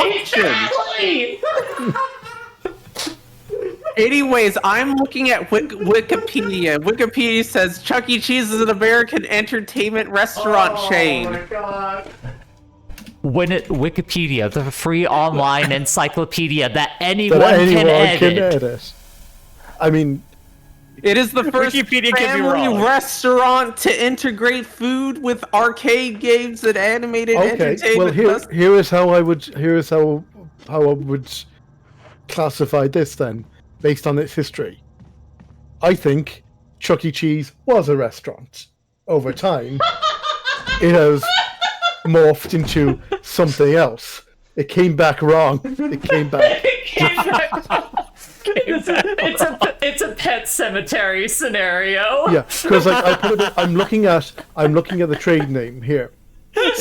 option. Anyways, I'm looking at Wikipedia. Wikipedia says Chuck E. Cheese is an American entertainment restaurant chain. Oh my god. Wikipedia, the free online encyclopedia that anyone, That can anyone edit. I mean, It is the first Wikipedia could be family wrong. restaurant to integrate food with arcade games and animated okay. Well, entertainment. here is how I would classify this then, based on its history. I think Chuck E. Cheese was a restaurant. Over time, it has morphed into something else. It came back wrong. It came back. It's a Pet Cemetery scenario. Yeah, because like I'm looking at the trade name here,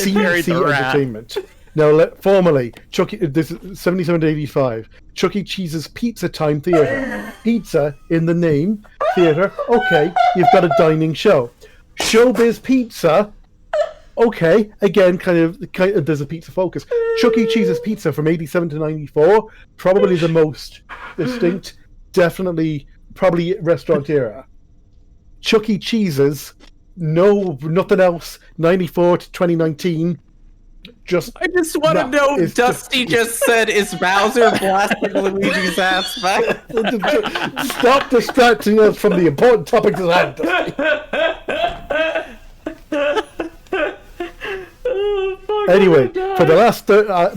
buried the CC rat. Entertainment. Now, formerly, this is 77 to 85. Chuck E. Cheese's Pizza Time Theater. Pizza in the name. Theater. Okay, you've got a dining show. Showbiz Pizza. Okay, again, kind of there's a pizza focus. Chuck E. Cheese's Pizza from 87 to 94. Probably the most distinct. Definitely, probably restaurant era. Chuck E. Cheese's. No, nothing else. 94 to 2019. I just want to know, Dusty just said, is Bowser blasting Luigi's ass back? Stop distracting us from the important topics at hand. Anyway, for the last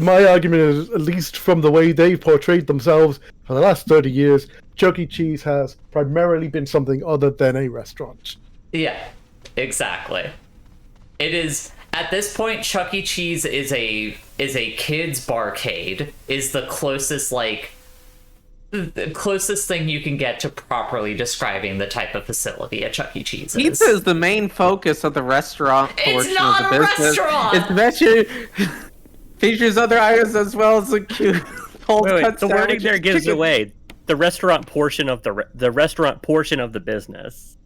my argument is, at least from the way they portrayed themselves for the last 30 years, Chuck E. Cheese has primarily been something other than a restaurant. Yeah, exactly. It is at this point. Chuck E. Cheese is a kids barcade. Is the closest the closest thing you can get to properly describing the type of facility a Chuck E. Cheese is. Pizza is the main focus of the restaurant portion not of the a business. restaurant! It's actually features other items as well as a cute cold Wait, cut the wording sandwiches, there gives chicken- away the restaurant portion of the restaurant portion of the business.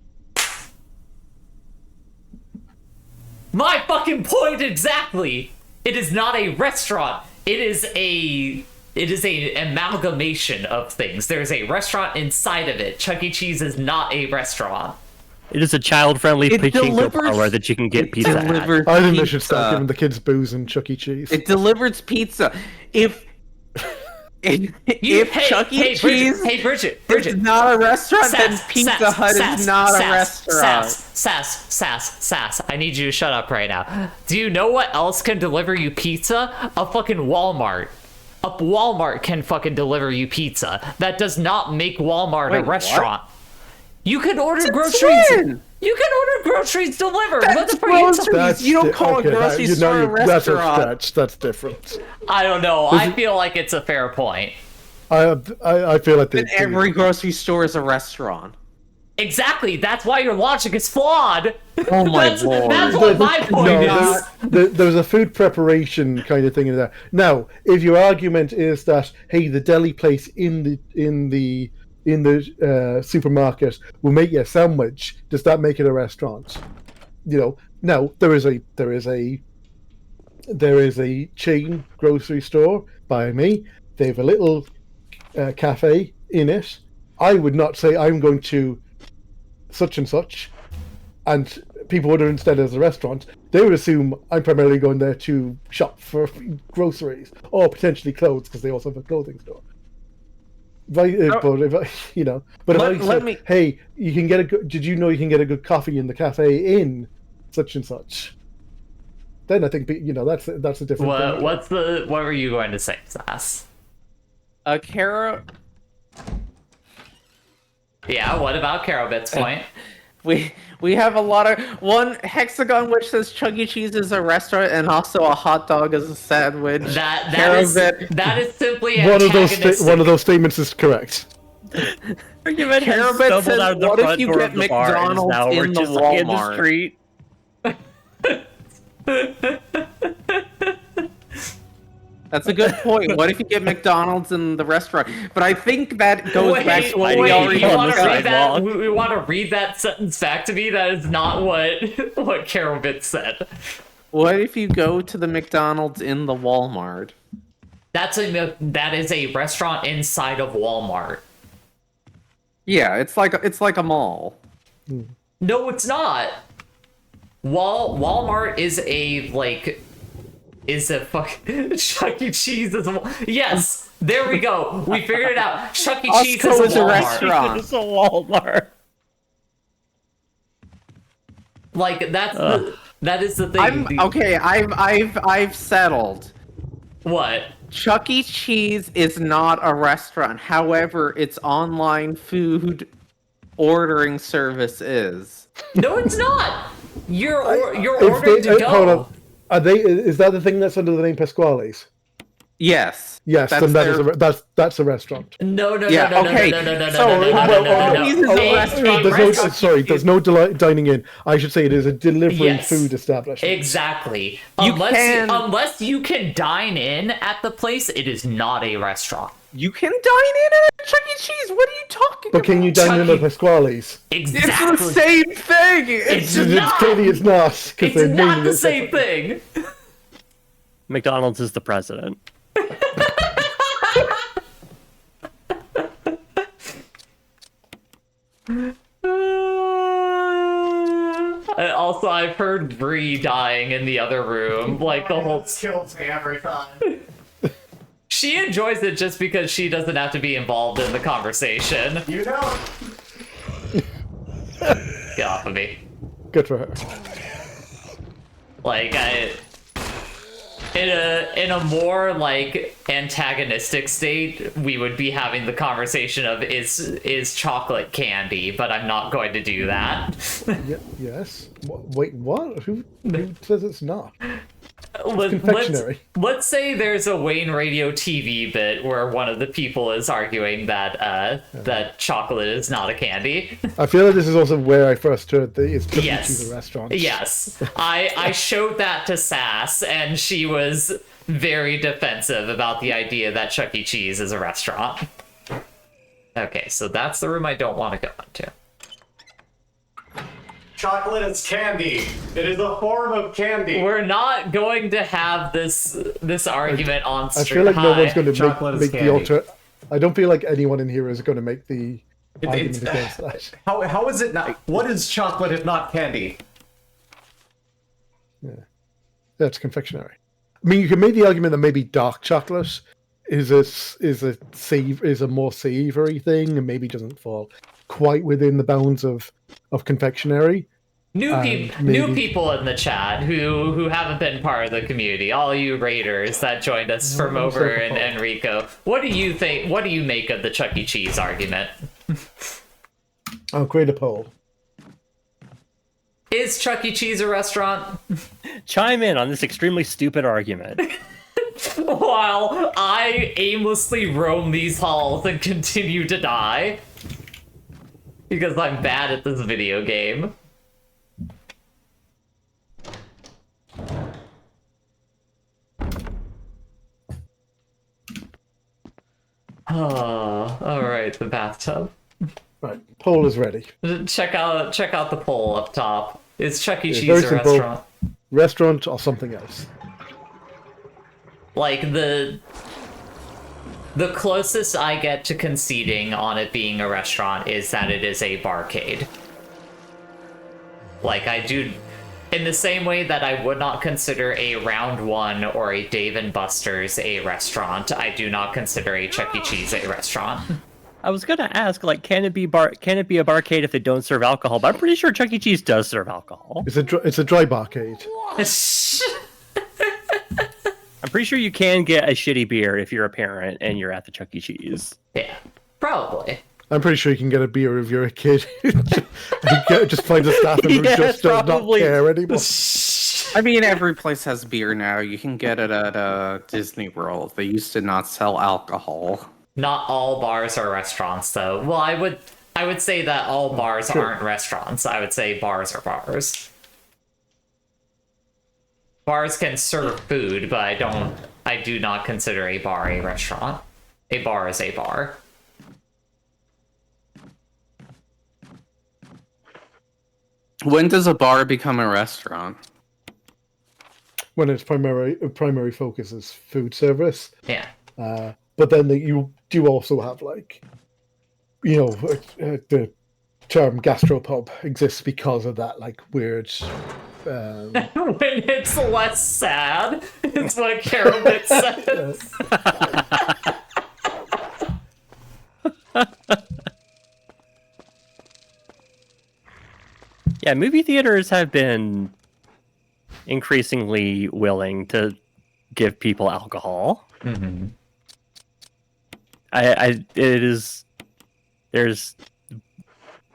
My fucking point exactly. It is not a restaurant. It is a amalgamation of things. There's a restaurant inside of it. Chuck E. Cheese is not a restaurant. It is a child-friendly It pachinko delivers- parlor that you can get it pizza at. delivers I think they should start pizza. giving the kids booze and Chuck E. Cheese. It delivers pizza. If Chuck E. Cheese Bridget, is not a restaurant, then Pizza Hut is not a restaurant. Sass, I need you to shut up right now. Do you know what else can deliver you pizza? A fucking Walmart. A Walmart can fucking deliver you pizza. That does not make Walmart Wait, a what? restaurant. You can order Since groceries. when? You can order groceries delivered. What That's the fuck are you groceries. talking- You don't call a grocery store a That's a restaurant. stretch. That's different. I don't know. I feel like it's a fair point. I feel like Then every grocery store is a restaurant. Exactly. That's why your logic is flawed. Oh my that's, lord. That's what my point is. There's a food preparation kind of thing in there. Now, if your argument is that hey, the deli place in the supermarket will make you a sandwich, does that make it a restaurant? You know, no. There is a chain grocery store by me. They have a little cafe in it. I would not say I'm going to such and such, and people would instead as a restaurant. They would assume I'm primarily going there to shop for groceries or potentially clothes because they also have a clothing store. But if I, you know, but if I said, hey, you can get a good. Did you know you can get a good coffee in the cafe in such and such? Then I think that's a different thing. What were you going to say, Sass? Caro. Yeah, what about Carobit's point? We have a lot of one hexagon which says Chuck E. Cheese is a restaurant and also a hot dog is a sandwich. That is simply one of those statements is correct. Argument has Carobit stumbled says, out of the what if front you door get of the bar and McDonald's now we're in the just like in the Walmart? street. That's a good point. What if you get McDonald's in the restaurant? But I think that goes back to what we already you want to read discussed. that? We want to read that sentence back to me? That is not what Carobit said. What if you go to the McDonald's in the Walmart? That is a restaurant inside of Walmart. Yeah, it's like a mall. No, it's not. Walmart is a fuck. Chuck E. Cheese is a. Yes, there we go. We figured it out. Chuck E. Cheese is a Walmart. restaurant. It's a Walmart. Like that is the thing. I've settled. What? Chuck E. Cheese is not a restaurant. However, its online food ordering service is. No, it's not. You're ordering to go. Hold on. Are they? Is that the thing that's under the name Pasquale's? Yes. Yes, That's then that's a restaurant. No, Yeah, no, no, okay. no, no, no, So, no, no, no, well, no, no, no, Applebee's no. is a restaurant. There's no dining in. I should say it is a delivering Yes. food establishment. Exactly. You Unless can- unless you can dine in at the place, it is not a restaurant. You can dine in at a Chuck E. Cheese. What are you talking But about? can you dine in at Pasquale's? Exactly. It's the same thing. It's not. Clearly it's not. 'Cause It's they're not naming the it same separately. thing. McDonald's is the president. Also, I've heard Bree dying in the other room, like the whole. Kills me every time. She enjoys it just because she doesn't have to be involved in the conversation. You know. Get off of me. Good for her. Like in a more like antagonistic state, we would be having the conversation of is chocolate candy, but I'm not going to do that. Yes. Wait, what? Who says it's not? Confectionery. Let's say there's a Wayne Radio TV bit where one of the people is arguing that that chocolate is not a candy. I feel like this is also where I first heard the it's Chuck E. Yes. Cheese restaurant. Yes. I showed that to Sass, and she was very defensive about the idea that Chuck E. Cheese is a restaurant. Okay, so that's the room I don't want to go into. Chocolate is candy. It is a form of candy. We're not going to have this argument on I stream. feel like no one's going to Chocolate is make the candy. alter. I don't feel like anyone in here is going to make the argument It's- against that. How is it not? What is chocolate if not candy? That's confectionery. I mean, you can make the argument that maybe dark chocolate is a more savory thing, and maybe doesn't fall quite within the bounds of confectionery. New maybe- people in the chat who haven't been part of the community, all you raiders that joined us from I'm over so in appalled. Enrico. What do you think? What do you make of the Chuck E. Cheese argument? I'll create a poll. Is Chuck E. Cheese a restaurant? Chime in on this extremely stupid argument. While I aimlessly roam these halls and continue to die. Because I'm bad at this video game. Oh, alright, the bathtub. Right, poll is ready. Check out the poll up top. Is Chuck E. Yeah, Cheese very a simple. restaurant? Restaurant or something else. Like the closest I get to conceding on it being a restaurant is that it is a barcade. Like I do, in the same way that I would not consider a Round One or a Dave & Buster's a restaurant, I do not consider a Chuck E. Cheese a restaurant. I was gonna ask, like, can it be a barcade if they don't serve alcohol? But I'm pretty sure Chuck E. Cheese does serve alcohol. It's a dry barcade. I'm pretty sure you can get a shitty beer if you're a parent and you're at the Chuck E. Cheese. Yeah, probably. I'm pretty sure you can get a beer if you're a kid. Just find a staff member who Yeah, just does not probably. care anymore. I mean, every place has beer now. You can get it at Disney World. They used to not sell alcohol. Not all bars are restaurants, though. Well, I would say that all bars Sure. aren't restaurants. I would say bars are bars. Bars can serve food, but I do not consider a bar a restaurant. A bar is a bar. When does a bar become a restaurant? When its primary focus is food service. Yeah. But then you do also have, like, you know, the term gastropub exists because of that, like, weird. When it's less sad, it's what Carolbit says. Yeah, movie theaters have been increasingly willing to give people alcohol. Mm-hmm. There's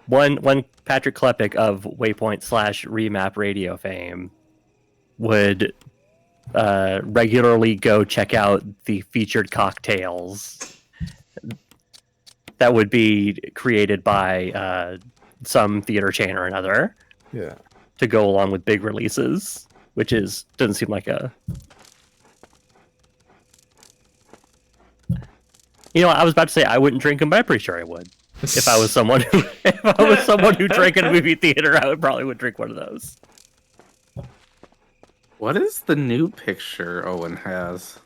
one Patrick Klepek of Waypoint / Remap Radio fame would regularly go check out the featured cocktails that would be created by some theater chain or another. Yeah. To go along with big releases, which doesn't seem like a. You know, I was about to say I wouldn't drink them, but I'm pretty sure I would. If I was someone who drank in a movie theater, I probably would drink one of those. What is the new picture Owen has?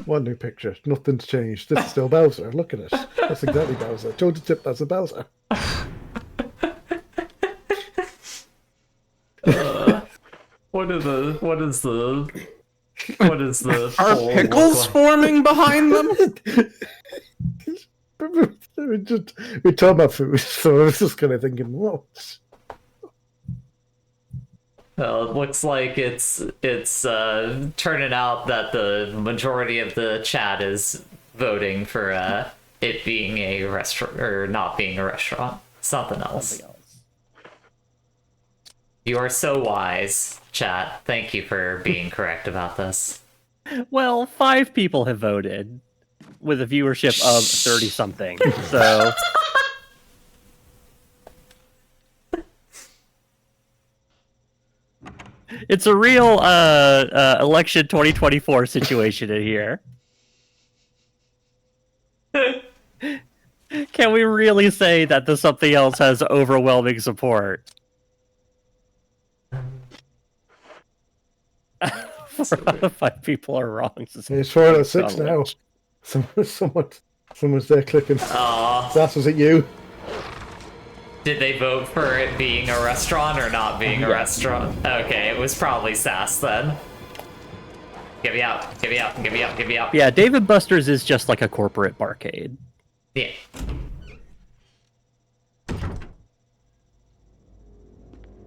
One new picture. Nothing's changed. This is still Bowser. Look at it. That's exactly Bowser. Told you, Tip, that's a Bowser. What is the Are pickles forming behind them? We're talking about food, so I was just kind of thinking, whoa. Well, it looks like it's turning out that the majority of the chat is voting for it being a restaurant or not being a restaurant. Something else. You are so wise, chat. Thank you for being correct about this. Well, 5 people have voted with a viewership of 30-something. So it's a real election 2024 situation in here. Can we really say that the something else has overwhelming support? 4 out of 5 people are wrong. It's 4 out of 6 now. Someone's there clicking. That was it you? Did they vote for it being a restaurant or not being a restaurant? Okay, it was probably Sass then. Give me out, give me out, give me out, give me out. Yeah, David Buster's is just like a corporate barcade. Yeah.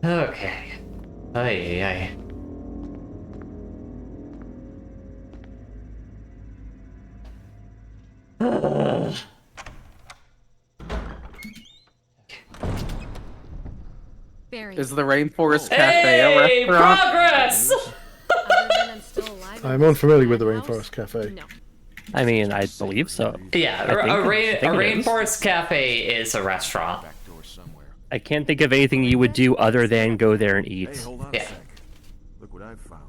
Okay. Ay, ay. Barry. Is the Rainforest Cafe a Hey, restaurant? progress! I'm unfamiliar with the Rainforest Cafe. No. I mean, I believe so. Yeah, I think a it is. Rainforest Cafe is a restaurant. Back door somewhere. I can't think of anything you would do other than go there and Hey, eat. hold on Yeah. a sec. Look what I've found.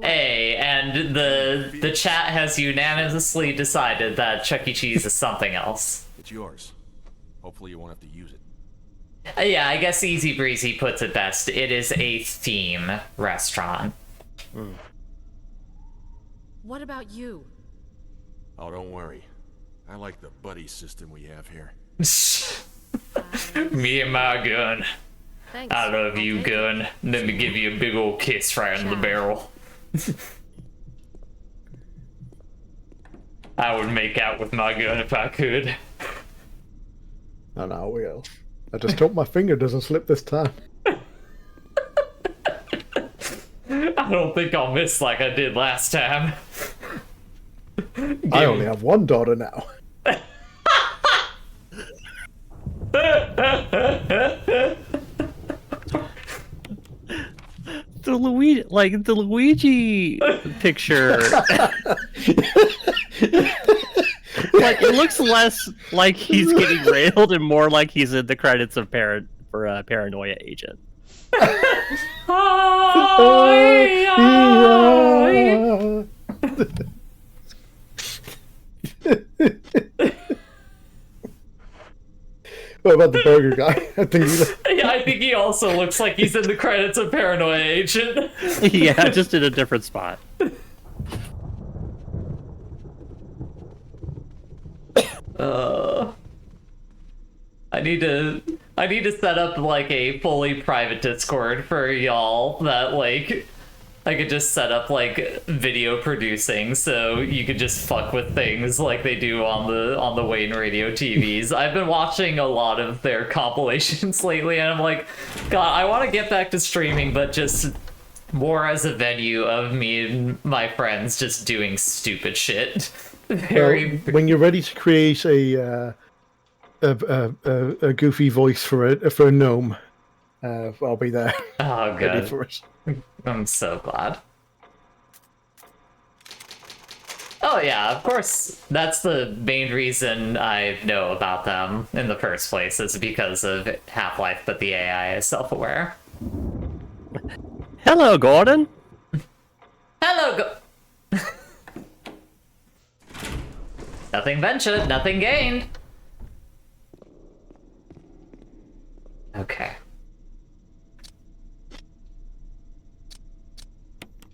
Hey, and the chat has unanimously decided that Chuck E. Cheese is something else. It's yours. Hopefully you won't have to use it. Yeah, I guess Easy Breezy puts it best. It is a theme restaurant. What about you? Oh, don't worry. I like the buddy system we have here. Me and my gun. Thanks. I love you, I'll take it. gun. Let me give you a big old kiss right in the barrel. I would make out with my gun if I could. Oh, no, I will. I just hope my finger doesn't slip this time. I don't think I'll miss like I did last time. I only have one daughter now. The Luigi picture, like it looks less like he's getting railed and more like he's in the credits of Paranoia Agent. What about the burger guy? I think he Yeah, I think he also looks like he's in the credits of Paranoia Agent. Yeah, just in a different spot. I need to set up like a fully private Discord for y'all that like I could just set up like video producing so you could just fuck with things like they do on the Wayne Radio TVs. I've been watching a lot of their compilations lately and I'm like, God, I want to get back to streaming, but just more as a venue of me and my friends just doing stupid shit. Very when you're ready to create a goofy voice for a gnome, I'll be there. oh Ready god. for it. I'm so glad. Oh yeah, of course. That's the main reason I know about them in the first place, is because of Half-Life, but the AI is self-aware. Hello, Gordon. Hello, Nothing ventured, nothing gained. Okay.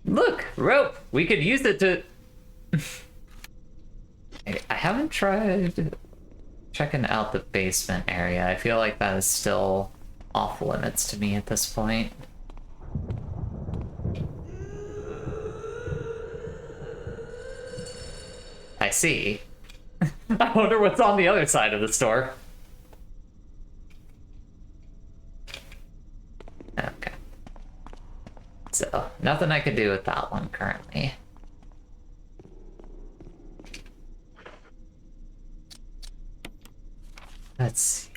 Look, rope. We could use it to... I haven't tried checking out the basement area. I feel like that is still off limits to me at this point. I see. I wonder what's on the other side of the store. Okay. So, nothing I could do with that one currently. Let's see.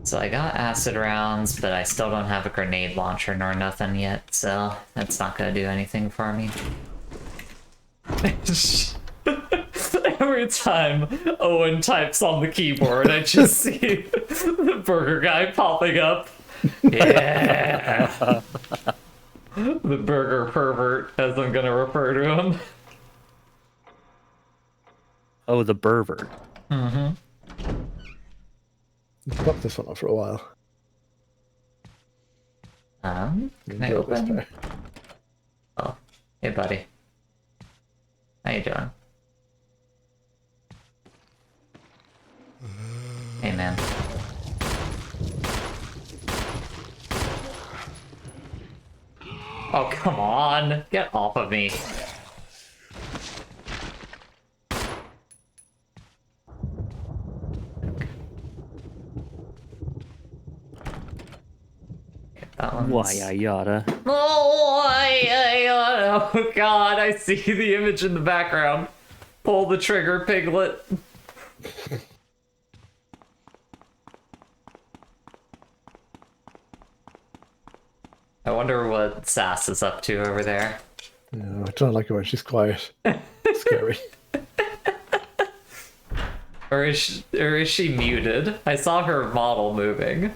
So I got acid rounds, but I still don't have a grenade launcher nor nothing yet, so that's not gonna do anything for me. Every time Owen types on the keyboard, I just see the burger guy popping up. Yeah! The burger pervert, as I'm gonna refer to him. Oh, the pervert. Mm-hmm. Fuck this one up for a while. Can I open? Oh, hey buddy. How you doing? Hey man. Oh, come on! Get off of me! That one's... Why I yada. Oh god, I see the image in the background. Pull the trigger, Piglet. I wonder what Sass is up to over there. Yeah, I don't like it when she's quiet. Scary. Or is she muted? I saw her model moving.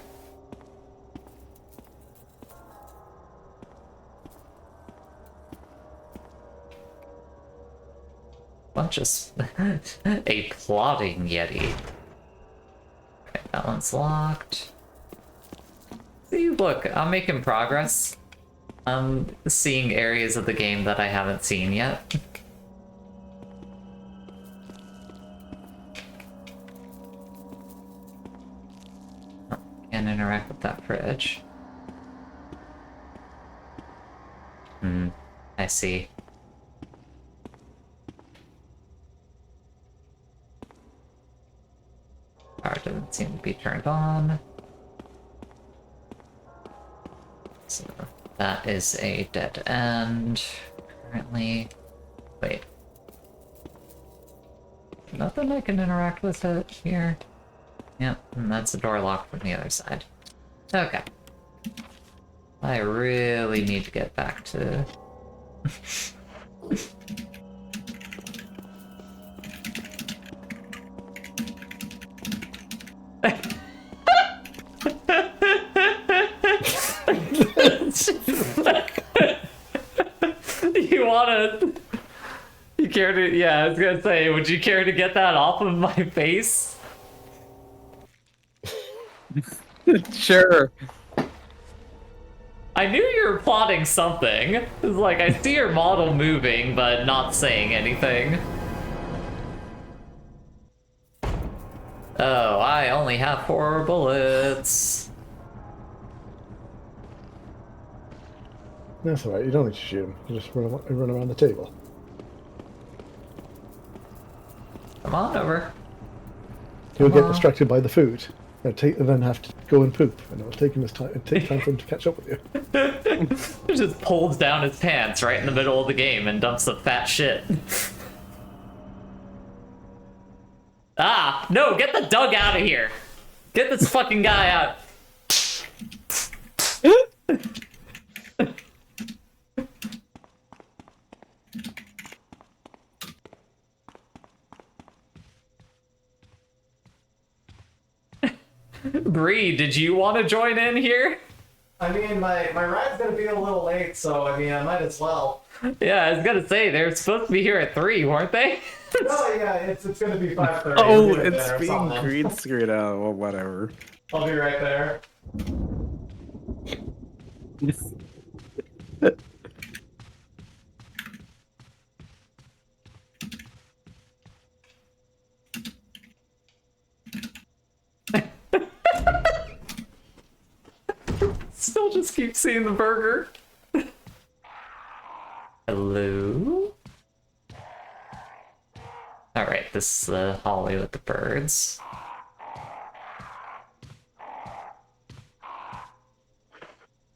Bunch of a plotting Yeti. Okay, that one's locked. See, look, I'm making progress. I'm seeing areas of the game that I haven't seen yet. Oh, can't interact with that fridge. I see. Power doesn't seem to be turned on. So that is a dead end currently. Wait. Nothing I can interact with it here. Yep, and that's a door locked from the other side. Okay. I really need to get back to... You care to... Yeah, I was gonna say, would you care to get that off of my face? Sure. I knew you were plotting something. It's like, I see your model moving, but not saying anything. Oh, I only have 4 bullets. That's alright, you don't need to shoot him. You just run around the table. Come on over. He'll get distracted by the food. And then have to go and poop. And it'll take time for him to catch up with you. He just pulls down his pants right in the middle of the game and dumps the fat shit. Ah, no, get the Doug out of here. Get this fucking guy out. Bree, did you want to join in here? I mean, my ride's gonna be a little late, so I mean, I might as well. Yeah, I was gonna say, they're supposed to be here at 3, weren't they? Oh yeah, it's gonna be 5:30. Oh, We'll get it's there or being something. green screen out. Well, whatever. I'll be right there. Still just keep seeing the burger. Hello? Alright, this is the hallway with the birds.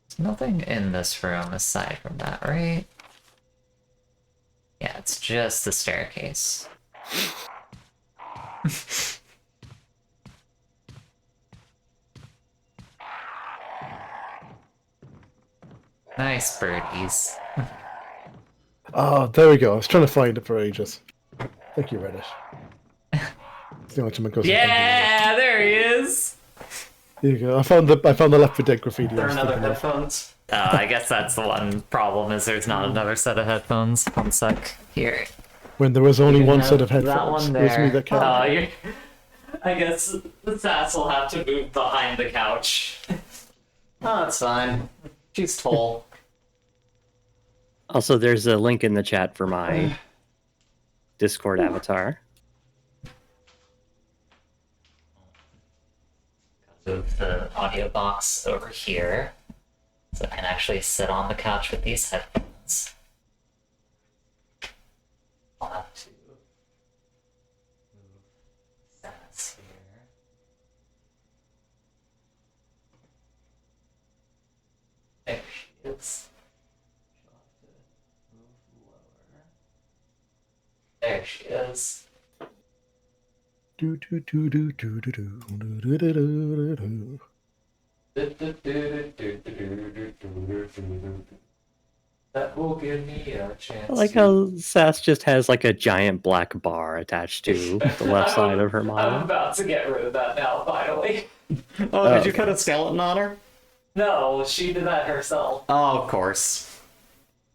There's nothing in this room aside from that, right? Yeah, it's just the staircase. Nice birdies. Oh, there we go. I was trying to find it for ages. Thank you, Reddit. It's the only time it goes. Yeah, there he is. There you go. I found the Left 4 Dead graffiti. There I are was another thinking of. headphones. I guess that's the one problem, is there's not another set of headphones. One sec. Here. When there was only one have set of that headphones. one It was me there. that counted. you're... I guess the sass will have to move behind the couch. Oh, it's fine. She's tall. Also, there's a link in the chat for my Discord avatar. Move the audio box over here so I can actually sit on the couch with these headphones. I'll have to move Sass here. There she is. She'll have to move lower. There she is. Do, do, do, do, do, do, do, do, do, do, do, do. That will give me a chance. I like how Sass just has like a giant black bar attached to the left side of her I'm model. about to get rid of that now, finally. Oh, did you cut a skeleton on her? No, she did that herself. Oh, of course.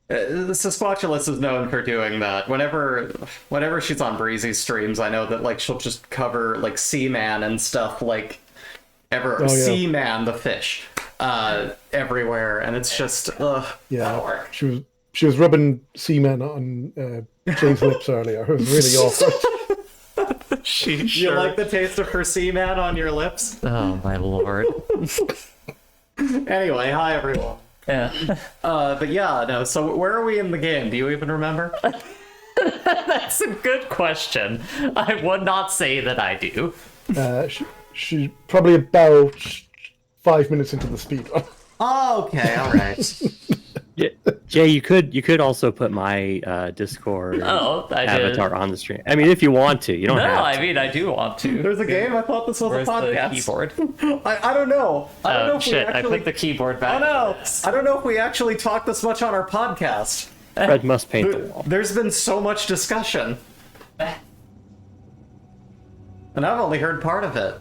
The Sasquatchulus is known for doing that. Whenever she's on Breezy's streams, I know that like she'll just cover like Seaman and stuff like yeah. Seaman the fish everywhere, and it's just Yeah, she was rubbing semen on Jay's lips earlier. It was really awkward. You like the taste of her Seaman on your lips? Oh my lord. Anyway, hi everyone. Yeah. But yeah, no. So where are we in the game? Do you even remember? That's a good question. I would not say that I do. She's probably about 5 minutes into the speed run. Oh, okay, all right. Jay, you could also put my Discord Oh, I avatar did. on the stream. I mean, if you want to, you don't No, have to. I mean I do want to. There's a game. I thought this was Where's a podcast. the keyboard? I don't know. I don't know Oh if shit! we I actually. put the keyboard back. Oh no! I don't know if we actually talked this much on our podcast. Fred must paint the wall. There's been so much discussion, and I've only heard part of it.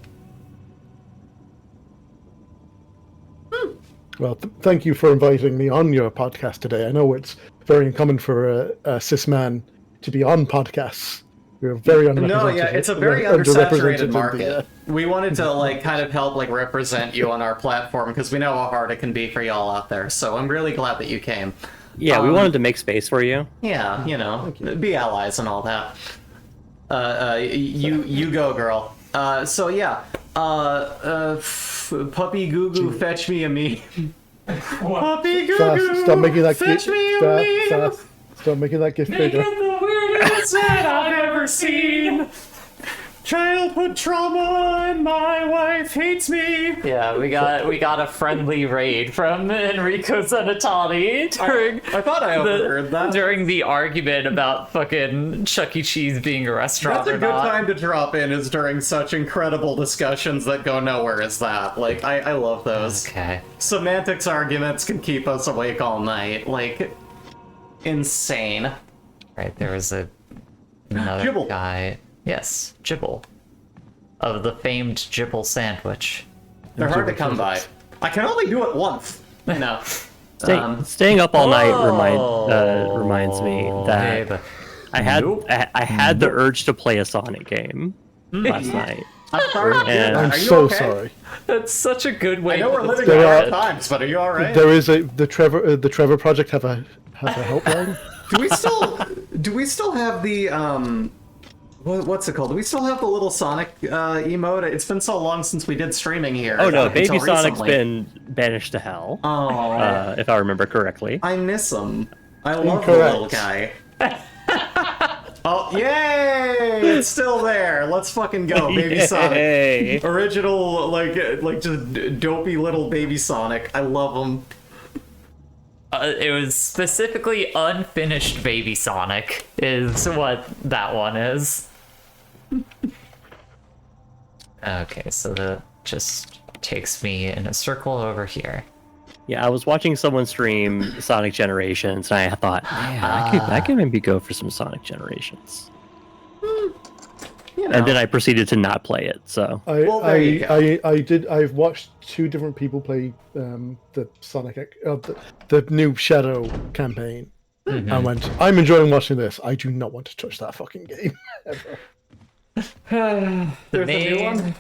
Well, thank you for inviting me on your podcast today. I know it's very uncommon for a cis man to be on podcasts. We're very underrepresented. No, yeah, it's a very underrepresented undersaturated in market. We wanted to like kind of help like represent you on our platform because we know how hard it can be for y'all out there. So I'm really glad that you came. Yeah, we wanted to make space for you. Yeah, you know, be allies and all that. You go, girl. So yeah, Puppy Goo Goo, fetch me a meme. Puppy Goo Sass, Goo, stop making that fetch gift. me a meme. Stop making that gift bigger. The weirdest that I've ever seen. Childhood trauma and my wife hates me. Yeah, we got a friendly raid from Enrico Zenitani during I thought I overheard that. during the argument about fucking Chuck E. Cheese being a restaurant. That's a or good not. time to drop in is during such incredible discussions that go nowhere as that. Like, I love those. Okay. Semantics arguments can keep us awake all night. Like, insane. Right, there was another Jibble. guy. Yes, Jibble. Of the famed Jibble sandwich. They're hard to come by. I can only do it once. You know. Staying up all night Oh, reminds me that babe. I had Nope. I had the urge to play a Sonic game last night. I'm sorry. And- I'm Are you so okay? sorry. That's such a good way I know to we're living There in are- hard times, but are you alright? There is the Trevor Project have a helpline. Do we still have the what's it called? Do we still have the little Sonic emote? It's been so long since we did streaming here. Oh no, until Baby Sonic's recently. been banished to hell. Oh, If I remember correctly. I miss him. I love the Incorrect. little guy. Oh, yay! It's still there. Let's fucking go, Baby Sonic. Yay. Original, like just dopey little Baby Sonic. I love him. It was specifically unfinished Baby Sonic, is what that one is. Okay, so that just takes me in a circle over here. Yeah, I was watching someone stream Sonic Generations, and I thought, man, I could maybe go for some Sonic Generations. You know. And then I proceeded to not play it. So Well, there you go. I've watched two different people play the Sonic the new Shadow campaign. I went, I'm enjoying watching this. I do not want to touch that fucking game ever. There's a new one.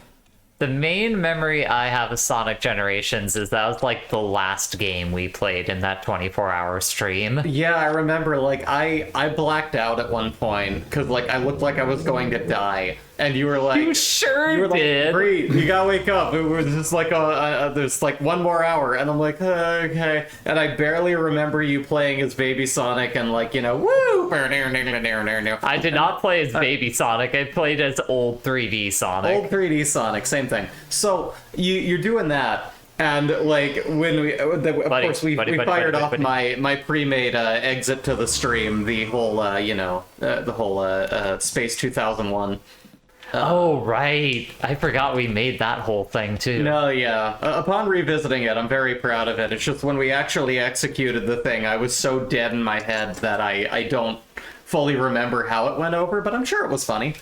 The main memory I have of Sonic Generations is that was like the last game we played in that 24-hour stream. Yeah, I remember, like, I blacked out at one point, because, like, I looked like I was going to die, and you were like... You sure You were like, did. breathe, you gotta wake up. It was just like, there's like one more hour, and I'm like, okay. And I barely remember you playing as Baby Sonic and, like, you know, woo! I did not play as Baby Sonic, I played as old 3D Sonic. Old 3D Sonic, same thing. So, you're doing that, and, like, when we, of course, we fired off my pre-made exit to the stream, the whole, the whole Space 2001. Oh, right. I forgot we made that whole thing, too. No, yeah. Upon revisiting it, I'm very proud of it. It's just when we actually executed the thing, I was so dead in my head that I don't fully remember how it went over, but I'm sure it was funny.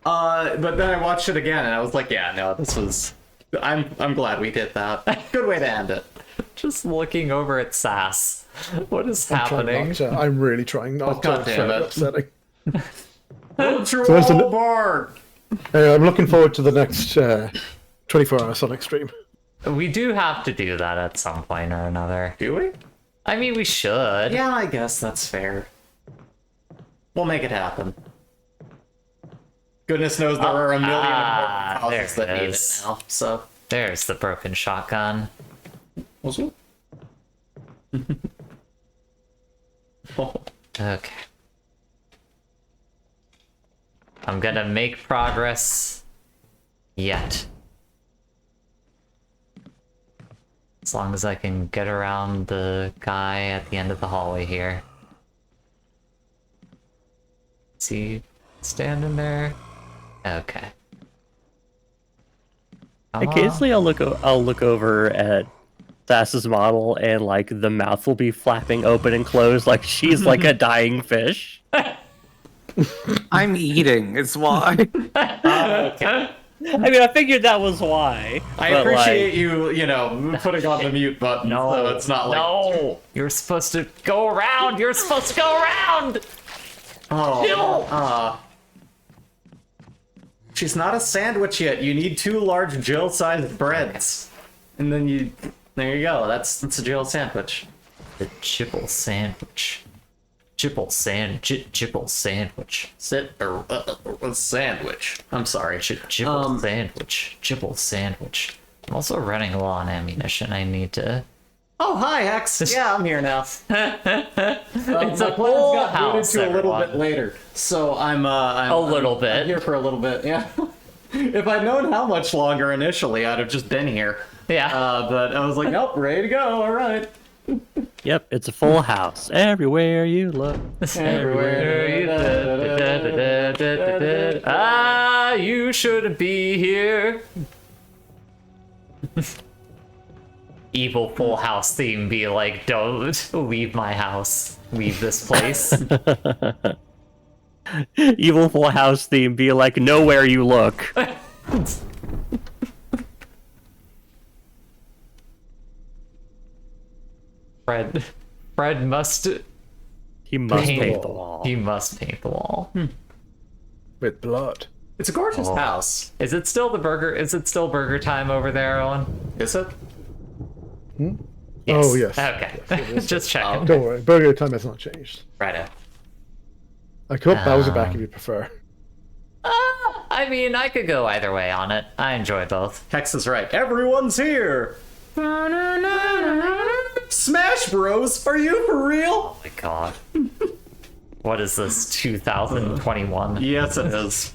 But then I watched it again, and I was like, yeah, no, this was... I'm glad we did that. Good way to end it. Just looking over at Sass. What is I'm trying happening? not to- I'm really trying not to. God It's damn very it. upsetting. Control the- bar! I'm looking forward to the next 24-hour Sonic stream. We do have to do that at some point or another. Do we? I mean, we should. Yeah, I guess that's fair. We'll make it happen. Goodness knows there are a million important causes there that it need it is. now, so... There's the broken shotgun. Was it? Oh. Okay. I'm gonna make progress yet. As long as I can get around the guy at the end of the hallway here. Is he standing there? Okay. occasionally I'll look over at Sass's model, and like the mouth will be flapping open and closed, like she's like a dying fish. I'm eating, is why. Okay. I mean, I figured that was why. I but, appreciate you know, putting on the mute button. No, so it's not like no. You're supposed to go around. You're supposed to go around. oh, she's not a sandwich yet. You need 2 large Jill-sized breads, and then there you go. That's a Jill sandwich. The Jibble sandwich. Jibble sandwich. Sandwich. I'm sorry. Jibble sandwich. Jibble sandwich. I'm also running low on ammunition. I need to. Oh, hi, Hex. Yeah, I'm here now. It's my a plans full got booted house, to a little everyone. bit later, so I'm A little bit. I'm here for a little bit. Yeah. If I'd known how much longer initially, I'd have just been here. Yeah. But I was like, nope, ready to go. All right. Yep, it's a full house. Everywhere you look. Ah, you shouldn't be here. Evil Full House theme be like, don't leave my house. Leave this place. Evil Full House theme be like, nowhere you look. Fred must... He must Paint paint the the wall. He must paint the wall. With blood. It's a gorgeous house. Is it still burger time over there, Owen? Is it? Oh, yes. Okay. Just checking. Don't worry, burger time has not changed. Righto. I could put Bowser back if you prefer. I mean, I could go either way on it. I enjoy both. Hex is right. Everyone's here. Smash Bros, are you for real? Oh my god. What is this, 2021? Yes, it is.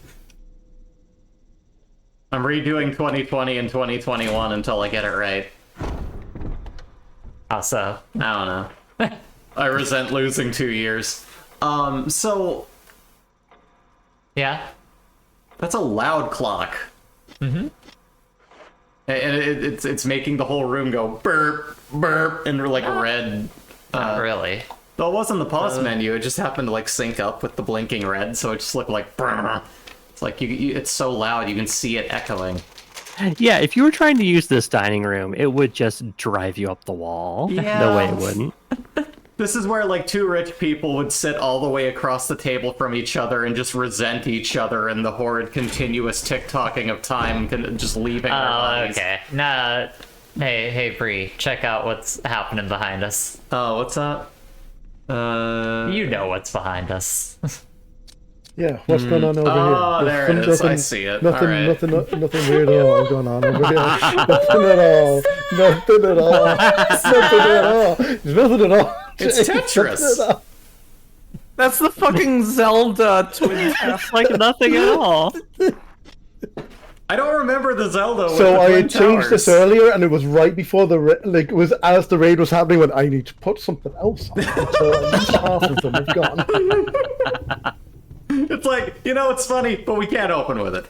I'm redoing 2020 and 2021 until I get it right. How so? I don't know. I resent losing 2 years. So... Yeah? That's a loud clock. Mm-hmm. And it's making the whole room go burp, burp, and like red. Not really. Well, it wasn't the pause menu. It just happened to like sync up with the blinking red, so it just looked like brr. It's like it's so loud you can see it echoing. Yeah, if you were trying to use this dining room, it would just drive you up the wall. Yeah. No way it wouldn't. This is where like two rich people would sit all the way across the table from each other and just resent each other and the horrid continuous tick-tocking of time just leaving their bodies. Okay. Nah. Hey, Bree, check out what's happening behind us. Oh, what's that? You know what's behind us. Yeah, what's going on over here? Oh, there it is. I Nothing, see it. Nothing, All right. nothing weird at all going on over here. Nothing at all. Nothing at all. Nothing at all. There's nothing at all. It's Tetris. Nothing at all. That's the fucking Zelda twin towers. Like nothing at all. I don't remember the Zelda with So the I Twin had changed this Towers. earlier, and it was right before it was as the raid was happening. When I need to put something else on, so at least half of them have gone. It's like, it's funny, but we can't open with it.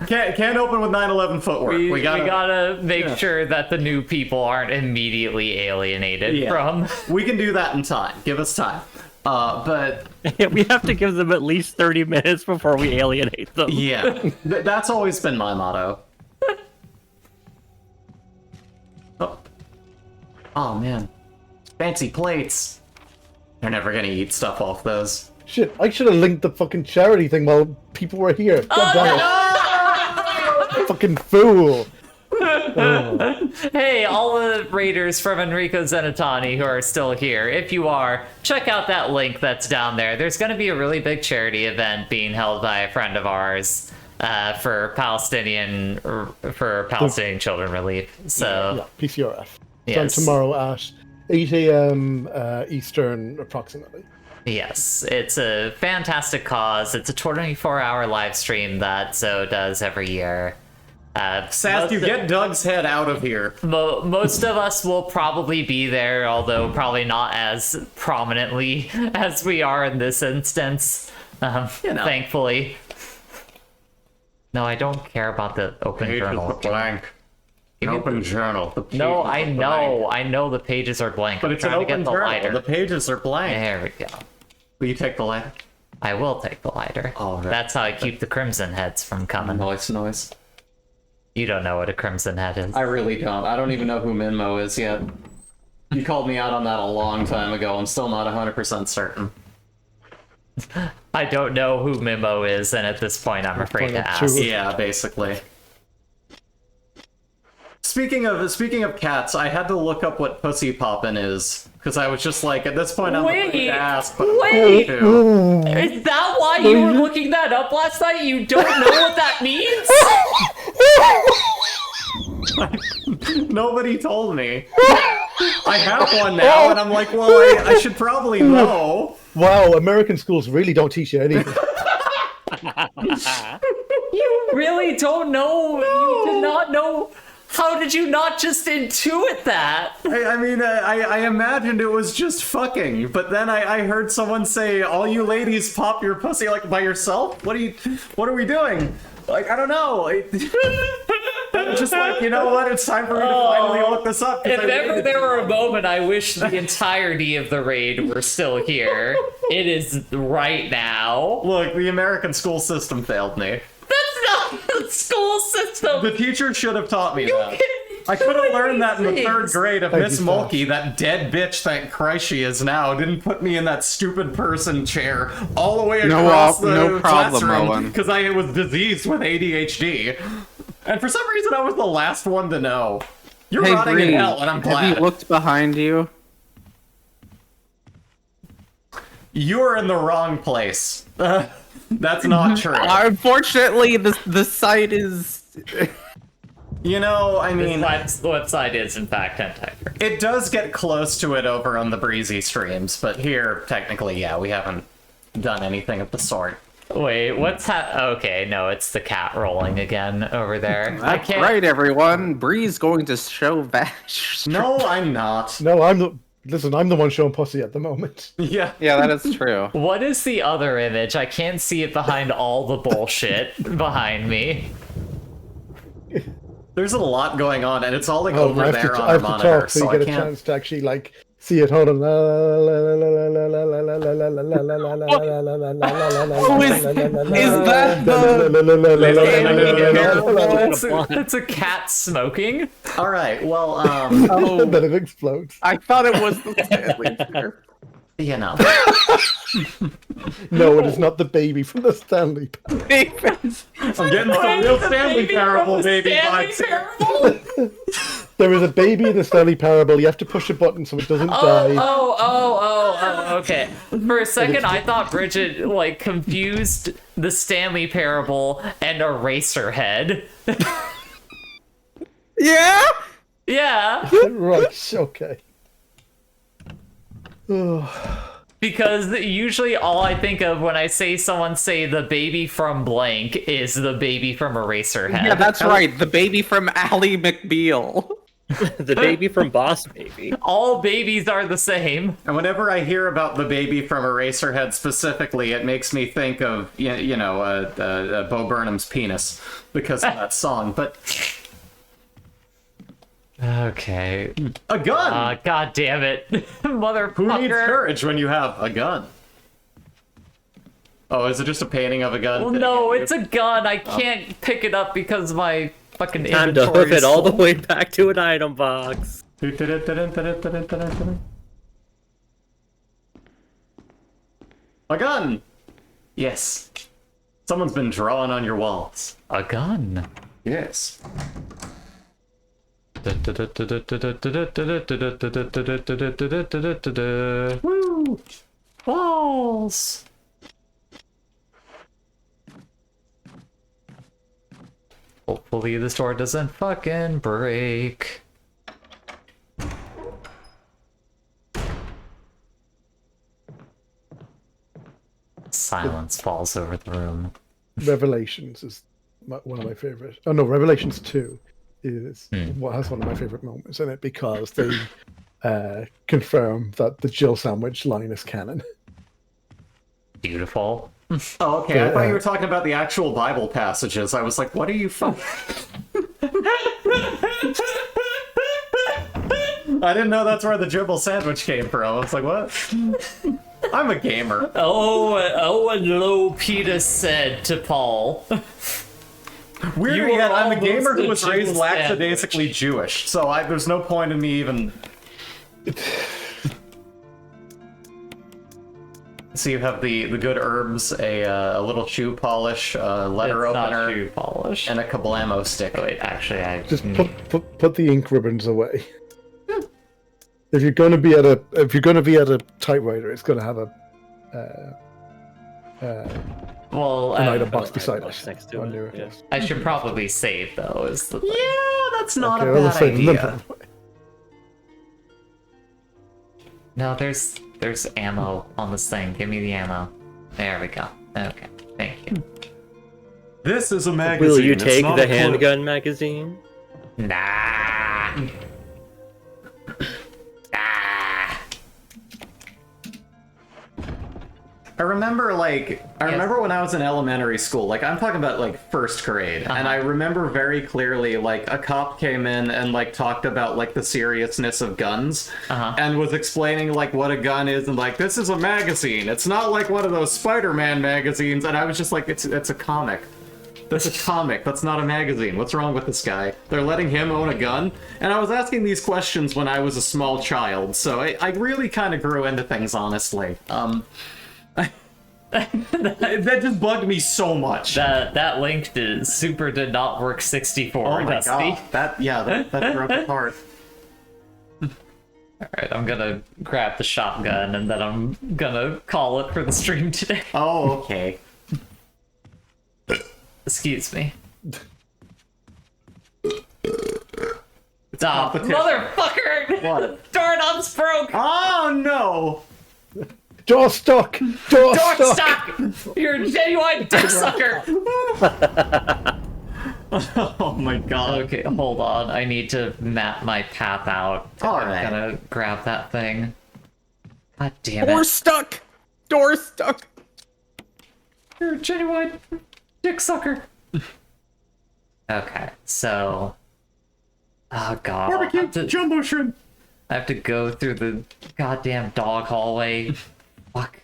Can't open with 9/11 footwork. We gotta make sure that the new people aren't immediately alienated from. We can do that in time. Give us time. But We have to give them at least 30 minutes before we alienate them. yeah, that's always been my motto. Oh man, fancy plates. They're never gonna eat stuff off those. Shit, I should have linked the fucking charity thing while people were here. God damn it. Fucking fool. Hey, all the raiders from Enrico Zenitani who are still here, if you are, check out that link that's down there. There's going to be a really big charity event being held by a friend of ours for Palestinian children relief. So Yeah, PCRF. It's Yes. on tomorrow at 8 a.m. Eastern, approximately. yes, it's a fantastic cause. It's a 24-hour live stream that Zoe does every year. Sass, you get Doug's head out of here. Most of us will probably be there, although probably not as prominently as we are in this instance. Thankfully. No, I don't care about the open journal. Blank. An open journal. The No, pages I are know. blank. I know the pages are blank. But I'm it's an trying to get open the journal. lighter. The pages are blank. There we go. Will you take the lighter? I will take the lighter. All right. That's how I keep the crimson heads from coming. Noise. You don't know what a crimson head is. I really don't. I don't even know who Minmo is yet. You called me out on that a long time ago. I'm still not 100% certain. I don't know who Mimo is, and at this point I'm afraid to point ask. out, too. Yeah, basically. Speaking of cats, I had to look up what Pussy Poppin' is. Because I was just like, at this point I'm afraid to ask, but I'm wait. going to. Is that why you were looking that up last night? You don't know what that means? Nobody told me. I have one now, and I'm like, well, I should probably know. Wow, American schools really don't teach you anything. You really don't know? You did not know? How did you not just intuit that? I mean, I imagined it was just fucking, but then I heard someone say, all you ladies pop your pussy like by yourself? What are we doing? Like, I don't know. Just like, you know what? It's time for me to finally look this up. If ever there were a moment I wish the entirety of the raid were still here, it is right now. Look, the American school system failed me. That's not the school system! The teacher should have taught me that. I could have learned that in the 3rd grade if Miss Mulkey, that dead bitch, thank Christ she is now, didn't put me in that stupid person chair all the way across the classroom because I was diseased with ADHD. And for some reason I was the last one to know. You're rotting in hell, and I'm glad. Have you looked behind you? You're in the wrong place. That's not true. Unfortunately, the site is... You know, I mean... The website is, in fact, hentai. It does get close to it over on the Breezy streams, but here, technically, yeah, we haven't done anything of the sort. Wait, what's okay, no, it's the cat rolling again over there. That's right, everyone. Bree's going to show Vash. No, I'm not. No, I'm the... Listen, I'm the one showing pussy at the moment. Yeah. Yeah, that is true. What is the other image? I can't see it behind all the bullshit behind me. There's a lot going on, and it's all like over there on I our have to monitor, talk so you so get I a can't... chance to actually like see it. Hold on. That's a cat smoking? Alright, well, Then it explodes. I thought it was the Stanley Parable. You know. No, it is not the baby from the Stanley Parable. I'm getting some real Stanley Parable, baby vibes. There is a baby in the Stanley Parable. You have to push a button so it doesn't die. Okay. For a second, I thought Bridget, like, confused the Stanley Parable and Eraserhead. Yeah? Yeah. Right, okay. Because usually all I think of when I say someone say the baby from blank is the baby from Eraserhead. Yeah, that's right. The baby from Ally McBeal. The baby from Boss Baby. All babies are the same. And whenever I hear about the baby from Eraserhead specifically, it makes me think of, Bo Burnham's penis because of that song. But okay. A gun! God damn it. Motherfucker. Who needs courage when you have a gun? Oh, is it just a painting of a gun? Well, no, it's a gun. I can't pick it up because my fucking Time to inventory hook it is all the full. way back to an item box. A gun! Yes. Someone's been drawing on your walls. A gun? Yes. Woo! Walls! Hopefully this door doesn't fucking break. Silence falls over the room. Revelations is one of my favorite. Oh no, Revelations 2 is what has one of my favorite moments in it because they confirm that the Jill sandwich line is canon. Beautiful. Oh, okay. I thought you were talking about the actual Bible passages. I was like, what are you I didn't know that's where the dribble sandwich came from. I was like, what? I'm a gamer. And Lopita said to Paul. Weirder You yet, are I'm a gamer almost who was a raised Jew lackadaisically sandwich. Jewish, so there's no point in me even... So you have the good herbs, a little shoe polish, a letter It's not opener, shoe polish. and a kablamo stick. Wait, actually, I Just put the ink ribbons away. If you're going to be at a typewriter, it's going to have an item box beside it. next to on it, your yeah. desk. I should probably save though. Is the thing. Yeah, that's not Okay, a I'll bad save them then. idea. No, there's ammo on this thing. Give me the ammo. There we go. Okay, thank you. This is a magazine. Will you it's take not the a clip. handgun magazine? Nah. I remember when I was in elementary school, like I'm talking about like first grade, and I remember very clearly like a cop came in and like talked about like the seriousness of guns and was explaining like what a gun is and like this is a magazine. It's not like one of those Spider-Man magazines, and I was just like it's a comic. That's a comic. That's not a magazine. What's wrong with this guy? They're letting him own a gun? And I was asking these questions when I was a small child, so I really kind of grew into things, honestly. That just bugged me so much. That link to Super Did Not Work 64, Oh my Dusty. god. That broke apart. Alright, I'm gonna grab the shotgun and then I'm gonna call it for the stream today. Oh, okay. Excuse me. competition. Motherfucker! What? Doorknob's broke! Oh no! Door stuck! Door Door stuck! stuck! You're a genuine dick sucker! Oh my god. Okay, hold on. I need to map my path out. Alright. I'm gonna grab that thing. God damn Door it. stuck! Door stuck! You're a genuine dick sucker. Okay, so... Oh god. Barbecue jumbo shrimp! I have to go through the goddamn dog hallway. Fuck.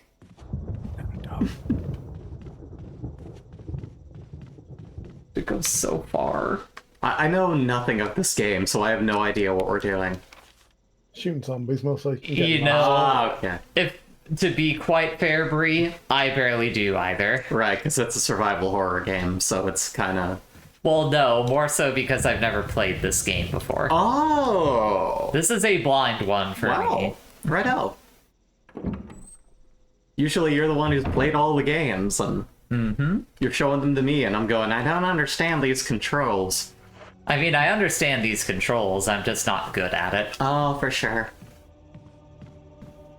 It goes so far. I know nothing of this game, so I have no idea what we're doing. Shooting zombies, most likely. You know, Okay. if to be quite fair, Bree, I barely do either. Right, because it's a survival horror game, so it's kind of... Well, no, more so because I've never played this game before. Oh! This is a blind one for me. Right out. Usually you're the one who's played all the games, and you're showing them to me, and I'm going, I don't understand these controls. I mean, I understand these controls, I'm just not good at it. Oh, for sure.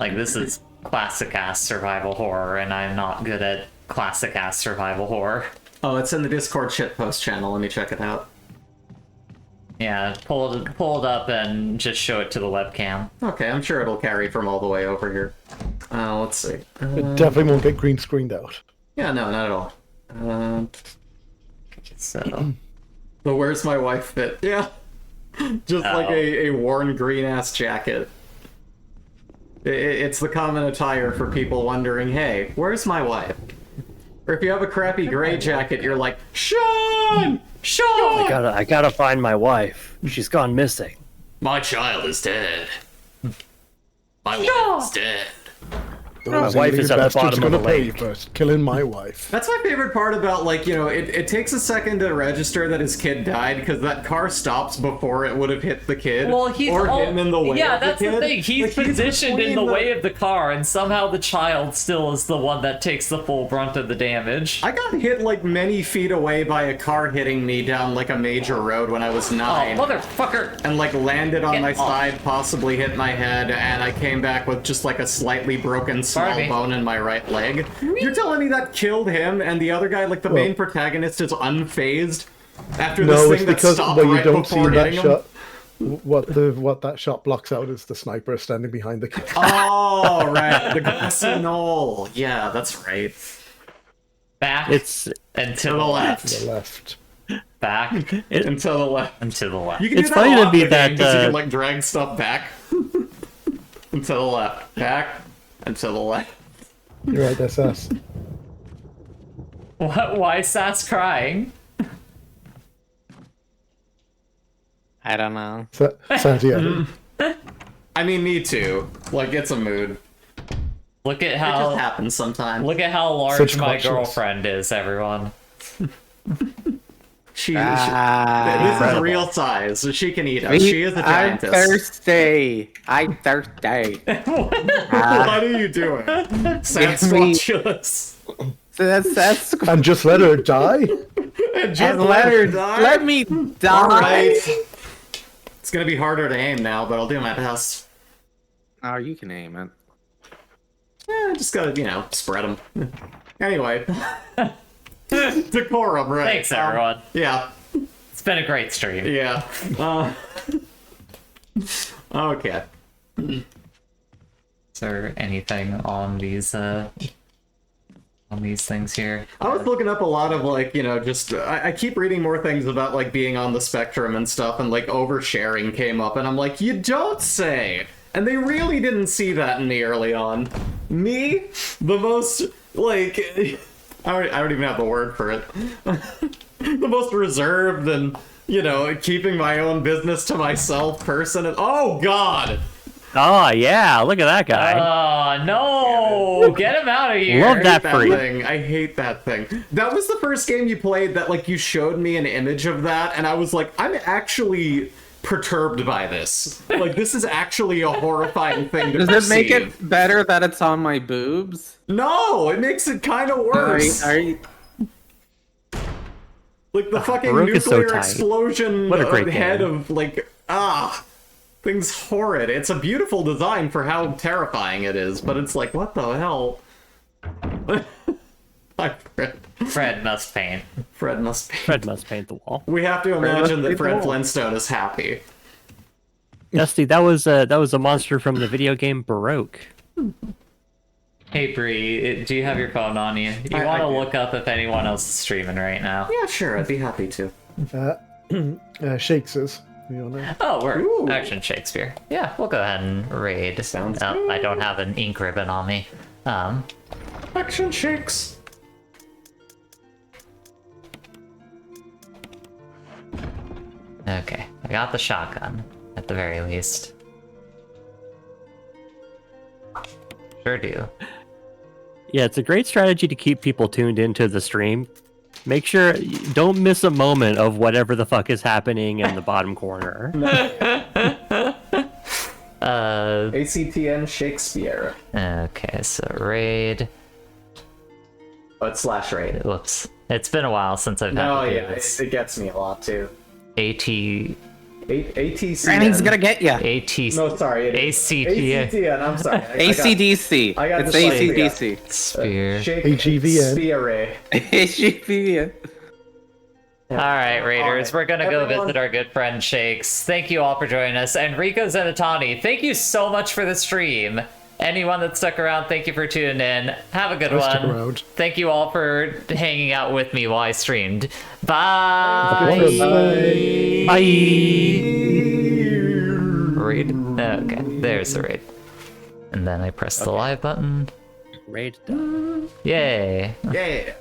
Like, this is classic-ass survival horror, and I'm not good at classic-ass survival horror. Oh, it's in the Discord shitpost channel, let me check it out. Yeah, pull it up and just show it to the webcam. Okay, I'm sure it'll carry from all the way over here. Let's see. It definitely won't get green screened out. Yeah, no, not at all. So... The Where's My Wife fit? Yeah. Just like a worn green-ass jacket. It's the common attire for people wondering, hey, where's my wife? Or if you have a crappy gray jacket, you're like, Sean! Sean! I gotta find my wife. She's gone missing. My child is dead. My wife is dead. Those wife is alien at the bastards bottom of gonna the pay lake. first. Killing my wife. That's my favorite part about, like, you know, it takes a second to register that his kid died because that car stops before it would have hit the kid. Well, he's or him in the way yeah, of the that's kid. the thing. He's Like, positioned in between the way of the car, and somehow the child still is the one that takes the full brunt of the damage. I got hit like many feet away by a car hitting me down like a major road when I was 9. Oh, motherfucker! And like landed on Get my off. side, possibly hit my head, and I came back with just like a slightly broken small Pardon me. bone in my right leg. You're telling me that killed him, and the other guy, like the main protagonist, is unfazed after this No, thing it's that because stopped what you right don't see before in that hitting him? shot. What that shot blocks out is the sniper standing behind the kid. Oh, right, the grassy knoll. Yeah, that's right. Back It's and To the left. To the left. back And to the left. and to the left. You can It's do that funny a to lot be in the game, that, 'cause you can like drag stuff back. And to the left. Back and to the left. You're right, that's us. What? Why is Sass crying? I don't know. Sounds yeah. I mean, me too. Like, it's a mood. Look at It just how happens sometimes. look at how large Such my questions. girlfriend is, everyone. This is Incredible. real size, so she can eat us. She is a I'm giantess. thirsty. I'm thirsty. What are you doing? Sasquatchulus. So that's And just let her die? Just let me die. Alright. It's gonna be harder to aim now, but I'll do my best. Oh, you can aim it. Just gotta, spread them. Anyway. Decorum, right? Thanks, everyone. Yeah. It's been a great stream. Yeah. Okay. Is there anything on these things here? I was looking up a lot of like, you know, just I keep reading more things about like being on the spectrum and stuff, and like oversharing came up, and I'm like, you don't say. And they really didn't see that in me early on. Me, the most like I don't even have the word for it. The most reserved and, you know, keeping my own business to myself person. And, oh God. Oh yeah, look at that guy. Oh no! Get him out of here! Love that That freak. thing. I hate that thing. That was the first game you played that like you showed me an image of that, and I was like, I'm actually perturbed by this. Like, this is actually a horrifying thing to Does it make perceive. it better that it's on my boobs? No, it makes it kind of worse. Like the fucking Baruch is so nuclear tight. explosion What a great head game. of like thing's horrid. It's a beautiful design for how terrifying it is, but it's like, what the hell? Hi, Fred. Fred must paint. Fred must paint. Fred must paint the wall. We have to imagine that paint the Fred wall. Flintstone is happy. Dusty, that was a monster from the video game Baroque. Hey Bree, do you have your phone on you? You I want to do. look up if anyone else is streaming right now? Yeah, sure, I'd be happy to. Shakes is. You know. Oh, we're Ooh. Action Shakespeare. Yeah, we'll go ahead and raid. Sounds Oh, I don't have an ink ribbon on me. Action shakes. Okay, I got the shotgun at the very least. Sure do. Yeah, it's a great strategy to keep people tuned into the stream. Make sure don't miss a moment of whatever the fuck is happening in the bottom corner. ACTN Shakespeare. Okay, so raid. Oh, it's slash raid. Whoops. It's been a while since I've had Oh to do yeah, this. it gets me a lot too. AT... ATC. Granny's gonna get ya. AT... No, sorry. It is. ACT... ACTN, I'm sorry. ACDC. I got It's this right, ACDC. Sphere. Shake AGVN. Spear. AGVN. Alright, Raiders, Alright, we're gonna go everyone- visit our good friend Shakes. Thank you all for joining us. And Rico Zenitani, thank you so much for the stream. Anyone that stuck around, thank you for tuning in. Have a good I stuck one. around. Thank you all for hanging out with me while I streamed. Bye! Bye. Raid? Okay, there's the raid. And then I press the live button. Raid done. Yay! Yeah.